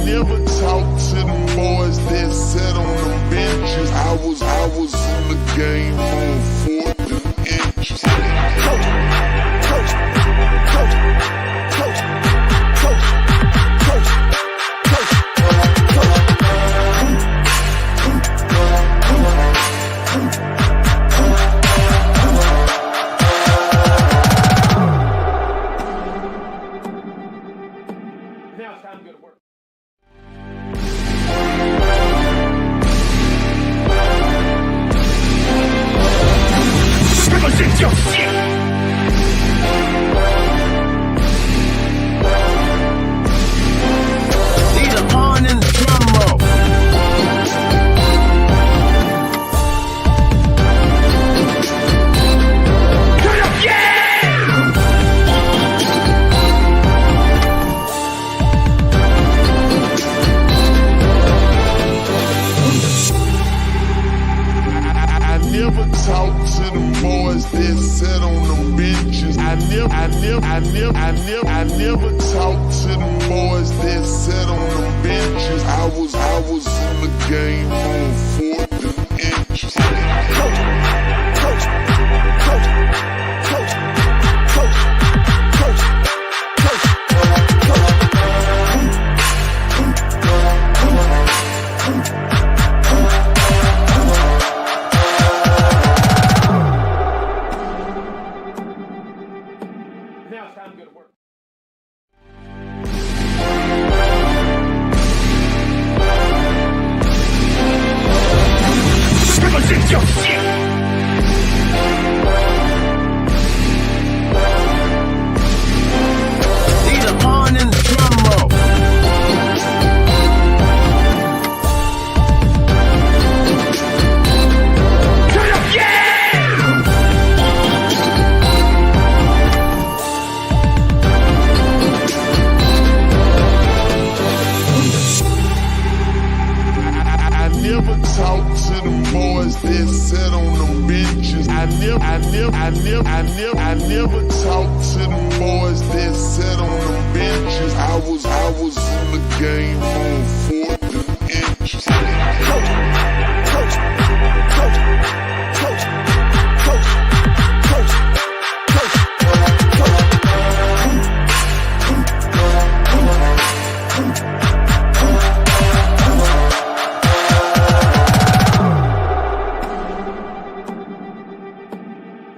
never talked to them boys that sat on the benches. I was in the game on 4th and inches. Now it's time to go to work. Represent your shit. Need a pawn in the drum roll. Turn up, yeah! Never talked to them boys that sat on the benches. I never talked to them boys that sat on the benches. I was in the game on 4th and inches. Now it's time to go to work. Represent your shit. Need a pawn in the drum roll. Turn up, yeah! Never talked to them boys that sat on the benches. I never talked to them boys that sat on the benches. I was in the game on 4th and inches.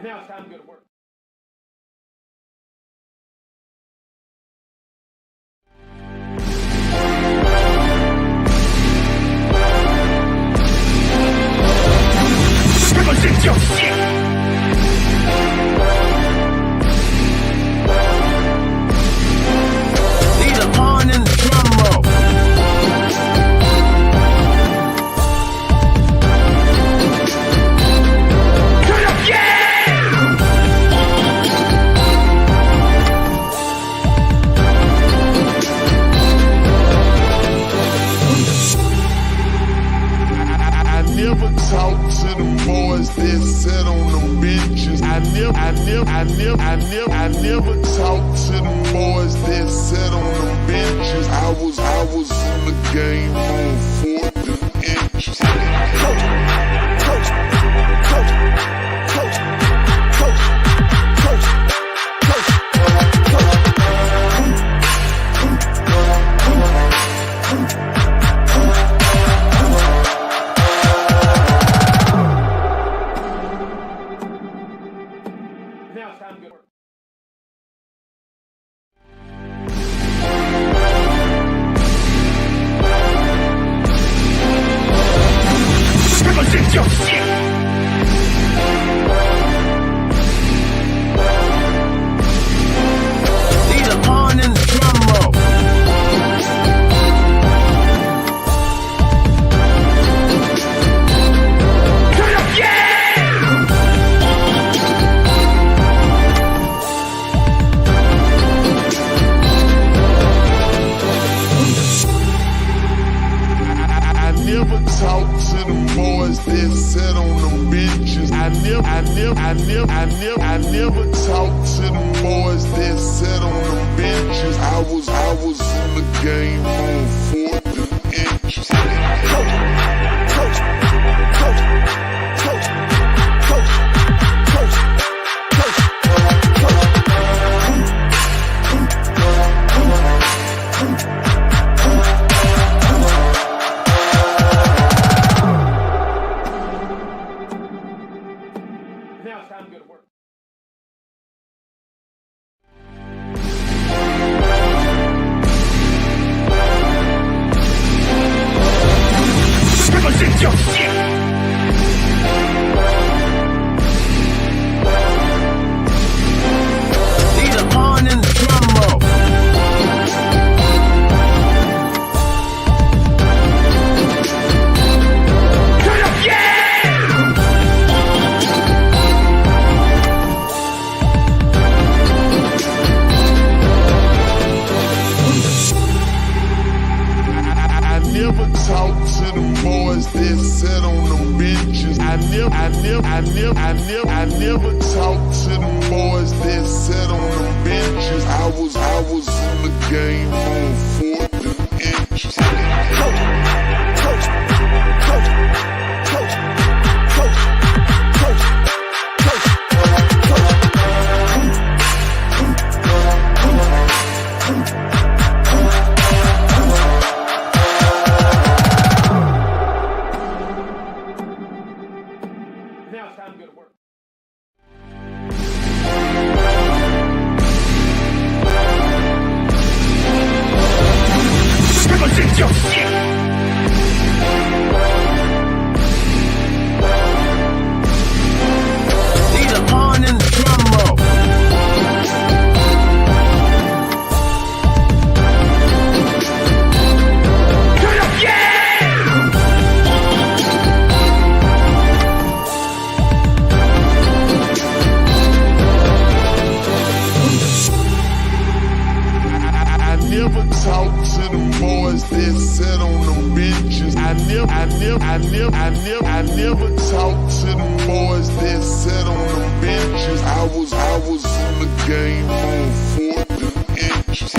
Now it's time to go to work. Represent your shit. Need a pawn in the drum roll. Turn up, yeah! Never talked to them boys that sat on the benches. I never talked to them boys that sat on the benches. I was in the game on 4th and inches. Now it's time to go to work. Represent your shit. Need a pawn in the drum roll. Turn up, yeah! Never talked to them boys that sat on the benches. I never talked to them boys that sat on the benches. I was was in the game on 4th and inches. Now it's time to go to work. Represent your shit! Need a pawn in the drum roll. Turn up, yeah! I never talk to the boys that sat on the benches. I never talk to the boys that sat on the benches. I was in the game on 4th and inches. Now it's time to go to work. Represent your shit! Need a pawn in the drum roll. Turn up, yeah! I never talk to the boys that sat on the benches. I never talk to the boys that sat on the benches. I was in the game on 4th and inches.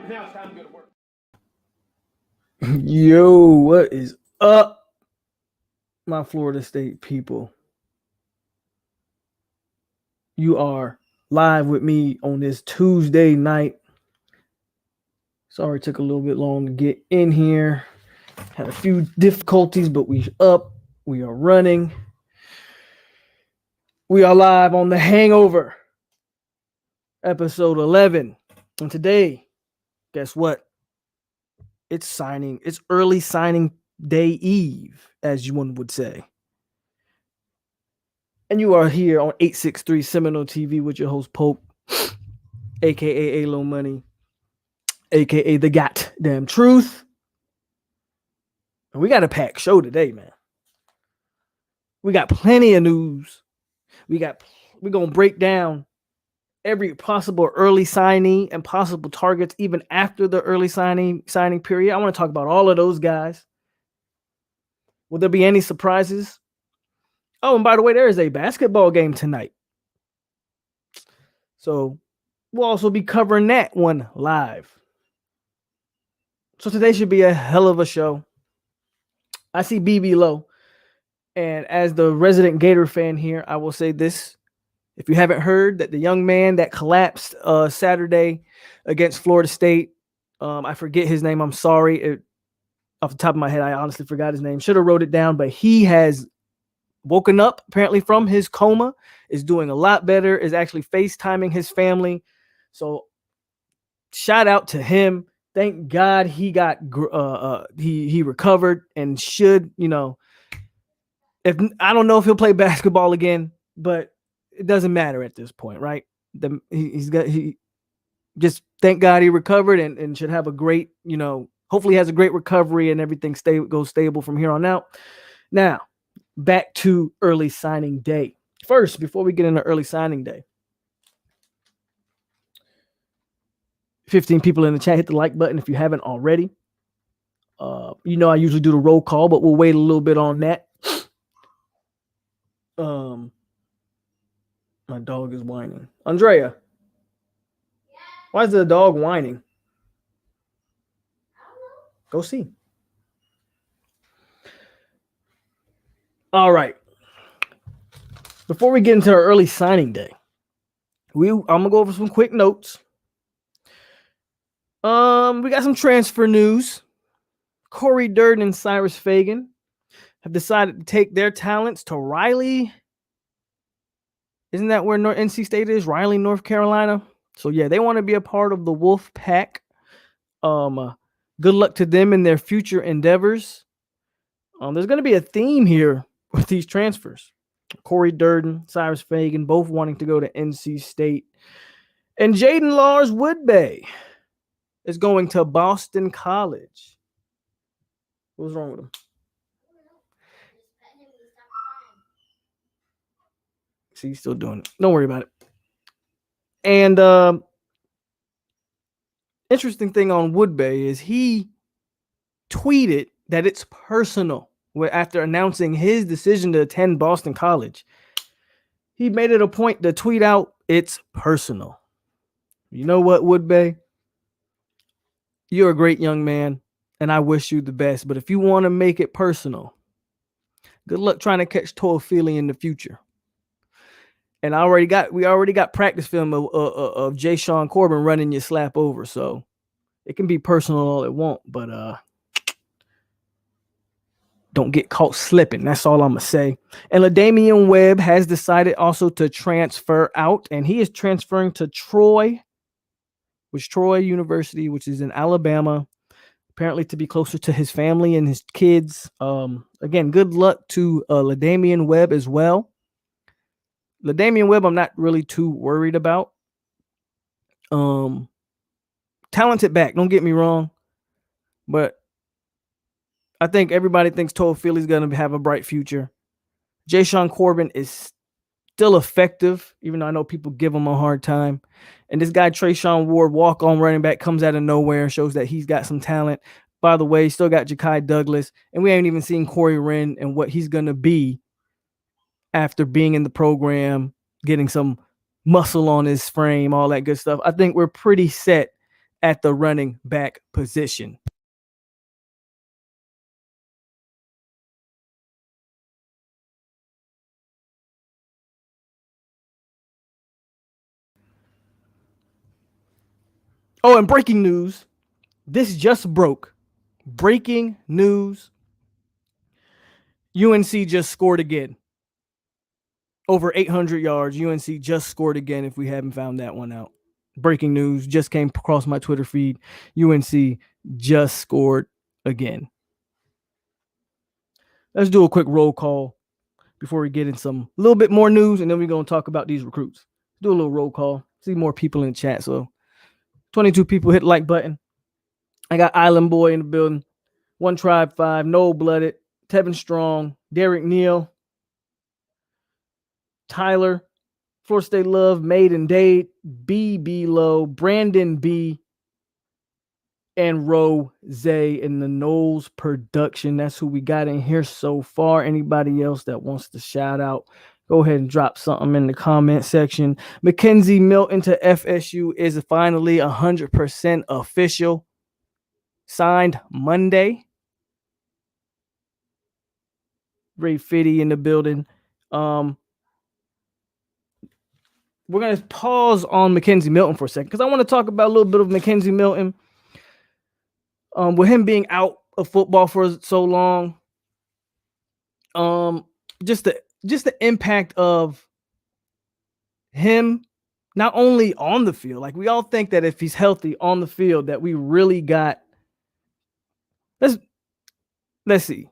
Now it's time to go to work. Yo, what is up, my Florida State people? You are live with me on this Tuesday night. Sorry it took a little bit long to get in here. Had a few difficulties, but we up. We are running. We are live on The Hangover, episode 11. And today, guess what? It's early signing day eve, as one would say. And you are here on 863 Seminole TV with your host, POLK, a.k.a. AloMoney, a.k.a. The Goddamn Truth. And we got a packed show today, man. We got plenty of news. We're going to break down every possible early signing and possible targets even after the early signing period. I want to talk about all of those guys. Will there be any surprises? Oh, and by the way, there is a basketball game tonight. So we'll also be covering that one live. So today should be a hell of a show. I see BB low. And as the resident Gator fan here, I will say this. If you haven't heard that the young man that collapsed Saturday against Florida State, I forget his name. I'm sorry. Off the top of my head, I honestly forgot his name. Should have wrote it down, but he has woken up apparently from his coma, is doing a lot better, is actually FaceTiming his family. So shout out to him. Thank God he got he recovered and should, if I don't know if he'll play basketball again, but it doesn't matter at this point, right? He just thank God he recovered and should have a great, hopefully has a great recovery and everything goes stable from here on out. Now, back to early signing day. First, before we get into early signing day, 15 people in the chat. Hit the like button if you haven't already. I usually do the roll call, but we'll wait a little bit on that. My dog is whining. Andrea, why is the dog whining? Go see. All right. Before we get into our early signing day, I'm gonna go over some quick notes. We got some transfer news. Corey Durden and Cyrus Fagan have decided to take their talents to Riley. Isn't that where NC State is? Riley, North Carolina. So yeah, they want to be a part of the Wolf Pack. Good luck to them in their future endeavors. There's going to be a theme here with these transfers. Corey Durden, Cyrus Fagan, both wanting to go to NC State. And Jaden Lars Woodbay is going to Boston College. What's wrong with him? See, he's still doing it. Don't worry about it. And interesting thing on Woodbay is he tweeted that it's personal after announcing his decision to attend Boston College. He made it a point to tweet out, "It's personal." You know what, Woodbay? You're a great young man, and I wish you the best. But if you want to make it personal, good luck trying to catch Toafili in the future. And we already got practice film of Jay Sean Corbin running your slap over, so it can be personal all it won't, but don't get caught slipping. That's all I'm gonna say. And LaDamian Webb has decided also to transfer out, and he is transferring to Troy University, which is in Alabama, apparently to be closer to his family and his kids. Again, good luck to LaDamian Webb as well. LaDamian Webb, I'm not really too worried about. Talented back, don't get me wrong, but I think everybody thinks Toafili's going to have a bright future. Jay Sean Corbin is still effective, even though I know people give him a hard time. And this guy, Trayshawn Ward, walk-on running back, comes out of nowhere and shows that he's got some talent. By the way, still got Ja'Kai Douglas, and we haven't even seen Corey Wren and what he's going to be after being in the program, getting some muscle on his frame, all that good stuff. I think we're pretty set at the running back position. Oh, and breaking news. This just broke. Breaking news. UNC just scored again. Over 800 yards. UNC just scored again, if we haven't found that one out. Breaking news just came across my Twitter feed. UNC just scored again. Let's do a quick roll call before we get in some little bit more news, and then we're going to talk about these recruits. Do a little roll call. See more people in the chat. So 22 people hit the like button. I got Island Boy in the building. One Tribe 5, Noel Blooded, Tevin Strong, Derek Neal, Tyler, Florida State Love, Maiden Dade, BB Low, Brandon B, and Rose in the Knowles production. That's who we got in here so far. Anybody else that wants to shout out, go ahead and drop something in the comment section. McKenzie Milton to FSU is finally 100% official. Signed Monday. Ray Fitty in the building. We're going to pause on McKenzie Milton for a second because I want to talk about a little bit of McKenzie Milton. With him being out of football for so long, just the impact of him not only on the field. Like, we all think that if he's healthy on the field, that we really got. Let's see.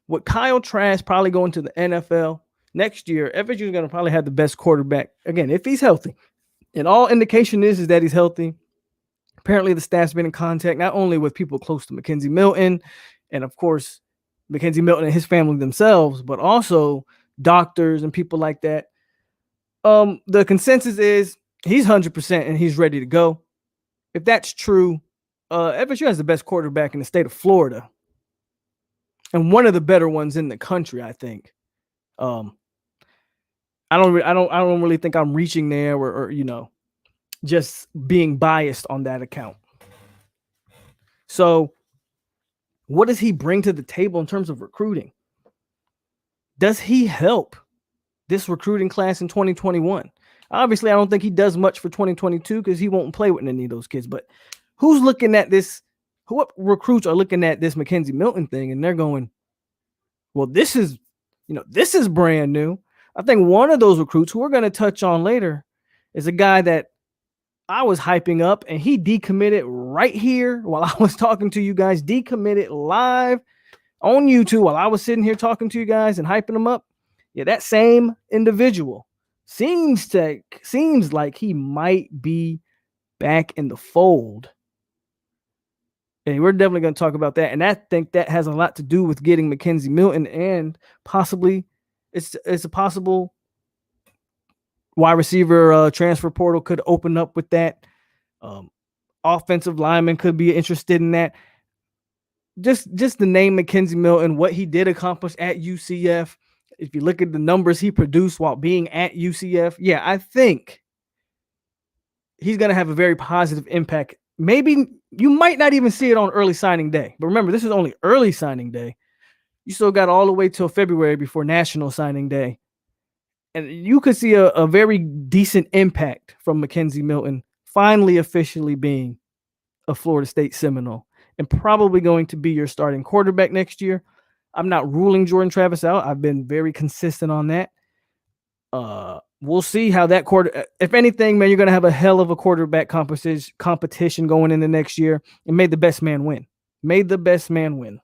With Kyle Trask probably going to the NFL next year, FSU is going to probably have the best quarterback again if he's healthy. And all indication is that he's healthy. Apparently, the staff's been in contact not only with people close to McKenzie Milton, and of course, McKenzie Milton and his family themselves, but also doctors and people like that. The consensus is he's 100% and he's ready to go. if that's true, FSU has the best quarterback in the state of Florida, and one of the better ones in the country, I think. I don't really think I'm reaching there, or just being biased on that account. So, what does he bring to the table in terms of recruiting? Does he help this recruiting class in 2021? Obviously, I don't think he does much for 2022 because he won't play with any of those kids. But who's looking at this? What recruits are looking at this McKenzie Milton thing and they're going, well, this is brand new. I think one of those recruits who we're going to touch on later is a guy that I was hyping up, and he decommitted right here while I was talking to you guys, decommitted live on YouTube while I was sitting here talking to you guys and hyping him up. Yeah, that same individual seems like he might be back in the fold. And we're definitely going to talk about that. And I think that has a lot to do with getting McKenzie Milton, and possibly it's a possible wide receiver transfer portal could open up with that. Offensive lineman could be interested in that. Just the name McKenzie Milton, what he did accomplish at UCF. If you look at the numbers he produced while being at UCF, yeah, I think he's going to have a very positive impact. Maybe you might not even see it on early signing day. But remember, this is only early signing day. You still got all the way till February before national signing day. And you could see a very decent impact from McKenzie Milton finally officially being a Florida State Seminole and probably going to be your starting quarterback next year. I'm not ruling Jordan Travis out. I've been very consistent on that. We'll see how that if anything, man, you're going to have a hell of a quarterback competition going into next year, and may the best man win. May the best man win.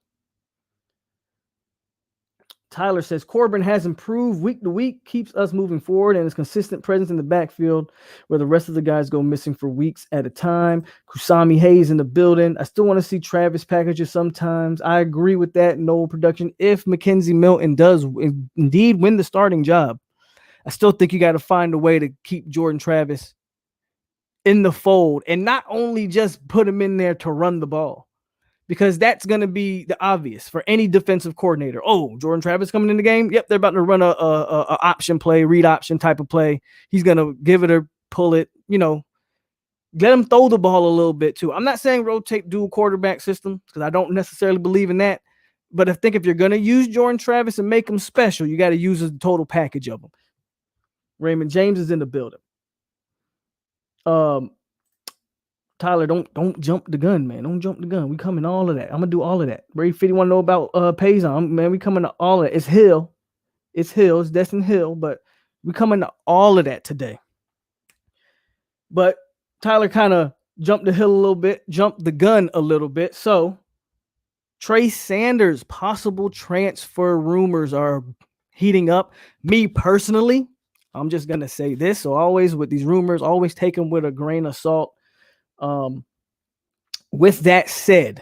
Tyler says Corbin has improved week to week, keeps us moving forward, and his consistent presence in the backfield where the rest of the guys go missing for weeks at a time. Kusami Hayes in the building. I still want to see Travis packages sometimes. I agree with that. No production. If McKenzie Milton does indeed win the starting job, I still think you got to find a way to keep Jordan Travis in the fold and not only just put him in there to run the ball. Because that's going to be the obvious for any defensive coordinator. Oh, Jordan Travis coming in the game? Yep, they're about to run a option play, read option type of play. He's going to give it or pull it, let him throw the ball a little bit too. I'm not saying rotate dual quarterback system because I don't necessarily believe in that. But I think if you're going to use Jordan Travis and make him special, you got to use a total package of them. Raymond James is in the building. Tyler, don't jump the gun, man. Don't jump the gun. We coming to all of that. I'm gonna do all of that. Ray Fitty want to know about Payson, man. We coming to all of it. It's Hill. It's Destin Hill, but we coming to all of that today. But Tyler kind of jumped the hill a little bit, jumped the gun a little bit. So Trey Sanders possible transfer rumors are heating up. Me personally, I'm just gonna say this. So always with these rumors, always take them with a grain of salt. With that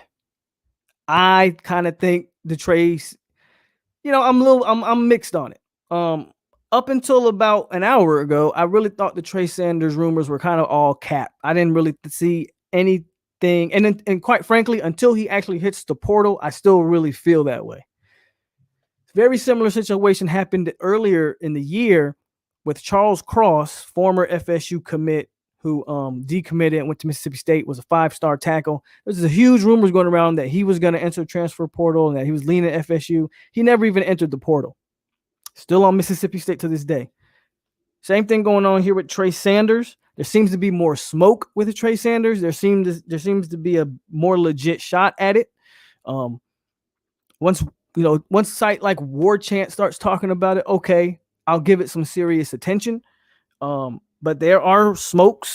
I kind of think the Trey's, I'm mixed on it. Up until about an hour ago, I really thought the Trey Sanders rumors were kind of all cap. I didn't really see anything. And quite frankly, until he actually hits the portal, I still really feel that way. Very similar situation happened earlier in the year with Charles Cross, former FSU commit, who decommitted and went to Mississippi State, was a 5-star tackle. There's a huge rumors going around that he was going to enter the transfer portal and that he was leaning FSU. He never even entered the portal. Still on Mississippi State to this day. Same thing going on here with Trey Sanders. There seems to be more smoke with Trey Sanders. There seems to be a more legit shot at it. Once site like War Chant starts talking about it, okay, I'll give it some serious attention. But there are smoke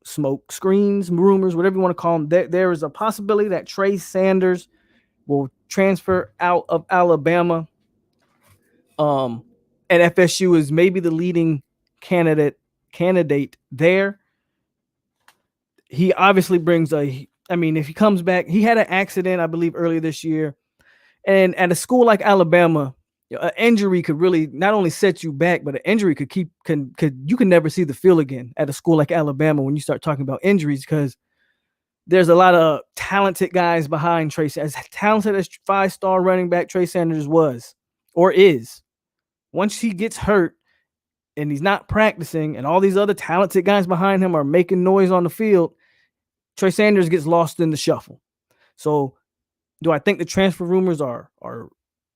screens, rumors, whatever you want to call them. There is a possibility that Trey Sanders will transfer out of Alabama. And FSU is maybe the leading candidate there. He obviously brings if he comes back, he had an accident, I believe, earlier this year. And at a school like Alabama, an injury could really not only set you back, but an injury you can never see the field again at a school like Alabama when you start talking about injuries, because there's a lot of talented guys behind Trey Sanders. As talented as 5-star running back Trey Sanders was or is, once he gets hurt and he's not practicing and all these other talented guys behind him are making noise on the field, Trey Sanders gets lost in the shuffle. So do I think the transfer rumors are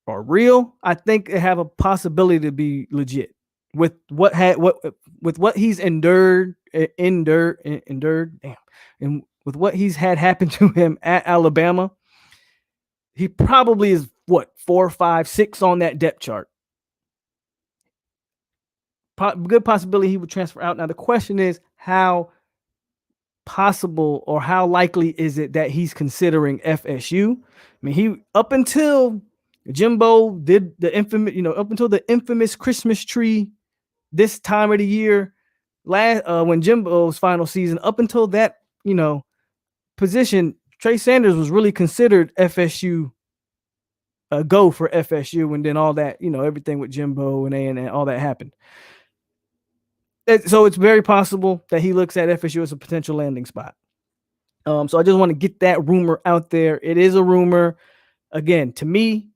real? I think they have a possibility to be legit with what he's endured, and with what he's had happen to him at Alabama. He probably is 4, 5, 6 on that depth chart. Good possibility he would transfer out. Now the question is, how possible or how likely is it that he's considering FSU? I mean, he up until Jimbo did the infamous, up until the infamous Christmas tree this time of the year, when Jimbo's final season, up until that, position, Trey Sanders was really considered FSU, a go for FSU, and then all that, everything with Jimbo and all that happened. So it's very possible that he looks at FSU as a potential landing spot. So I just want to get that rumor out there. It is a rumor. Again, to me,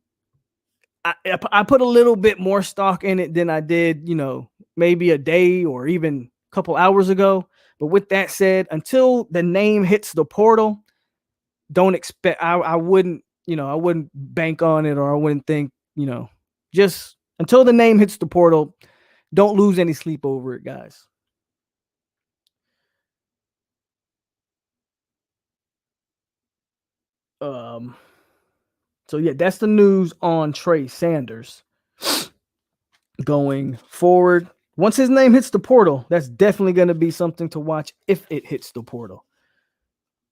I put a little bit more stock in it than I did, maybe a day or even a couple hours ago. But with that said, until the name hits the portal, don't expect, I wouldn't bank on it, or I wouldn't think, just until the name hits the portal, don't lose any sleep over it, guys. So yeah, that's the news on Trey Sanders going forward. Once his name hits the portal, that's definitely going to be something to watch if it hits the portal.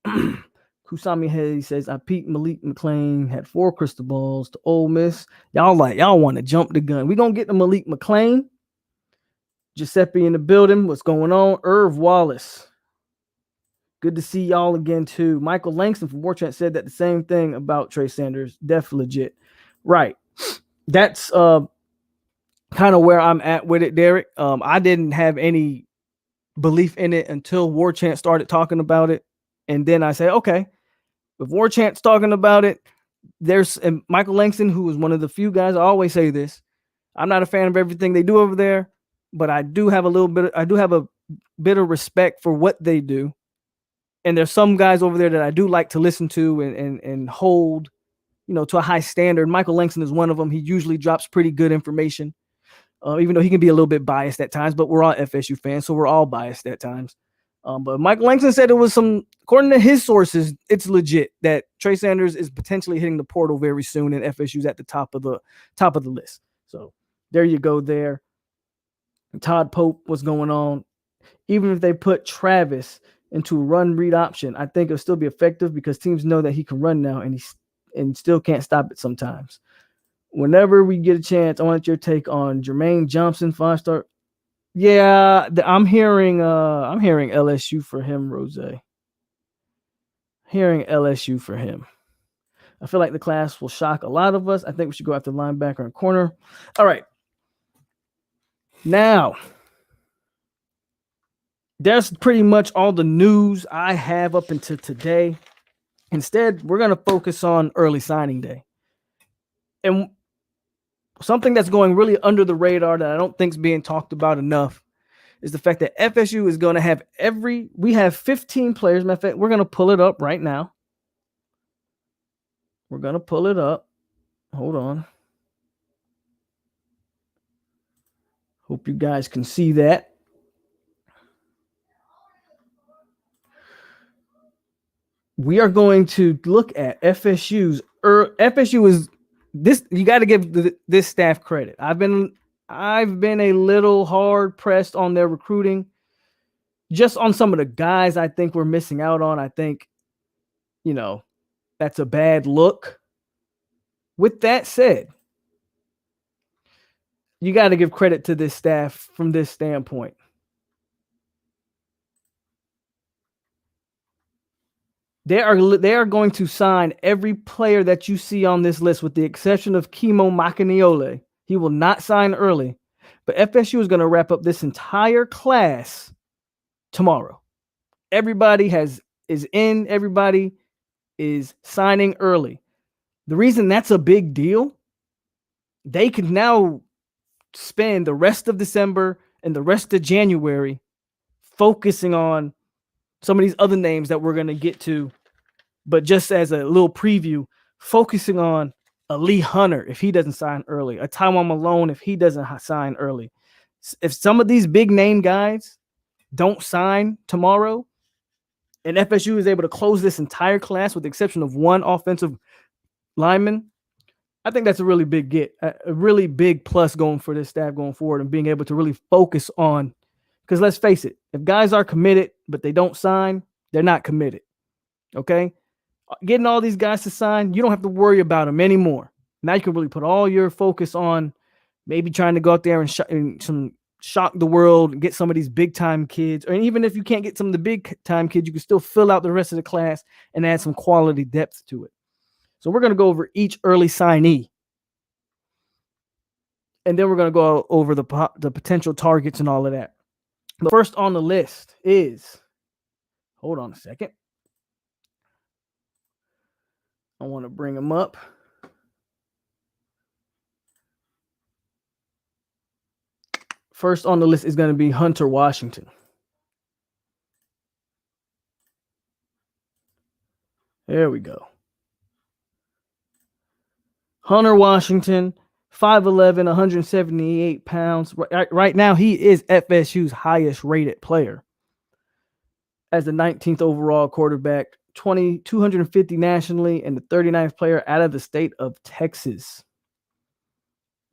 Kusami Hay says, I peaked Malik McClain, had 4 crystal balls to Ole Miss. Y'all want to jump the gun. We're going to get to Malik McClain. Giuseppe in the building. What's going on? Irv Wallace. Good to see y'all again, too. Michael Langston from War Chant said that the same thing about Trey Sanders. Def legit. Right. That's kind of where I'm at with it, Derek. I didn't have any belief in it until War Chant started talking about it. And then I said, okay, if War Chant's talking about it, there's Michael Langston, who is one of the few guys, I always say this, I'm not a fan of everything they do over there, but I do have a bit of respect for what they do. And there's some guys over there that I do like to listen to and hold, to a high standard. Michael Langston is one of them. He usually drops pretty good information, even though he can be a little bit biased at times, but we're all FSU fans, so we're all biased at times. But Michael Langston said it was according to his sources, it's legit that Trey Sanders is potentially hitting the portal very soon, and FSU's at the top of the list. So there you go there. Todd Pope, what's going on? Even if they put Travis into run read option, I think it'll still be effective because teams know that he can run now, and still can't stop it sometimes. Whenever we get a chance, I want your take on Jermaine Johnson, 5-star. Yeah, I'm hearing LSU for him, Rose. Hearing LSU for him. I feel like the class will shock a lot of us. I think we should go after linebacker and corner. All right. Now, that's pretty much all the news I have up until today. Instead, we're going to focus on early signing day. And something that's going really under the radar that I don't think is being talked about enough is the fact that FSU is going to have we have 15 players. Matter of fact, we're going to pull it up right now. We're going to pull it up. Hold on. Hope you guys can see that. We are going to look at FSU's. FSU is this. You got to give this staff credit. I've been a little hard pressed on their recruiting, just on some of the guys I think we're missing out on. I think, that's a bad look. With that said, you got to give credit to this staff from this standpoint. They are going to sign every player that you see on this list, with the exception of Kimo Makaniole. He will not sign early, but FSU is going to wrap up this entire class tomorrow. Everybody has is in. Everybody is signing early. The reason that's a big deal, they can now spend the rest of December and the rest of January focusing on some of these other names that we're going to get to. But just as a little preview, focusing on a Lee Hunter if he doesn't sign early, a Tywone Malone if he doesn't sign early. If some of these big name guys don't sign tomorrow and FSU is able to close this entire class with the exception of one offensive lineman, I think that's a really big get, a really big plus going for this staff going forward and being able to really focus on, because let's face it, if guys are committed but they don't sign, they're not committed. Okay? Getting all these guys to sign, you don't have to worry about them anymore. Now you can really put all your focus on maybe trying to go out there and shock the world and get some of these big time kids. Or even if you can't get some of the big time kids, you can still fill out the rest of the class and add some quality depth to it. So we're going to go over each early signee. And then we're going to go over the potential targets and all of that. The first on the list is, hold on a second. I want to bring him up. First on the list is going to be Hunter Washington. There we go. Hunter Washington, 5'11", 178 pounds. Right now, he is FSU's highest rated player as the 19th overall quarterback, 250 nationally, and the 39th player out of the state of Texas.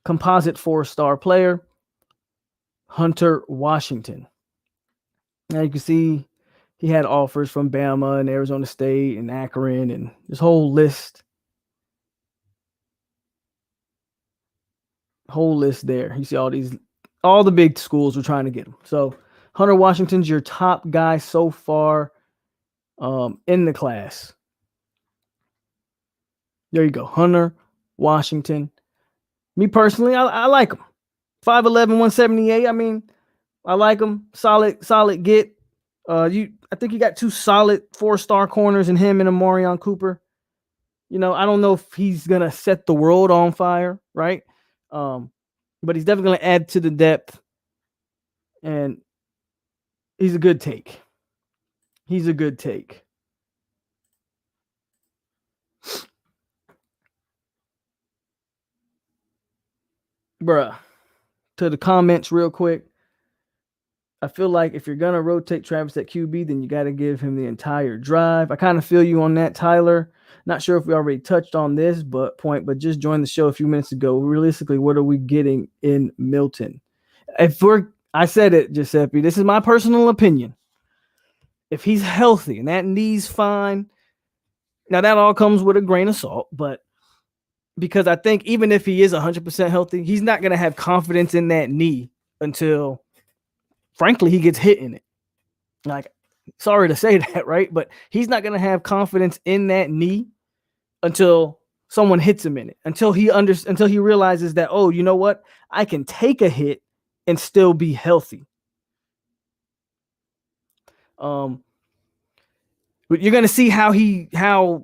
Composite 4-star player, Hunter Washington. Now you can see he had offers from Bama and Arizona State and Akron and this whole list. Whole list there. You see all the big schools were trying to get him. So Hunter Washington's your top guy so far in the class. There you go. Hunter Washington. Me personally, I like him. 5'11", 178. I mean, I like him. Solid get. I think you got two solid 4-star corners in him and Amorion Cooper. You know, I don't know if he's gonna set the world on fire, right? But he's definitely gonna add to the depth, and he's a good take. He's a good take. Bruh, to the comments real quick. I feel like if you're gonna rotate Travis at QB, then you got to give him the entire drive. I kind of feel you on that, Tyler. Not sure if we already touched on this but just joined the show a few minutes ago. Realistically, what are we getting in Milton? I said it, Giuseppe. This is my personal opinion. If he's healthy and that knee's fine, now that all comes with a grain of salt, but because I think even if he is 100% healthy, he's not going to have confidence in that knee until, frankly, he gets hit in it. Like, sorry to say that, right? But he's not going to have confidence in that knee until someone hits him in it, until he realizes that, oh, you know what? I can take a hit and still be healthy. But you're going to see how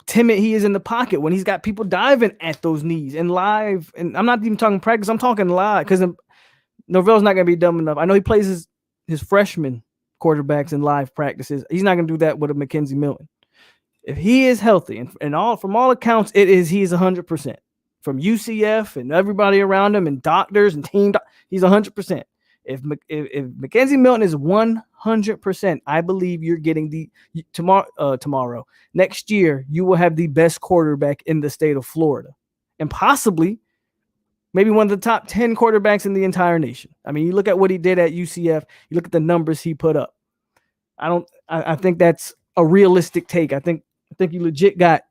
timid he is in the pocket when he's got people diving at those knees and live. And I'm not even talking practice. I'm talking live because Norvell's not going to be dumb enough. I know he plays his freshman quarterbacks in live practices. He's not going to do that with a McKenzie Milton. If he is healthy, and from all accounts, he's 100%. From UCF and everybody around him and doctors and he's 100%. If McKenzie Milton is 100%, I believe you're getting tomorrow. Next year, you will have the best quarterback in the state of Florida, and possibly maybe one of the top 10 quarterbacks in the entire nation. I mean, you look at what he did at UCF. You look at the numbers he put up. I think that's a realistic take. I think you legit got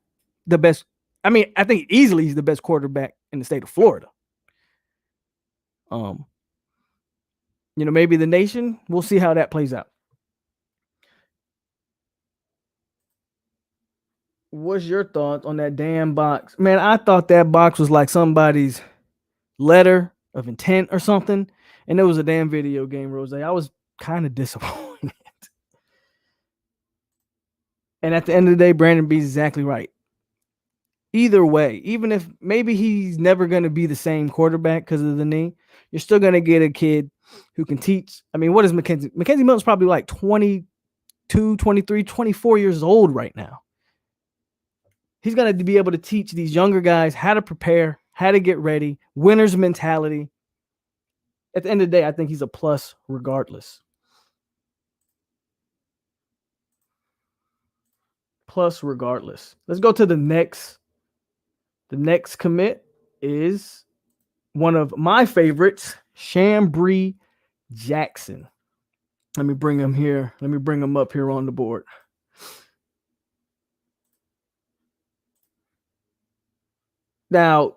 the best. I mean, I think easily he's the best quarterback in the state of Florida. Maybe the nation. We'll see how that plays out. What's your thoughts on that damn box? Man, I thought that box was like somebody's letter of intent or something, and it was a damn video game, Rose. I was kind of disappointed. And at the end of the day, Brandon B's exactly right. Either way, even if maybe he's never going to be the same quarterback because of the knee, you're still going to get a kid who can teach. I mean, what is McKenzie? McKenzie Milton's probably like 22, 23, 24 years old right now. He's going to be able to teach these younger guys how to prepare, how to get ready, winner's mentality. At the end of the day, I think he's a plus regardless. Plus regardless. Let's go to the next. The next commit is one of my favorites, Chambry Jackson. Let me bring him here. Let me bring him up here on the board. Now,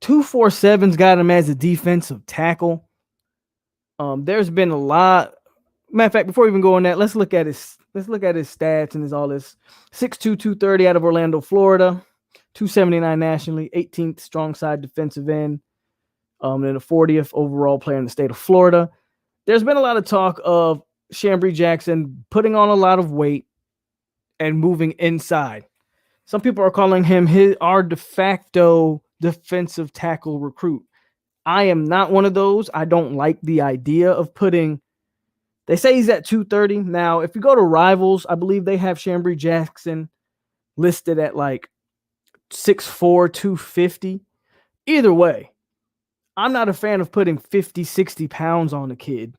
247's got him as a defensive tackle. There's been a lot. Matter of fact, before we even go on that, let's look at his stats and his all this. 6'2", 230 out of Orlando, Florida. 279 nationally, 18th strong side defensive end, and the 40th overall player in the state of Florida. There's been a lot of talk of Chambry Jackson putting on a lot of weight and moving inside. Some people are calling him our de facto defensive tackle recruit. I am not one of those. I don't like the idea of putting. They say he's at 230. Now, if you go to Rivals, I believe they have Chambry Jackson listed at like 6'4", 250. Either way, I'm not a fan of putting 50, 60 pounds on a kid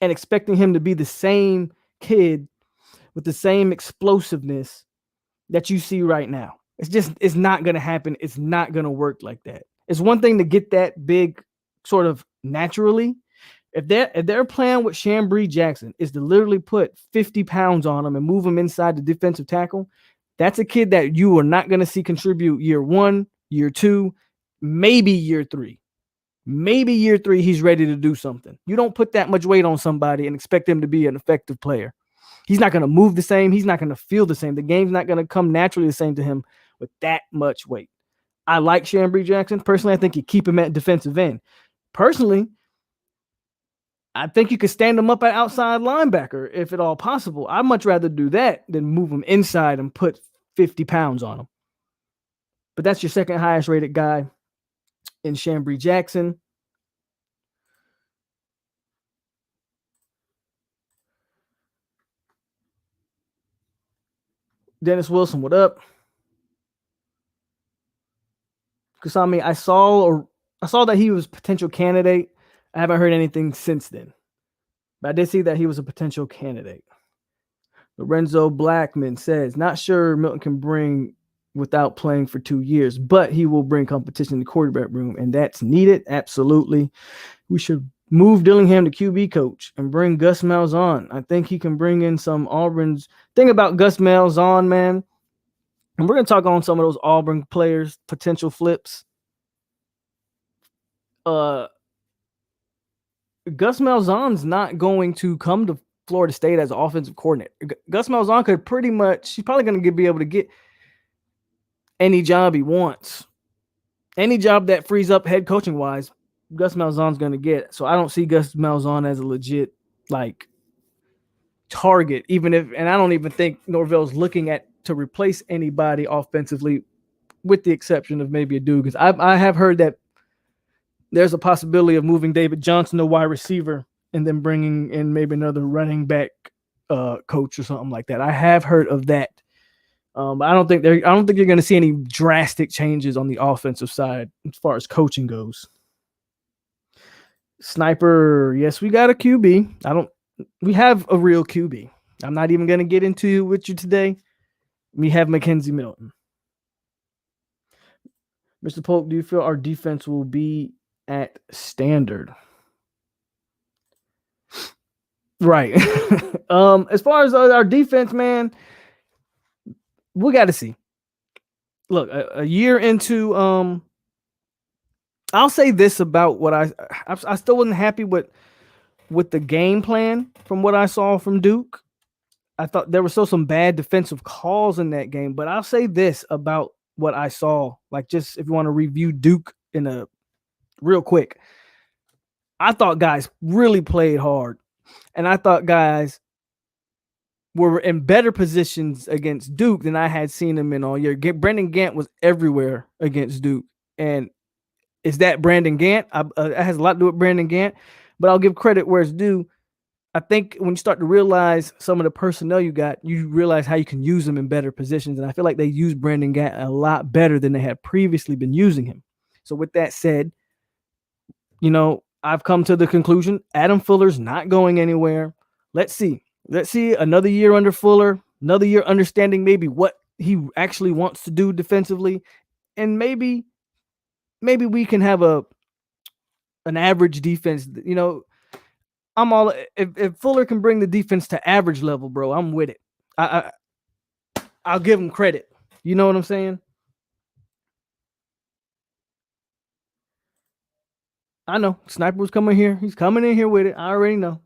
and expecting him to be the same kid with the same explosiveness that you see right now. It's not going to happen. It's not going to work like that. It's one thing to get that big sort of naturally. If their plan with Chambry Jackson is to literally put 50 pounds on him and move him inside the defensive tackle, that's a kid that you are not going to see contribute year 1, year 2, maybe year 3. Maybe year 3, he's ready to do something. You don't put that much weight on somebody and expect him to be an effective player. He's not going to move the same. He's not going to feel the same. The game's not going to come naturally the same to him with that much weight. I like Chambry Jackson. Personally, I think you keep him at defensive end. Personally, I think you could stand him up at outside linebacker if at all possible. I'd much rather do that than move him inside and put 50 pounds on him. But that's your second highest rated guy in Chambry Jackson. Dennis Wilson, what up? Because I mean, I saw that he was a potential candidate. I haven't heard anything since then. But I did see that he was a potential candidate. Lorenzo Blackman says, not sure Milton can bring without playing for 2 years, but he will bring competition in the quarterback room, and that's needed. Absolutely. We should move Dillingham to QB coach and bring Gus Malzahn. I think he can bring in some Auburn's thing about Gus Malzahn, man. And we're going to talk on some of those Auburn players, potential flips. Gus Malzahn's not going to come to Florida State as an offensive coordinator. Gus Malzahn could pretty much, he's probably going to be able to get any job he wants. Any job that frees up head coaching wise, Gus Malzahn's going to get. So I don't see Gus Malzahn as a legit like target, even if, and I don't even think Norvell's looking at to replace anybody offensively, with the exception of maybe a dude. Because I have heard that there's a possibility of moving David Johnson to wide receiver and then bringing in maybe another running back coach or something like that. I have heard of that. I don't think you're going to see any drastic changes on the offensive side as far as coaching goes. Sniper, yes, we got a QB. We have a real QB. I'm not even going to get into it with you today. We have McKenzie Milton. Mr. Polk, do you feel our defense will be at standard? Right. As far as our defense, man, we got to see. Look, a year into, I'll say this about what I still wasn't happy with the game plan from what I saw from Duke. I thought there were still some bad defensive calls in that game, but I'll say this about what I saw. Like, just if you want to review Duke in a real quick, I thought guys really played hard, and I thought guys were in better positions against Duke than I had seen them in all year. Brendan Gant was everywhere against Duke. And is that Brandon Gant? It has a lot to do with Brandon Gant, but I'll give credit where it's due. I think when you start to realize some of the personnel you got, you realize how you can use them in better positions. And I feel like they use Brandon Gant a lot better than they had previously been using him. So with that said, I've come to the conclusion Adam Fuller's not going anywhere. Let's see another year under Fuller, another year understanding maybe what he actually wants to do defensively. And maybe we can have an average defense. I'm all if Fuller can bring the defense to average level, bro, I'm with it. I'll give him credit. You know what I'm saying? I know Sniper was coming here. He's coming in here with it. I already know.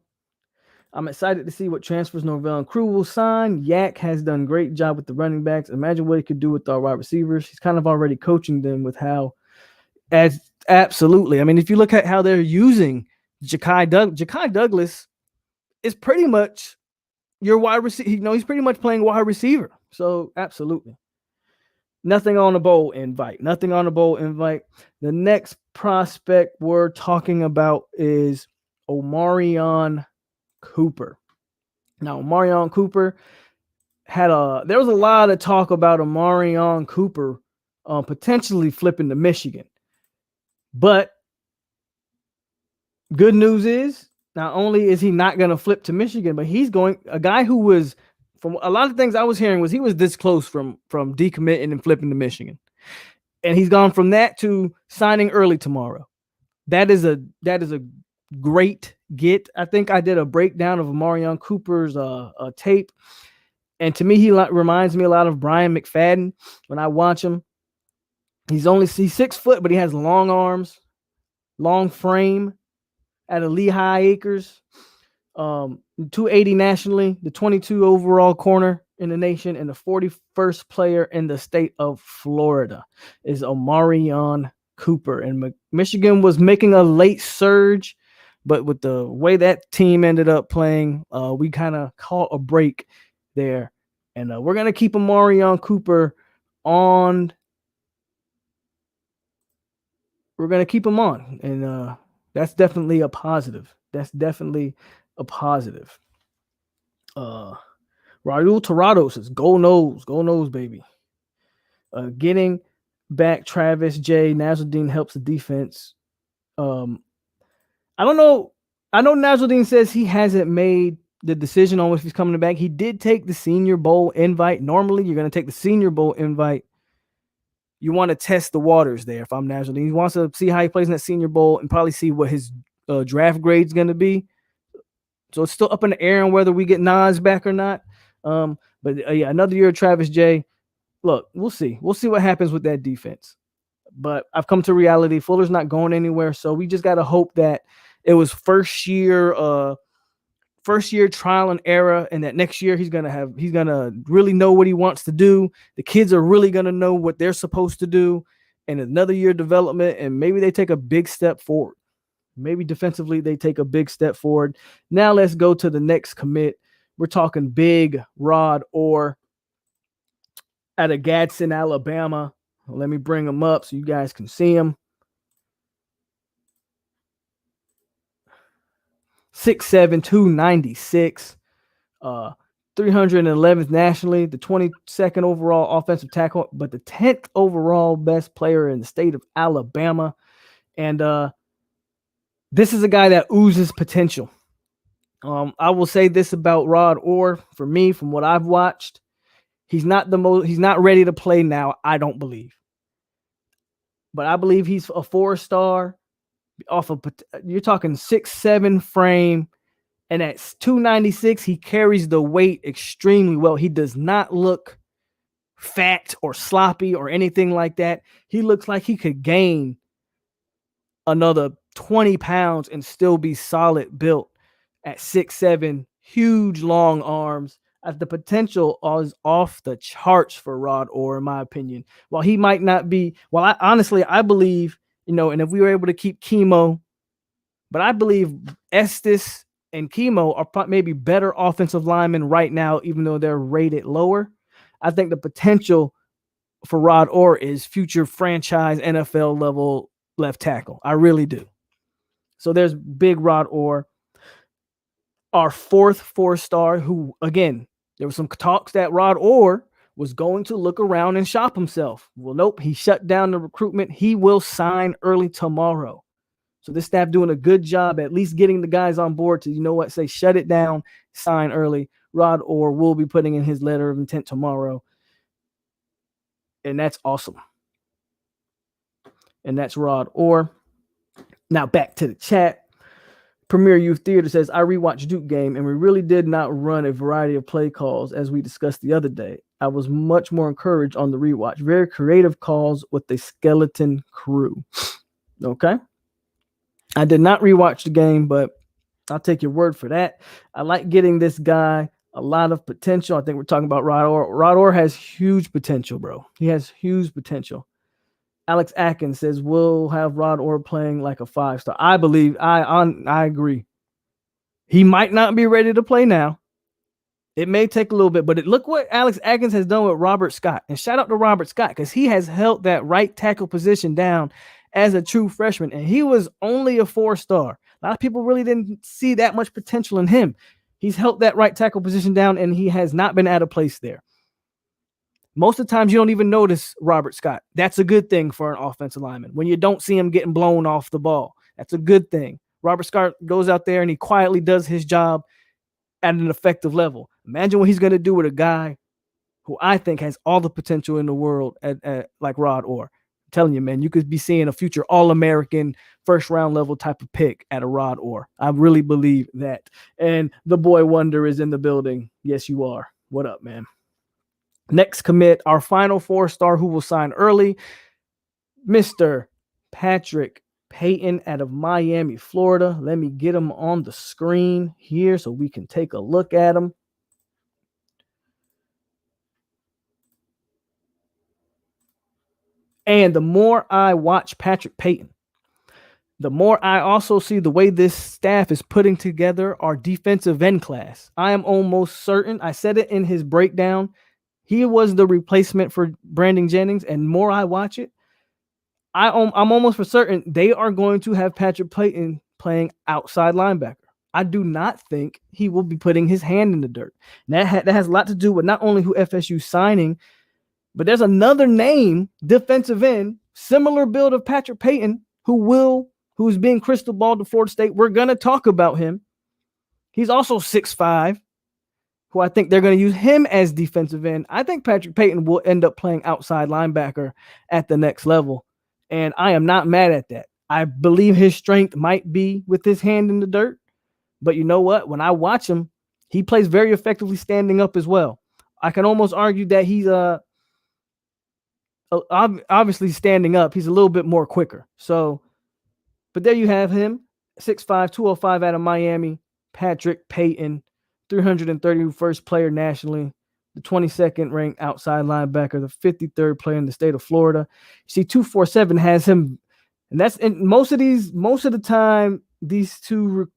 I'm excited to see what transfers Norvell and Crew will sign. Yak has done a great job with the running backs. Imagine what he could do with our wide receivers. He's kind of already coaching them with how. Absolutely. I mean, if you look at how they're using Ja'Kai Douglas is pretty much your wide receiver. He's pretty much playing wide receiver. So absolutely. Nothing on the bowl invite. The next prospect we're talking about is Omarion Cooper. Now, Omarion Cooper there was a lot of talk about Omarion Cooper potentially flipping to Michigan. But good news is, not only is he not going to flip to Michigan, but he's going, a guy who was, from a lot of things I was hearing, was he was this close from decommitting and flipping to Michigan. And he's gone from that to signing early tomorrow. That is a great get. I think I did a breakdown of Omarion Cooper's tape. And to me, he reminds me a lot of Brian McFadden when I watch him. He's 6 foot, but he has long arms, long frame out of Lehigh Acres. 280 nationally, the 22 overall corner in the nation, and the 41st player in the state of Florida is Omarion Cooper. And Michigan was making a late surge, but with the way that team ended up playing, we kind of caught a break there. And we're going to keep Omarion Cooper on. We're going to keep him on. And that's definitely a positive. Raul Torrado says, go nose, baby. Getting back Travis J. Nasruddin helps the defense. I don't know. I know Nasruddin says he hasn't made the decision on if he's coming back. He did take the Senior Bowl invite. Normally, you're going to take the Senior Bowl invite. You want to test the waters there. If I'm Nasruddin, he wants to see how he plays in that Senior Bowl and probably see what his draft grade's going to be. So it's still up in the air on whether we get Nas back or not. But another year of Travis J. Look, we'll see. We'll see what happens with that defense. But I've come to reality. Fuller's not going anywhere. So we just got to hope that it was first year trial and error, and that next year he's gonna really know what he wants to do. The kids are really gonna know what they're supposed to do, and another year development, and maybe they take a big step forward. Maybe defensively they take a big step forward. Now let's go to the next commit. We're talking big Rod Orr out of Gadsden, Alabama. Let me bring him up so you guys can see him. 6'7", 296, 311th nationally, the 22nd overall offensive tackle, but the 10th overall best player in the state of Alabama. And this is a guy that oozes potential. I will say this about Rod Orr. For me, from what I've watched, he's not ready to play now, I don't believe. But I believe he's a 4-star. Off of, you're talking 6'7" frame, and at 296 he carries the weight extremely well. He does not look fat or sloppy or anything like that. He looks like he could gain another 20 pounds and still be solid built at 6'7", huge long arms. The potential is off the charts for Rod Orr, in my opinion. While he might not be, I believe, and if we were able to keep Chemo, but I believe Estes and Chemo are maybe better offensive linemen right now, even though they're rated lower. I think the potential for Rod Orr is future franchise NFL level left tackle. I really do. So there's big Rod Orr. Our fourth 4-star, who, again, there was some talks that Rod Orr was going to look around and shop himself. Well, nope, he shut down the recruitment. He will sign early tomorrow. So this staff doing a good job at least getting the guys on board to, you know what, say shut it down, sign early. Rod Orr will be putting in his letter of intent tomorrow. And that's awesome. And that's Rod Orr. Now back to the chat. Premier Youth Theater says, I rewatched Duke game and we really did not run a variety of play calls as we discussed the other day. I was much more encouraged on the rewatch. Very creative calls with a skeleton crew. Okay. I did not rewatch the game, but I'll take your word for that. I like getting this guy a lot of potential. I think we're talking about Rod Orr. Rod Orr has huge potential, bro. He has huge potential. Alex Atkins says, we'll have Rod Orr playing like a 5-star. I believe, I agree. He might not be ready to play now. It may take a little bit, but look what Alex Atkins has done with Robert Scott. And shout out to Robert Scott because he has held that right tackle position down as a true freshman. And he was only a 4-star. A lot of people really didn't see that much potential in him. He's held that right tackle position down and he has not been out of place there. Most of the times you don't even notice Robert Scott. That's a good thing for an offensive lineman. When you don't see him getting blown off the ball, that's a good thing. Robert Scott goes out there and he quietly does his job at an effective level. Imagine what he's going to do with a guy who I think has all the potential in the world at like Rod Orr. I'm telling you, man, you could be seeing a future All-American first-round level type of pick at a Rod Orr. I really believe that. And the boy wonder is in the building. Yes, you are. What up, man? Next commit, our final 4-star who will sign early, Mr. Patrick Payton out of Miami, Florida. Let me get him on the screen here so we can take a look at him. And the more I watch Patrick Payton, the more I also see the way this staff is putting together our defensive end class. I am almost certain, I said it in his breakdown, he was the replacement for Brandon Jennings, and more I watch it, I'm almost for certain they are going to have Patrick Payton playing outside linebacker. I do not think he will be putting his hand in the dirt. That has a lot to do with not only who FSU's signing, but there's another name, defensive end, similar build of Patrick Payton, who's being crystal balled to Florida State. We're going to talk about him. He's also 6'5", who I think they're going to use him as defensive end. I think Patrick Payton will end up playing outside linebacker at the next level, and I am not mad at that. I believe his strength might be with his hand in the dirt, but you know what? When I watch him, he plays very effectively standing up as well. I can almost argue that he's obviously standing up. He's a little bit more quicker. So, but there you have him, 6'5", 205 out of Miami, Patrick Payton. 331st player nationally, the 22nd ranked outside linebacker, the 53rd player in the state of Florida. You see, 247 has him, and that's in most of the time, these two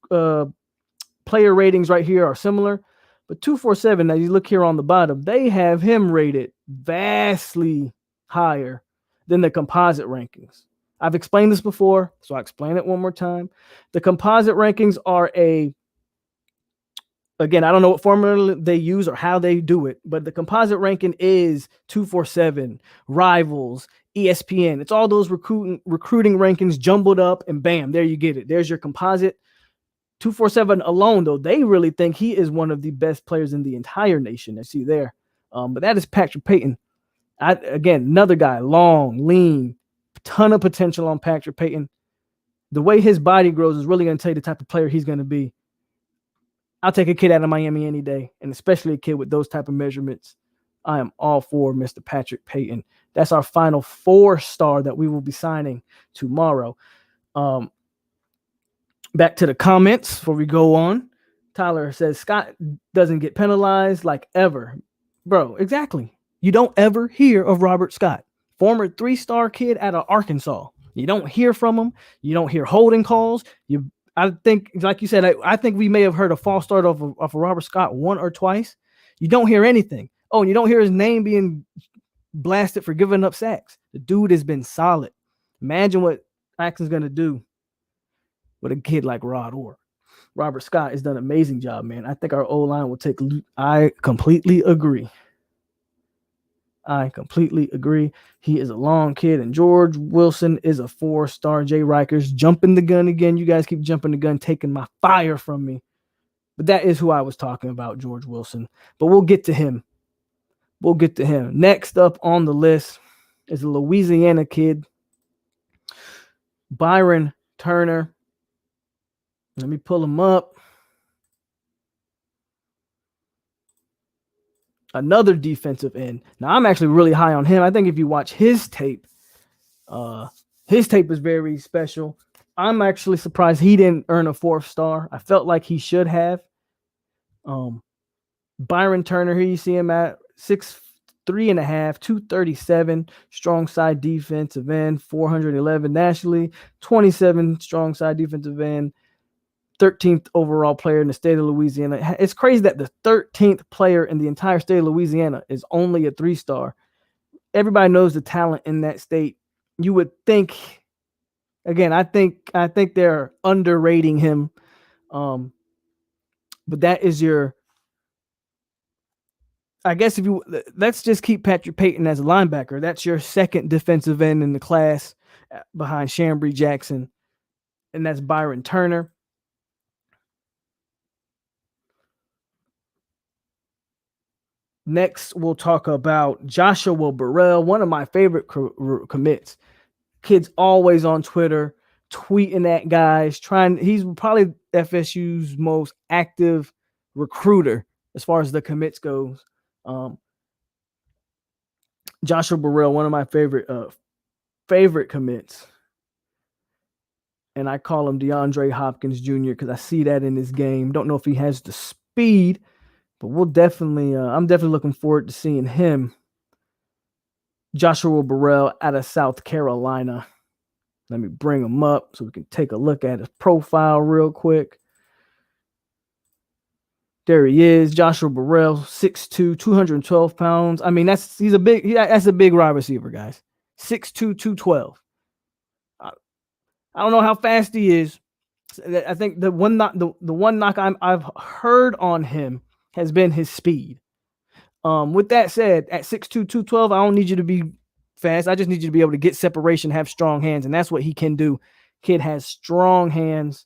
player ratings right here are similar, but 247, now you look here on the bottom, they have him rated vastly higher than the composite rankings. I've explained this before, so I'll explain it one more time. The composite rankings are again, I don't know what formula they use or how they do it, but the composite ranking is 247, Rivals, ESPN. It's all those recruiting rankings jumbled up, and bam, there you get it. There's your composite. 247 alone, though, they really think he is one of the best players in the entire nation. I see there. But that is Patrick Payton. Again, another guy, long, lean, ton of potential on Patrick Payton. The way his body grows is really going to tell you the type of player he's going to be. I'll take a kid out of Miami any day, and especially a kid with those type of measurements. I am all for Mr. Patrick Payton. That's our final 4-star that we will be signing tomorrow. Back to the comments before we go on. Tyler says, Scott doesn't get penalized like ever. Bro, exactly. You don't ever hear of Robert Scott, former 3-star kid out of Arkansas. You don't hear from him. You don't hear holding calls. I think, like you said, I think we may have heard a false start off of Robert Scott one or twice. You don't hear anything. Oh, and you don't hear his name being blasted for giving up sacks. The dude has been solid. Imagine what Axon's going to do with a kid like Rod Orr. Robert Scott has done an amazing job, man. I think our O-line will take. I completely agree. He is a long kid, and George Wilson is a 4-star. Jay Rikers jumping the gun again. You guys keep jumping the gun, taking my fire from me. But that is who I was talking about, George Wilson. But we'll get to him. Next up on the list is a Louisiana kid, Byron Turner. Let me pull him up. Another defensive end. Now, I'm actually really high on him. I think if you watch his tape is very special. I'm actually surprised he didn't earn a 4th star. I felt like he should have. Byron Turner, here you see him at 6'3.5", 237, strong side defensive end, 411 nationally, 27 strong side defensive end, 13th overall player in the state of Louisiana. It's crazy that the 13th player in the entire state of Louisiana is only a 3-star. Everybody knows the talent in that state. You would think, again, I think they're underrating him. But that is your, I guess let's just keep Patrick Payton as a linebacker. That's your second defensive end in the class behind Chambry Jackson. And that's Byron Turner. Next, we'll talk about Joshua Burrell, one of my favorite commits. Kid's always on Twitter, tweeting at guys, he's probably FSU's most active recruiter as far as the commits goes. Joshua Burrell, one of my favorite commits. And I call him DeAndre Hopkins Jr. because I see that in his game. Don't know if he has the speed, but I'm definitely looking forward to seeing him. Joshua Burrell out of South Carolina. Let me bring him up so we can take a look at his profile real quick. There he is, Joshua Burrell, 6'2", 212 pounds. I mean, that's a big wide receiver, guys. 6'2", 212. I don't know how fast he is. I think the one knock I've heard on him has been his speed. With that said, at 6'2", 212, I don't need you to be fast. I just need you to be able to get separation, have strong hands, and that's what he can do. Kid has strong hands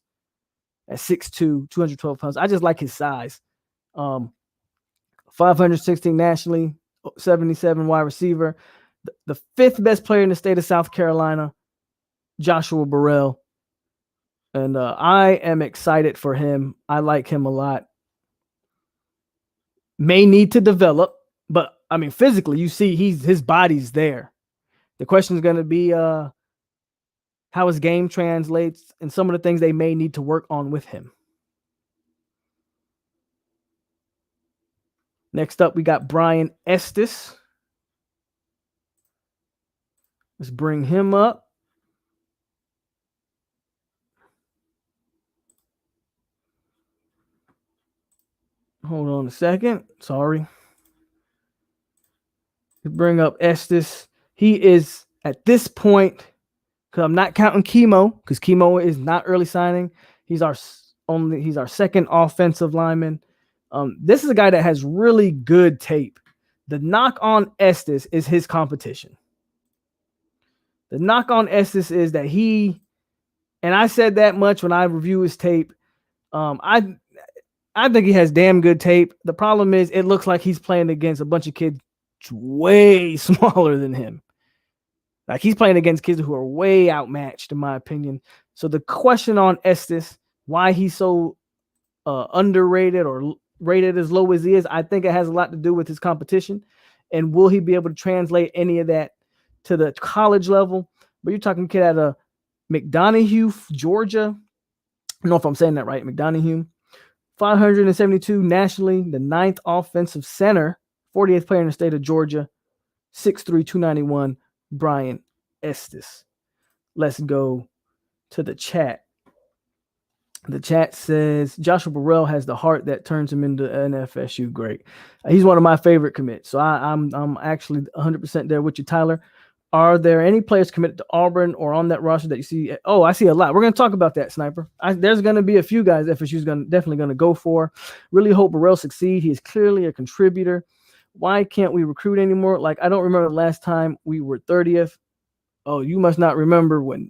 at 6'2", 212 pounds. I just like his size. 516 nationally, 77 wide receiver. The 5th best player in the state of South Carolina, Joshua Burrell. And I am excited for him. I like him a lot. May need to develop, but I mean, physically, you see his body's there. The question is going to be how his game translates and some of the things they may need to work on with him. Next up, we got Brian Estes. Let's bring him up. Hold on a second. Sorry. Let's bring up Estes. He is at this point, because I'm not counting Chemo, because Chemo is not early signing. He's our second offensive lineman. This is a guy that has really good tape. The knock on Estes is his competition. The knock on Estes is that and I said that much when I review his tape. I think he has damn good tape. The problem is it looks like he's playing against a bunch of kids way smaller than him. Like he's playing against kids who are way outmatched, in my opinion. So the question on Estes, why he's so underrated or rated as low as he is, I think it has a lot to do with his competition. And will he be able to translate any of that to the college level? But you're talking kid out of McDonough, Georgia. I don't know if I'm saying that right. McDonough. 572 nationally, the 9th offensive center, 48th player in the state of Georgia, 6'3", 291, Brian Estes. Let's go to the chat. The chat says Joshua Burrell has the heart that turns him into an FSU great. He's one of my favorite commits. So I'm actually 100% there with you, Tyler. Are there any players committed to Auburn or on that roster that you see? Oh, I see a lot. We're going to talk about that, Sniper. There's going to be a few guys FSU's definitely going to go for. Really hope Burrell succeed. He is clearly a contributor. Why can't we recruit anymore? Like, I don't remember the last time we were 30th. Oh, you must not remember when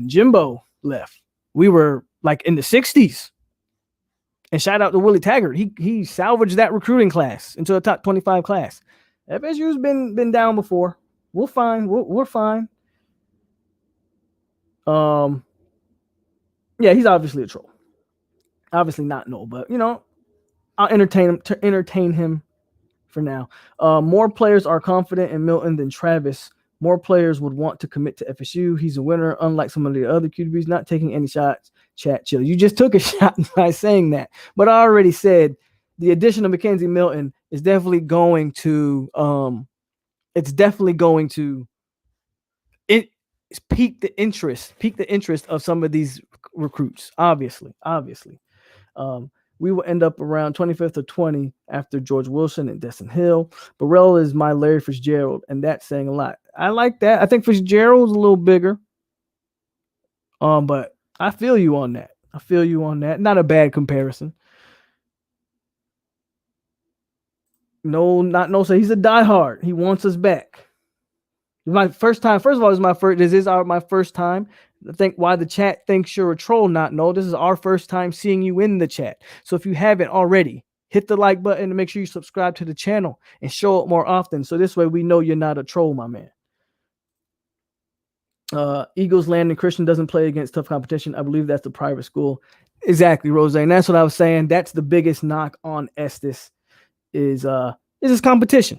Jimbo left. We were like in the 60s. And shout out to Willie Taggart. He salvaged that recruiting class into a top 25 class. FSU's been down before. We're fine. We're fine. Yeah, he's obviously a troll. Obviously not no, but I'll entertain him for now. More players are confident in Milton than Travis. More players would want to commit to FSU. He's a winner, unlike some of the other QBs, not taking any shots. Chat, chill. You just took a shot by saying that. But I already said the addition of McKenzie Milton is definitely going to pique the interest of some of these recruits. Obviously. We will end up around 25th or 20 after George Wilson and Destin Hill. Burrell is my Larry Fitzgerald, and that's saying a lot. I like that. I think Fitzgerald's a little bigger. But I feel you on that. Not a bad comparison. No, so he's a diehard. He wants us back. My first time. First of all, this is my first time. I think why the chat thinks you're a troll. This is our first time seeing you in the chat. So if you haven't already, hit the like button and make sure you subscribe to the channel and show up more often. So this way we know you're not a troll, my man. Eagles Landing Christian doesn't play against tough competition. I believe that's the private school. Exactly, Rose. And that's what I was saying. That's the biggest knock on Estes is his competition.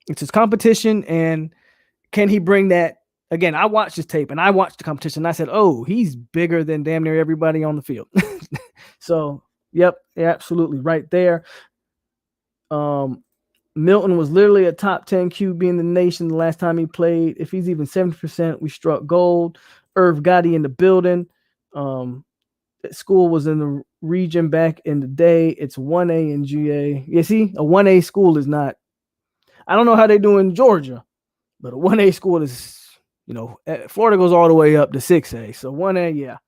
It's his competition, and can he bring that? Again, I watched his tape and I watched the competition. And I said, oh, he's bigger than damn near everybody on the field. So, yep, absolutely right there. Milton was literally a top 10 QB in the nation the last time he played. If he's even 70%, we struck gold. Irv Gotti in the building. That school was in the region back in the day. It's 1A in GA. You see, a 1A school is not. I don't know how they do in Georgia, but a 1A school is, Florida goes all the way up to 6A. So 1A, yeah.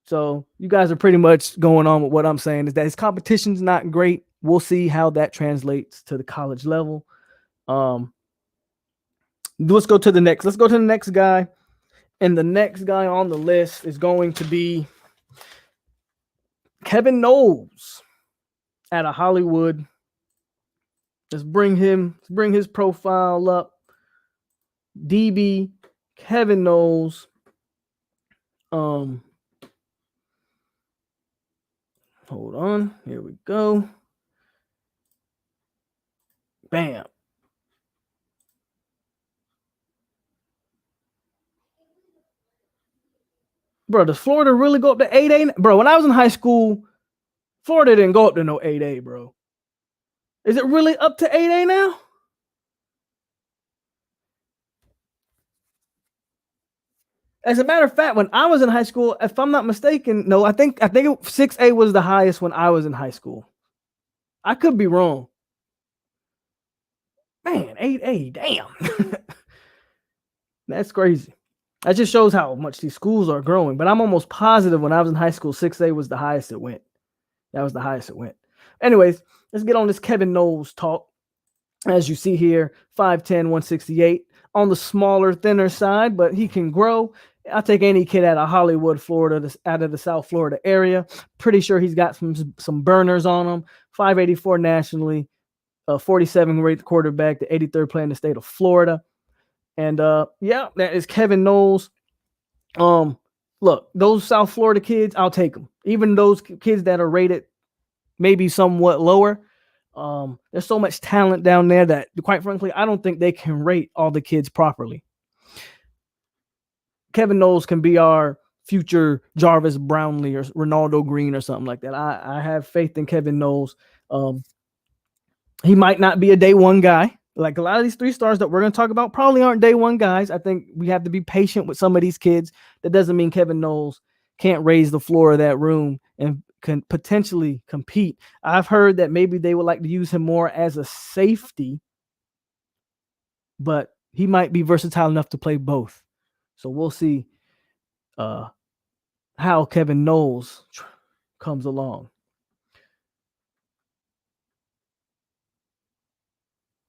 So you guys are pretty much going on with what I'm saying is that his competition's not great. We'll see how that translates to the college level. Let's go to the next guy. And the next guy on the list is going to be Kevin Knowles out of Hollywood. Let's bring his profile up. DB Kevin Knowles. Hold on. Here we go. Bam. Bro, does Florida really go up to 8A? Bro, when I was in high school, Florida didn't go up to no 8A, bro. Is it really up to 8A now? As a matter of fact, when I was in high school, if I'm not mistaken, no, I think 6A was the highest when I was in high school. I could be wrong. Man, 8A, damn. That's crazy. That just shows how much these schools are growing. But I'm almost positive when I was in high school, 6A was the highest it went. That was the highest it went. Anyways, let's get on this Kevin Knowles talk. As you see here, 5'10", 168. On the smaller, thinner side, but he can grow. I'll take any kid out of Hollywood, Florida, out of the South Florida area. Pretty sure he's got some burners on him. 584 nationally, 47 rated quarterback, the 83rd player in the state of Florida. And yeah, that is Kevin Knowles. Look, those South Florida kids, I'll take them. Even those kids that are rated maybe somewhat lower. There's so much talent down there that, quite frankly, I don't think they can rate all the kids properly. Kevin Knowles can be our future Jarvis Brownlee or Ronaldo Green or something like that. I have faith in Kevin Knowles. He might not be a day one guy. Like a lot of these 3 stars that we're going to talk about probably aren't day one guys. I think we have to be patient with some of these kids. That doesn't mean Kevin Knowles can't raise the floor of that room and can potentially compete. I've heard that maybe they would like to use him more as a safety, but he might be versatile enough to play both. So we'll see how Kevin Knowles comes along.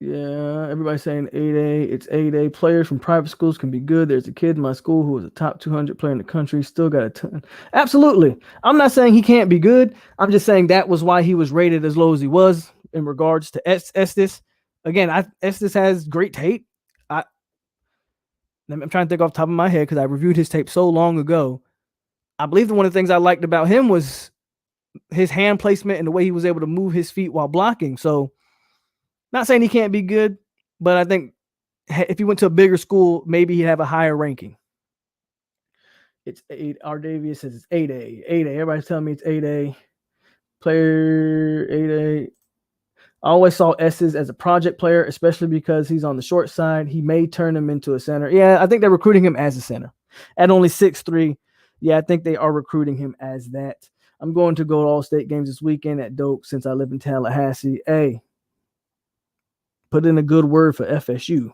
Yeah, everybody's saying 8A. It's 8A. Players from private schools can be good. There's a kid in my school who was a top 200 player in the country. Still got a ton. Absolutely. I'm not saying he can't be good. I'm just saying that was why he was rated as low as he was in regards to Estes. Again, Estes has great tape. I'm trying to think off the top of my head because I reviewed his tape so long ago. I believe that one of the things I liked about him was his hand placement and the way he was able to move his feet while blocking. So, not saying he can't be good, but I think if he went to a bigger school, maybe he'd have a higher ranking. It's 8. Ardavius says it's 8A. 8A. Everybody's telling me it's 8A. Player 8A. I always saw S's as a project player, especially because he's on the short side. He may turn him into a center. Yeah, I think they're recruiting him as a center. At only 6'3". Yeah, I think they are recruiting him as that. I'm going to go to all state games this weekend at Doak since I live in Tallahassee. Hey, put in a good word for FSU.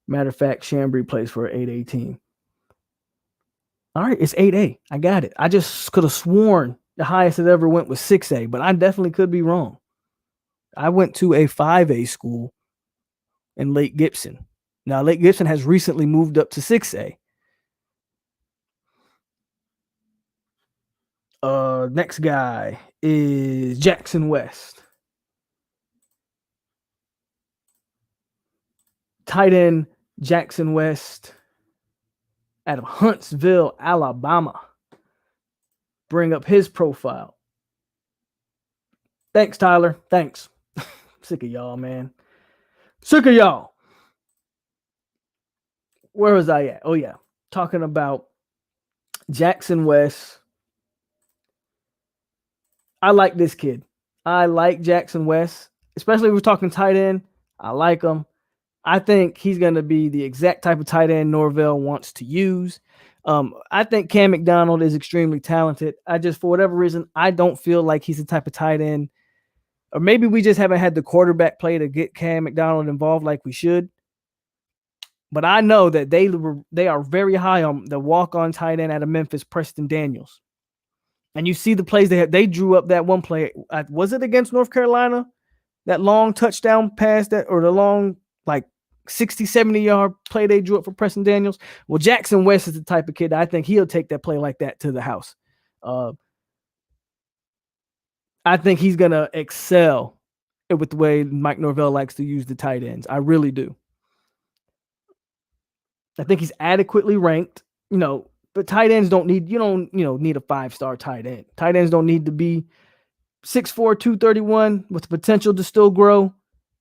Matter of fact, Chambry plays for an 8A team. All right, it's 8A. I got it. I just could have sworn the highest it ever went was 6A, but I definitely could be wrong. I went to a 5A school in Lake Gibson. Now, Lake Gibson has recently moved up to 6A. Next guy is Jackson West. Tight end Jackson West out of Huntsville, Alabama. Bring up his profile. Thanks, Tyler. Thanks. Sick of y'all, man. Sick of y'all. Where was I at? Oh, yeah. Talking about Jackson West. I like this kid. I like Jackson West, especially if we're talking tight end. I like him. I think he's going to be the exact type of tight end Norvell wants to use. I think Cam McDonald is extremely talented. I just, for whatever reason, I don't feel like he's the type of tight end, or maybe we just haven't had the quarterback play to get Cam McDonald involved like we should. But I know that they are very high on the walk-on tight end out of Memphis, Preston Daniels. And you see the plays they drew up that one play. Was it against North Carolina? That long touchdown pass or the long, like 60, 70-yard play they drew up for Preston Daniels. Well, Jackson West is the type of kid that I think he'll take that play like that to the house. I think he's going to excel with the way Mike Norvell likes to use the tight ends. I really do. I think he's adequately ranked, but tight ends don't need, need a 5-star tight end. Tight ends don't need to be 6'4", 231 with the potential to still grow.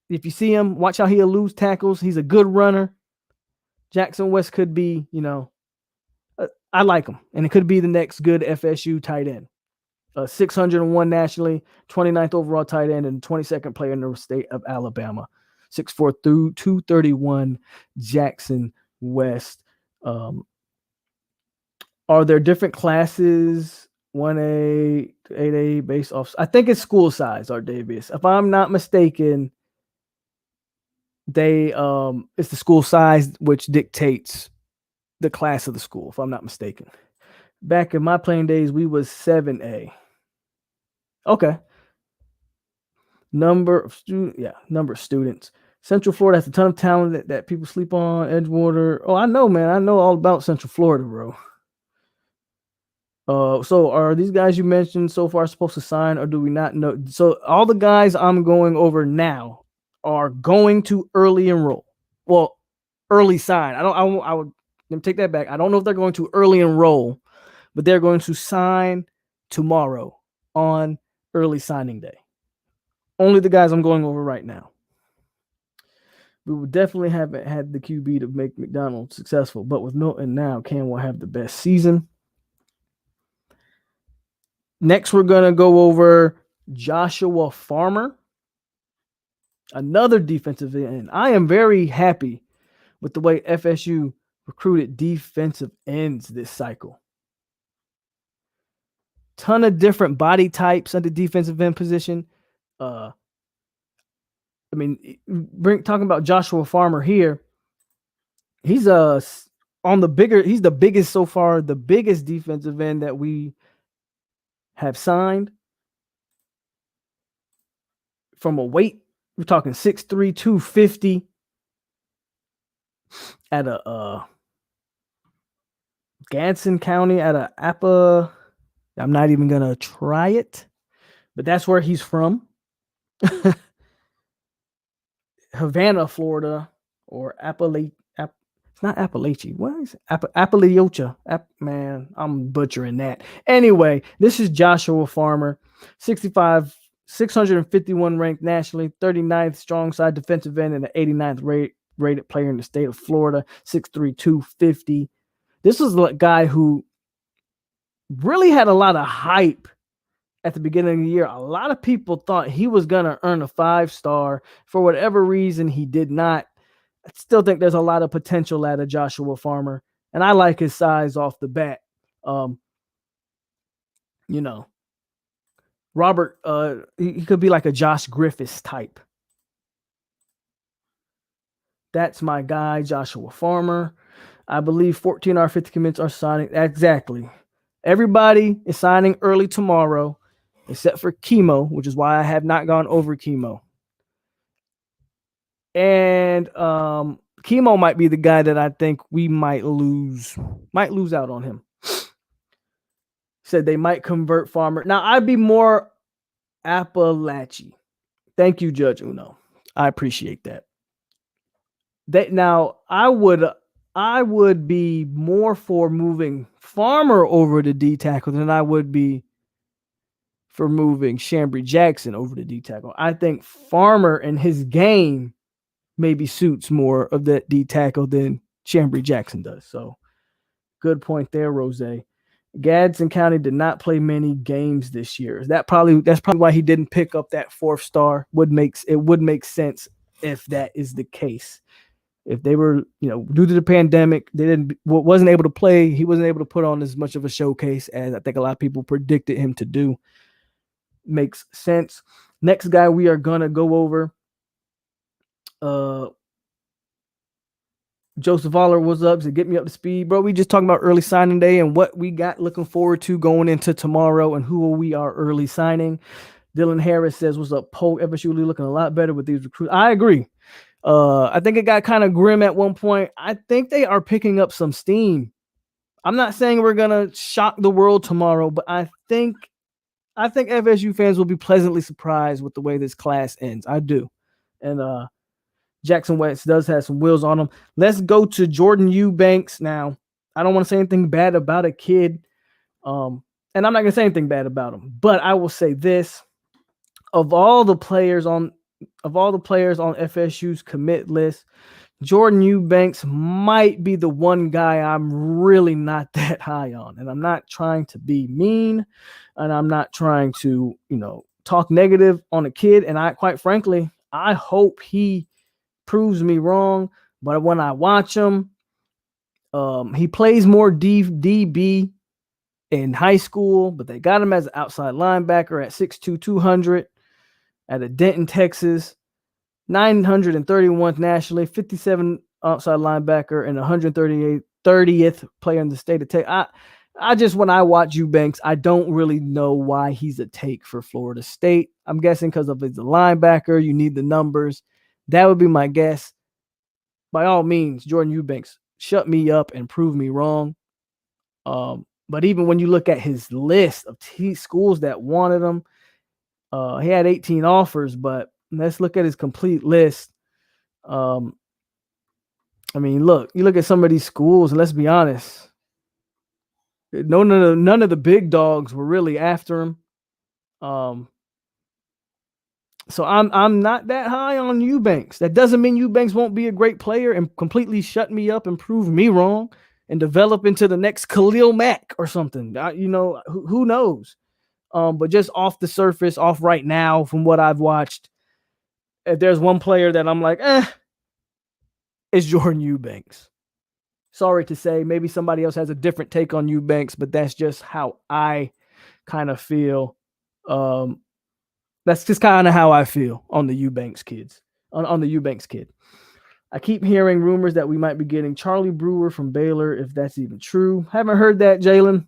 If you see him, watch how he'll lose tackles. He's a good runner. Jackson West could be, I like him. And it could be the next good FSU tight end. 601 nationally, 29th overall tight end, and 22nd player in the state of Alabama. 6'4", 231, Jackson West. Are there different classes, 1A to 8A based off? I think it's school size, Ardavius. If I'm not mistaken, it's the school size which dictates the class of the school, if I'm not mistaken. Back in my playing days, we was 7A. Okay. Number of students. Central Florida has a ton of talent that people sleep on. Edgewater. Oh, I know, man. I know all about Central Florida, bro. So are these guys you mentioned so far supposed to sign, or do we not know? So all the guys I'm going over now are going to early enroll. Well, early sign. I would let me take that back. I don't know if they're going to early enroll, but they're going to sign tomorrow on early signing day. Only the guys I'm going over right now. We would definitely have had the QB to make McDonald successful, but with Milton now, Cam will have the best season. Next, we're going to go over Joshua Farmer. Another defensive end. I am very happy with the way FSU recruited defensive ends this cycle. Ton of different body types at the defensive end position. Talking about Joshua Farmer here. He's he's the biggest so far, the biggest defensive end that we have signed. From a weight, we're talking 6'3", 250 at a Gadsden County at a Appa. I'm not even gonna try it, but that's where he's from. Havana, Florida, or Appalachia. It's not Appalachia. What is it? Appalachia? Man, I'm butchering that. Anyway, this is Joshua Farmer, 651 ranked nationally, 39th strong side defensive end, and the 89th rated player in the state of Florida, 6'3", 250. This was a guy who really had a lot of hype at the beginning of the year. A lot of people thought he was going to earn a 5-star. For whatever reason, he did not. I still think there's a lot of potential out of Joshua Farmer, and I like his size off the bat. Robert, he could be like a Josh Griffiths type. That's my guy, Joshua Farmer. I believe 14 R50 commits are signing. Exactly. Everybody is signing early tomorrow, except for Chemo, which is why I have not gone over Chemo. And Chemo might be the guy that I think we might lose out on him. Said they might convert Farmer. Now, I'd be more Appalachia. Thank you, Judge Uno. I appreciate that. Now, I would be more for moving Farmer over to D tackle than I would be for moving Chambry Jackson over to D tackle. I think Farmer and his game maybe suits more of that D tackle than Chambry Jackson does. So good point there, Rose. Gadsden County did not play many games this year. That's probably why he didn't pick up that 4th star. It would make sense if that is the case. If they were, due to the pandemic, wasn't able to play. He wasn't able to put on as much of a showcase as I think a lot of people predicted him to do. Makes sense. Next guy we are gonna go over. Joseph Aller, what's up? So get me up to speed, bro. We just talking about early signing day and what we got looking forward to going into tomorrow and who we are early signing. Dylan Harris says, "What's up, POLK? FSU looking a lot better with these recruits." I agree. I think it got kind of grim at one point. I think they are picking up some steam. I'm not saying we're gonna shock the world tomorrow, but I think FSU fans will be pleasantly surprised with the way this class ends. I do. And Jackson West does have some wheels on him. Let's go to Jordan Eubanks now. I don't want to say anything bad about a kid. And I'm not gonna say anything bad about him, but I will say this. Of all the players on FSU's commit list, Jordan Eubanks might be the one guy I'm really not that high on. And I'm not trying to be mean, and I'm not trying to, talk negative on a kid. And quite frankly, I hope he proves me wrong. But when I watch him, he plays more DB in high school, but they got him as an outside linebacker at 6'2", 200 at a Denton, Texas. 931th nationally, 57 outside linebacker, and 130th player in the state of Texas. When I watch Eubanks, I don't really know why he's a take for Florida State. I'm guessing because of his linebacker, you need the numbers. That would be my guess. By all means, Jordan Eubanks, shut me up and prove me wrong. But even when you look at his list of schools that wanted him, he had 18 offers, but let's look at his complete list. You look at some of these schools, and let's be honest, none of the big dogs were really after him. So I'm not that high on Eubanks. That doesn't mean Eubanks won't be a great player and completely shut me up and prove me wrong and develop into the next Khalil Mack or something. Who knows? But just off the surface, off right now, from what I've watched, if there's one player that I'm like, it's Jordan Eubanks. Sorry to say, maybe somebody else has a different take on Eubanks, but that's just how I kind of feel. That's just kind of how I feel on the Eubanks kids, on the Eubanks kid. I keep hearing rumors that we might be getting Charlie Brewer from Baylor, if that's even true. Haven't heard that, Jalen.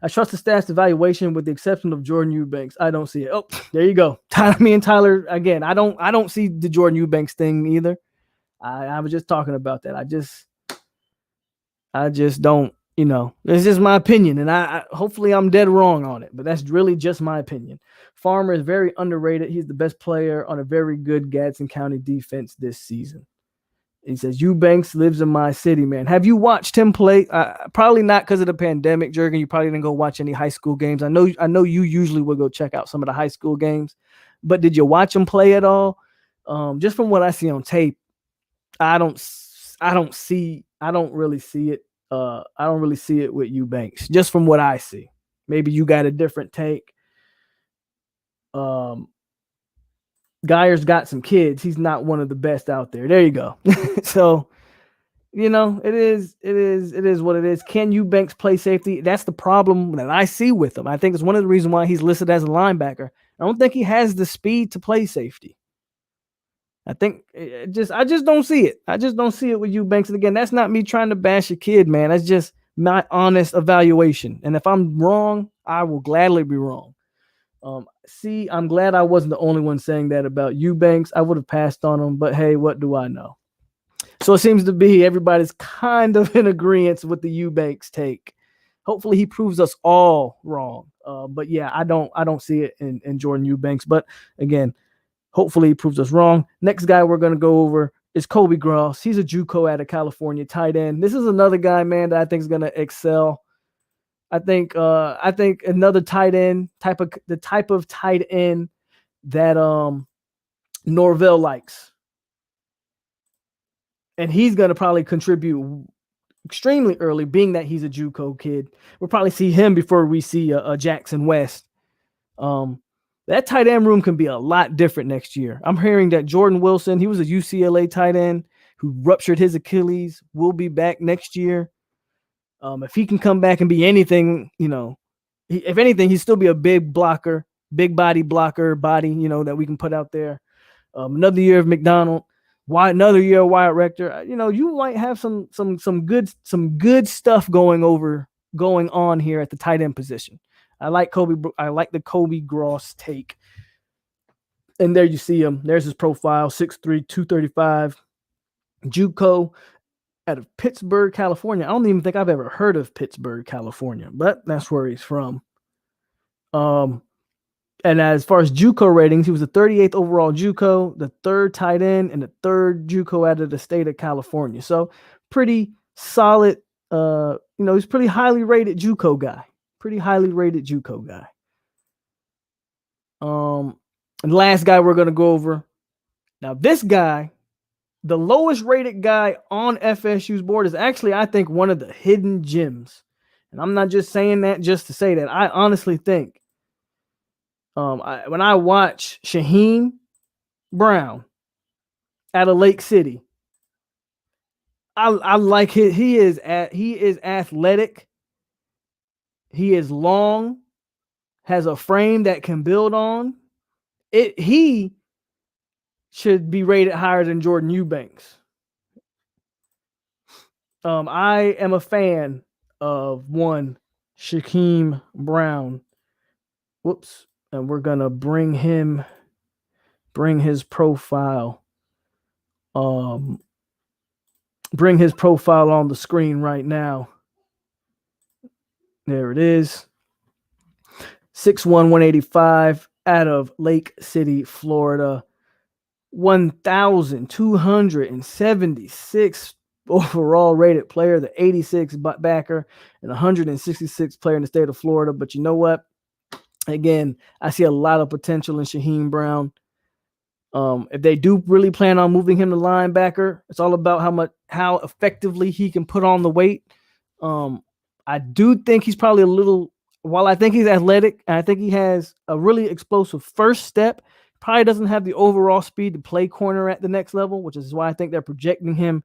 I trust the stats evaluation with the exception of Jordan Eubanks. I don't see it. Oh, there you go. Me and Tyler again. I don't see the Jordan Eubanks thing either. I was just talking about that. I just don't, it's just my opinion, and I hopefully I'm dead wrong on it, but that's really just my opinion. Farmer is very underrated. He's the best player on a very good Gadsden County defense this season. He says, Eubanks lives in my city, man. Have you watched him play? Probably not because of the pandemic, Jurgen. You probably didn't go watch any high school games. I know you usually will go check out some of the high school games, but did you watch him play at all? Just from what I see on tape, I don't really see it. I don't really see it with Eubanks, just from what I see. Maybe you got a different take. Geyer's got some kids. He's not one of the best out there. There you go. So, it is what it is. Can Eubanks play safety? That's the problem that I see with him. I think it's one of the reasons why he's listed as a linebacker. I don't think he has the speed to play safety. I think I just don't see it. I just don't see it with Eubanks. And again, that's not me trying to bash a kid, man. That's just my honest evaluation. And if I'm wrong, I will gladly be wrong. I'm glad I wasn't the only one saying that about Eubanks. I would have passed on him, but hey, what do I know? So it seems to be everybody's kind of in agreement with the Eubanks take. Hopefully he proves us all wrong. But yeah, I don't see it in Jordan Eubanks. But again, hopefully he proves us wrong. Next guy we're going to go over is Kobe Gross. He's a JUCO out of California, tight end. This is another guy, man, that I think is going to excel. I think another tight end type of tight end that Norvell likes, and he's going to probably contribute extremely early, being that he's a JUCO kid. We'll probably see him before we see Jackson West. That tight end room can be a lot different next year. I'm hearing that Jordan Wilson, he was a UCLA tight end who ruptured his Achilles, will be back next year. If he can come back and be anything, if anything, he'd still be a big blocker, big body blocker, that we can put out there. Another year of McDonald, another year of Wyatt Rector. You might have some good stuff going on here at the tight end position. I like the Kobe Gross take. And there you see him. There's his profile, 6'3", 235, JUCO. Out of Pittsburgh, California. I don't even think I've ever heard of Pittsburgh, California, but that's where he's from. And as far as JUCO ratings, he was the 38th overall JUCO, the third tight end, and the third JUCO out of the state of California. So pretty solid. He's pretty highly rated JUCO guy. And the last guy we're going to go over. Now, this guy, the lowest rated guy on FSU's board, is actually, I think, one of the hidden gems. And I'm not just saying that just to say that. I honestly think when I watch Shaheem Brown out of Lake City, I like he is athletic. He is long, has a frame that can build on. He should be rated higher than Jordan Eubanks. I am a fan of one Shaheem Brown. Whoops. And we're going to bring his profile. Bring his profile on the screen right now. There it is. 6'1", 185 out of Lake City, Florida. 1,276 overall rated player, the 86 backer, and 166 player in the state of Florida. But you know what? Again, I see a lot of potential in Shaheem Brown. If they do really plan on moving him to linebacker, it's all about how effectively he can put on the weight. I do think he's probably while I think he's athletic, and I think he has a really explosive first step, Probably doesn't have the overall speed to play corner at the next level, which is why I think they're projecting him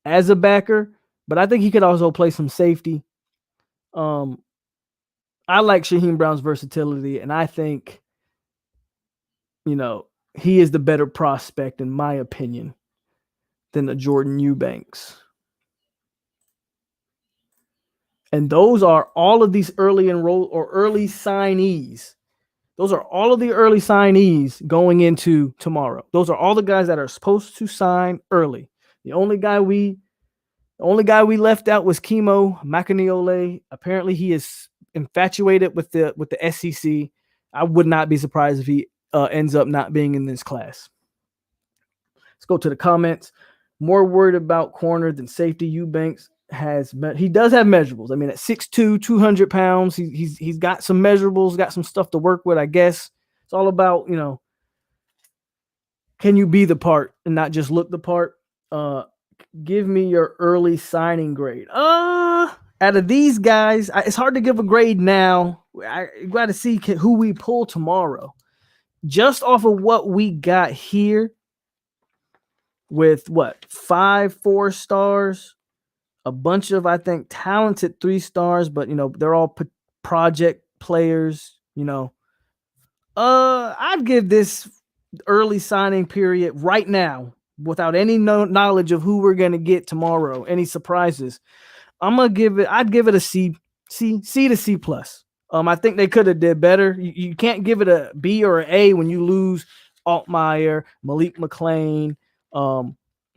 as a backer. But I think he could also play some safety. I like Shaheem Brown's versatility, and I think, he is the better prospect, in my opinion, than the Jordan Eubanks. And those are all of these early signees. Those are all of the early signees going into tomorrow. Those are all the guys that are supposed to sign early. The only guy we left out was Kimo Makaniole. Apparently, he is infatuated with the SEC. I would not be surprised if he ends up not being in this class. Let's go to the comments. More worried about corner than safety. Eubanks he does have measurables. I mean, at 6'2", 200 pounds, he's got some measurables, got some stuff to work with, I guess. It's all about, can you be the part and not just look the part? Give me your early signing grade. Out of these guys, it's hard to give a grade now. I got to see who we pull tomorrow. Just off of what we got here with 5 4 stars, a bunch of, I think, talented 3 stars, but they're all project players. I'd give this early signing period right now, without any knowledge of who we're gonna get tomorrow, any surprises. I'd give it a C to C plus. I think they could have did better. You can't give it a B or an A when you lose Altmaier, Malik McClain,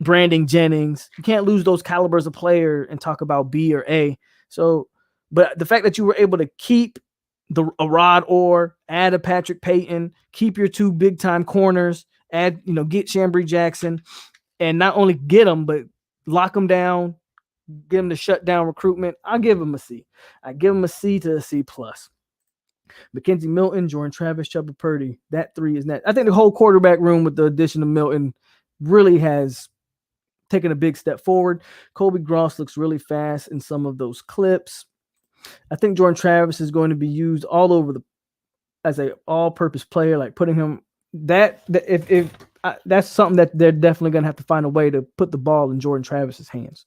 Brandon Jennings. You can't lose those calibers of player and talk about B or A. So, but the fact that you were able to keep a Rod Orr, add a Patrick Payton, keep your 2 big time corners, get Chambry Jackson, and not only get them, but lock them down, get them to shut down recruitment. I'll give them a C. I give them a C to a C plus. McKenzie Milton, Jordan Travis, Chuba Purdy. That 3 is net. I think the whole quarterback room with the addition of Milton really has taken a big step forward. Colby Gross looks really fast in some of those clips. I think Jordan Travis is going to be used all over as a all-purpose player, like putting him that's something that they're definitely going to have to find a way to put the ball in Jordan Travis's hands.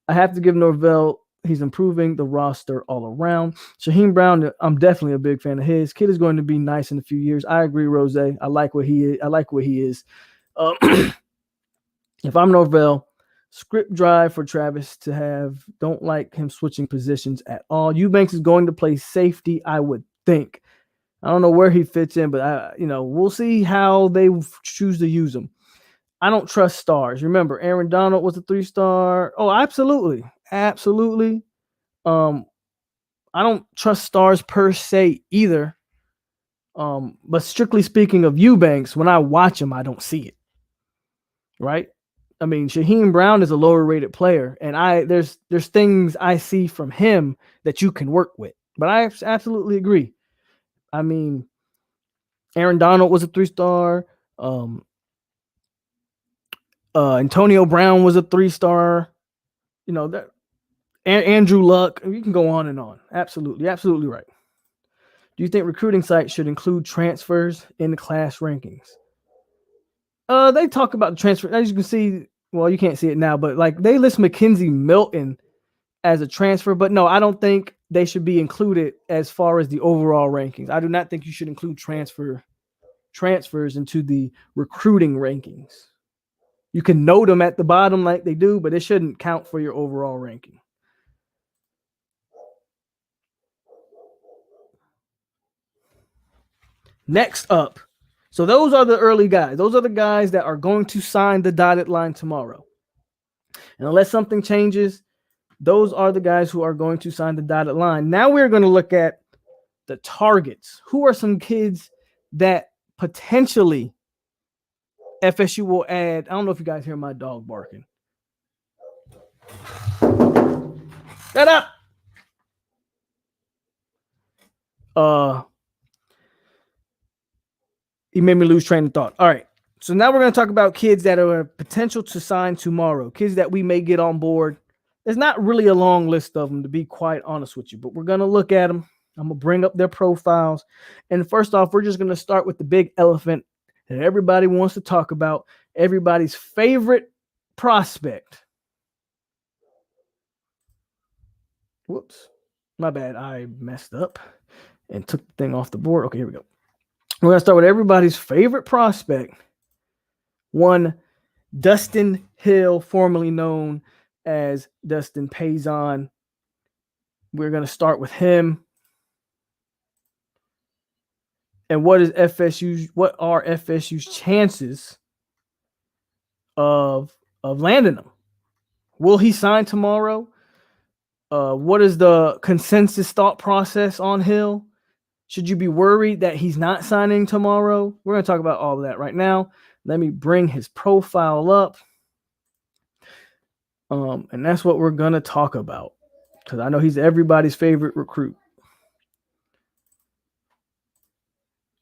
I have to give Norvell, he's improving the roster all around. Shaheem Brown, I'm definitely a big fan of his. Kid is going to be nice in a few years. I agree, Rose. I like what he is. If I'm Norvell, script drive for Travis to have. Don't like him switching positions at all. Eubanks is going to play safety, I would think. I don't know where he fits in, but we'll see how they choose to use him. I don't trust stars. Remember, Aaron Donald was a 3-star. Oh, absolutely. Absolutely. I don't trust stars per se either. But strictly speaking of Eubanks, when I watch him, I don't see it. Right? I mean, Shaheem Brown is a lower rated player, and there's things I see from him that you can work with. But I absolutely agree. I mean, Aaron Donald was a 3-star. Antonio Brown was a 3-star. Andrew Luck. You can go on and on. Absolutely. Absolutely right. Do you think recruiting sites should include transfers in the class rankings? They talk about the transfer. As you can see, well, you can't see it now, but like they list McKenzie Milton as a transfer, but no, I don't think they should be included as far as the overall rankings. I do not think you should include transfers into the recruiting rankings. You can note them at the bottom like they do, but it shouldn't count for your overall ranking. Next up. So those are the early guys. Those are the guys that are going to sign the dotted line tomorrow. And unless something changes, those are the guys who are going to sign the dotted line. Now we're going to look at the targets. Who are some kids that potentially FSU will add? I don't know if you guys hear my dog barking. Shut up. He made me lose train of thought. All right. So now we're going to talk about kids that are potential to sign tomorrow, kids that we may get on board. There's not really a long list of them, to be quite honest with you, but we're going to look at them. I'm going to bring up their profiles. And first off, we're just going to start with the big elephant that everybody wants to talk about, everybody's favorite prospect. Whoops, my bad. I messed up and took the thing off the board. Okay, here we go. We're going to start with everybody's favorite prospect. One, Dustin Hill, formerly known as Dustin Payson. We're going to start with him. And what are FSU's chances of landing him? Will he sign tomorrow? What is the consensus thought process on Hill? Should you be worried that he's not signing tomorrow? We're going to talk about all of that right now. Let me bring his profile up. And that's what we're going to talk about, because I know he's everybody's favorite recruit.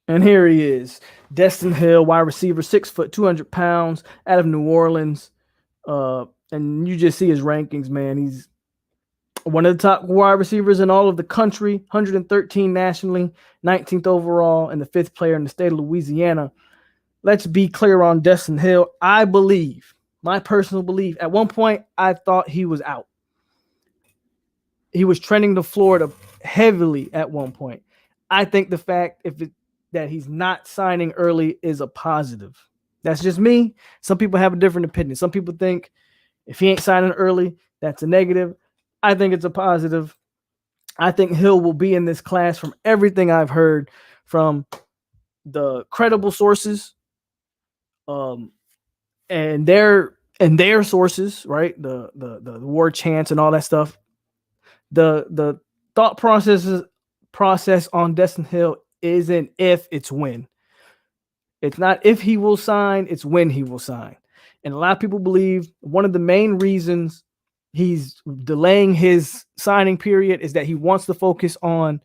And here he is, Dustin Hill, wide receiver, 6 foot, 200 pounds, out of New Orleans. And you just see his rankings, man. He's one of the top wide receivers in all of the country, 113 nationally, 19th overall, and the 5th player in the state of Louisiana. Let's be clear on Dustin Hill. I believe, my personal belief, at one point, I thought he was out. He was trending to Florida heavily at one point. I think the fact that he's not signing early is a positive. That's just me. Some people have a different opinion. Some people think if he ain't signing early, that's a negative. I think it's a positive. I think Hill will be in this class from everything I've heard from the credible sources, and their sources, right? The war chants and all that stuff. The thought process on Dustin Hill isn't if, it's when. It's not if he will sign, it's when he will sign. And a lot of people believe one of the main reasons he's delaying his signing period is that he wants to focus on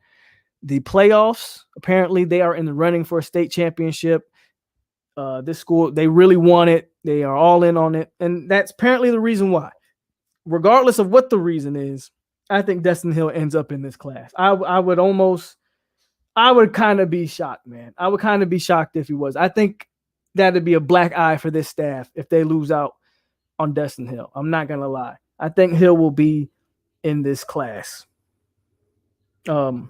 the playoffs. Apparently, they are in the running for a state championship. This school, they really want it. They are all in on it. And that's apparently the reason why. Regardless of what the reason is, I think Dustin Hill ends up in this class. I would kind of be shocked, man. I would kind of be shocked if he was. I think that'd be a black eye for this staff if they lose out on Dustin Hill. I'm not going to lie. I think Hill will be in this class. So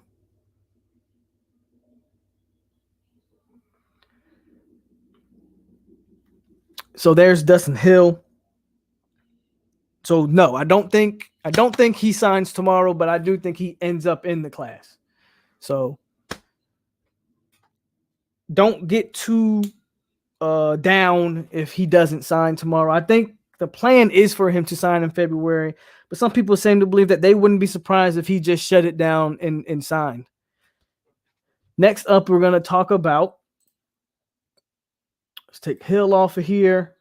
there's Dustin Hill. So no, I don't think he signs tomorrow, but I do think he ends up in the class. So don't get too down if he doesn't sign tomorrow. I think the plan is for him to sign in February, but some people seem to believe that they wouldn't be surprised if he just shut it down and signed. Next up, we're going to talk about, let's take Hill off of here.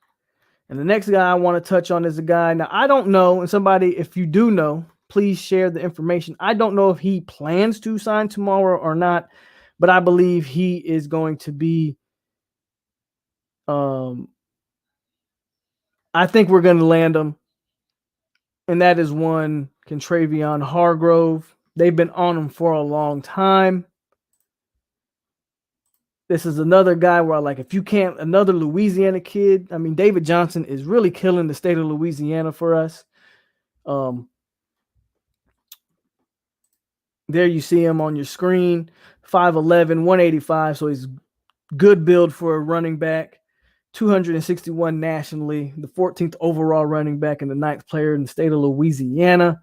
And the next guy I want to touch on is a guy. Now, I don't know, and somebody, if you do know, please share the information. I don't know if he plans to sign tomorrow or not, but I believe he is going to be, I think we're going to land him. And that is one, Contravion Hargrove. They've been on him for a long time. This is another guy where, like, if you can't, another Louisiana kid. I mean, David Johnson is really killing the state of Louisiana for us. There you see him on your screen, 5'11", 185. So he's good build for a running back, 261 nationally, the 14th overall running back and the 9th player in the state of Louisiana.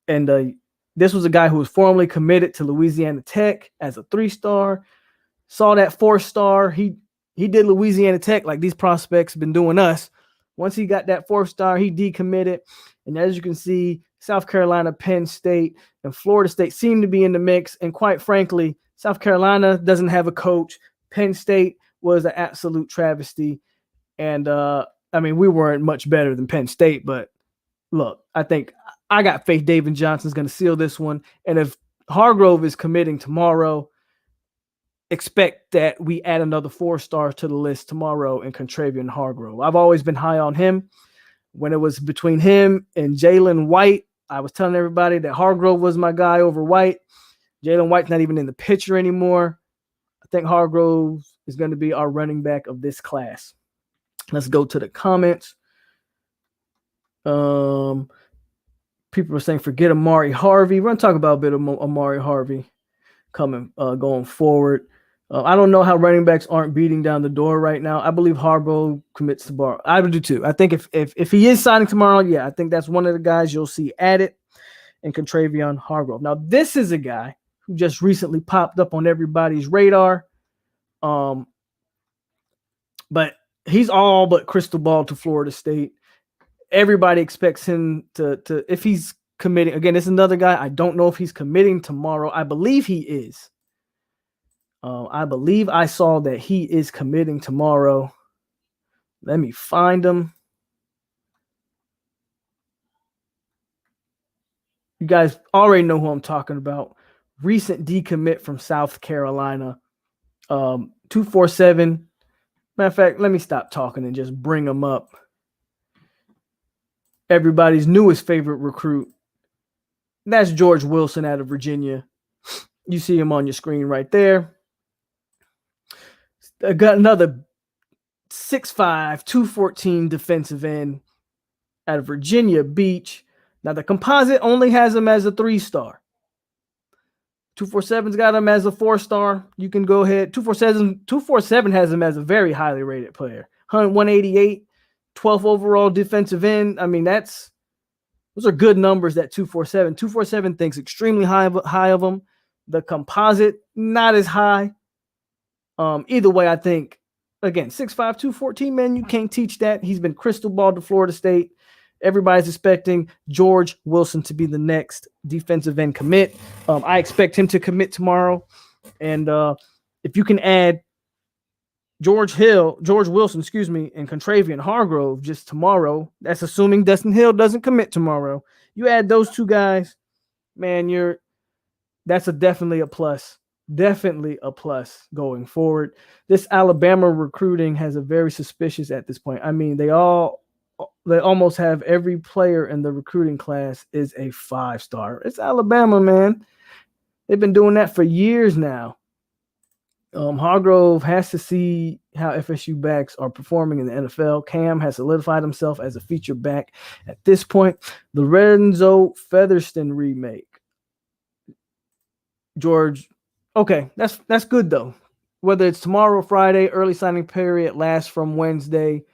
And this was a guy who was formerly committed to Louisiana Tech as a 3-star. Saw that 4-star. He did Louisiana Tech like these prospects have been doing us. Once he got that 4-star, he decommitted. And as you can see, South Carolina, Penn State, and Florida State seem to be in the mix. And quite frankly, South Carolina doesn't have a coach. Penn State was an absolute travesty. And, I mean, we weren't much better than Penn State. But, look, I think I got faith David Johnson's going to seal this one. And if Hargrove is committing tomorrow, expect that we add another 4-star to the list tomorrow in Contravion Hargrove. I've always been high on him. When it was between him and Jalen White, I was telling everybody that Hargrove was my guy over White. Jalen White's not even in the picture anymore. I think Hargrove is going to be our running back of this class. Let's go to the comments. People are saying forget Amari Harvey. We're going to talk about a bit of Amari Harvey going forward. I don't know how running backs aren't beating down the door right now. I believe Harbaugh commits to Barr. I would do too. I think if he is signing tomorrow, yeah, I think that's one of the guys you'll see added, and Contravion Hargrove. Now, this is a guy who just recently popped up on everybody's radar. But he's all but crystal ball to Florida State. Everybody expects him to if he's committing. Again, this is another guy. I don't know if he's committing tomorrow. I believe he is. I believe I saw that he is committing tomorrow. Let me find him. You guys already know who I'm talking about. Recent decommit from South Carolina. 247. Matter of fact, let me stop talking and just bring him up. Everybody's newest favorite recruit. That's George Wilson out of Virginia. You see him on your screen right there. I got another 6'5", 214 defensive end out of Virginia Beach. Now, the composite only has him as a 3-star. 247's got him as a 4-star. You can go ahead. 247 has him as a very highly rated player. 188, 12th overall defensive end. I mean, those are good numbers that 247. 247 thinks extremely high of him. The composite, not as high. Either way, I think, again, 6'5", 214, man, you can't teach that. He's been crystal ball to Florida State. Everybody's expecting George Wilson to be the next defensive end commit. I expect him to commit tomorrow. And if you can add George Wilson, and Contravion Hargrove just tomorrow, that's assuming Dustin Hill doesn't commit tomorrow. You add those two guys, man, that's definitely a plus. Definitely a plus going forward. This Alabama recruiting has a very suspicious at this point. I mean, they almost have every player in the recruiting class is a 5-star. It's Alabama, man. They've been doing that for years now. Hargrove has to see how FSU backs are performing in the NFL. Cam has solidified himself as a feature back at this point. Lorenzo Featherston remake. George, okay, that's good though. Whether it's tomorrow or Friday, early signing period lasts from Wednesday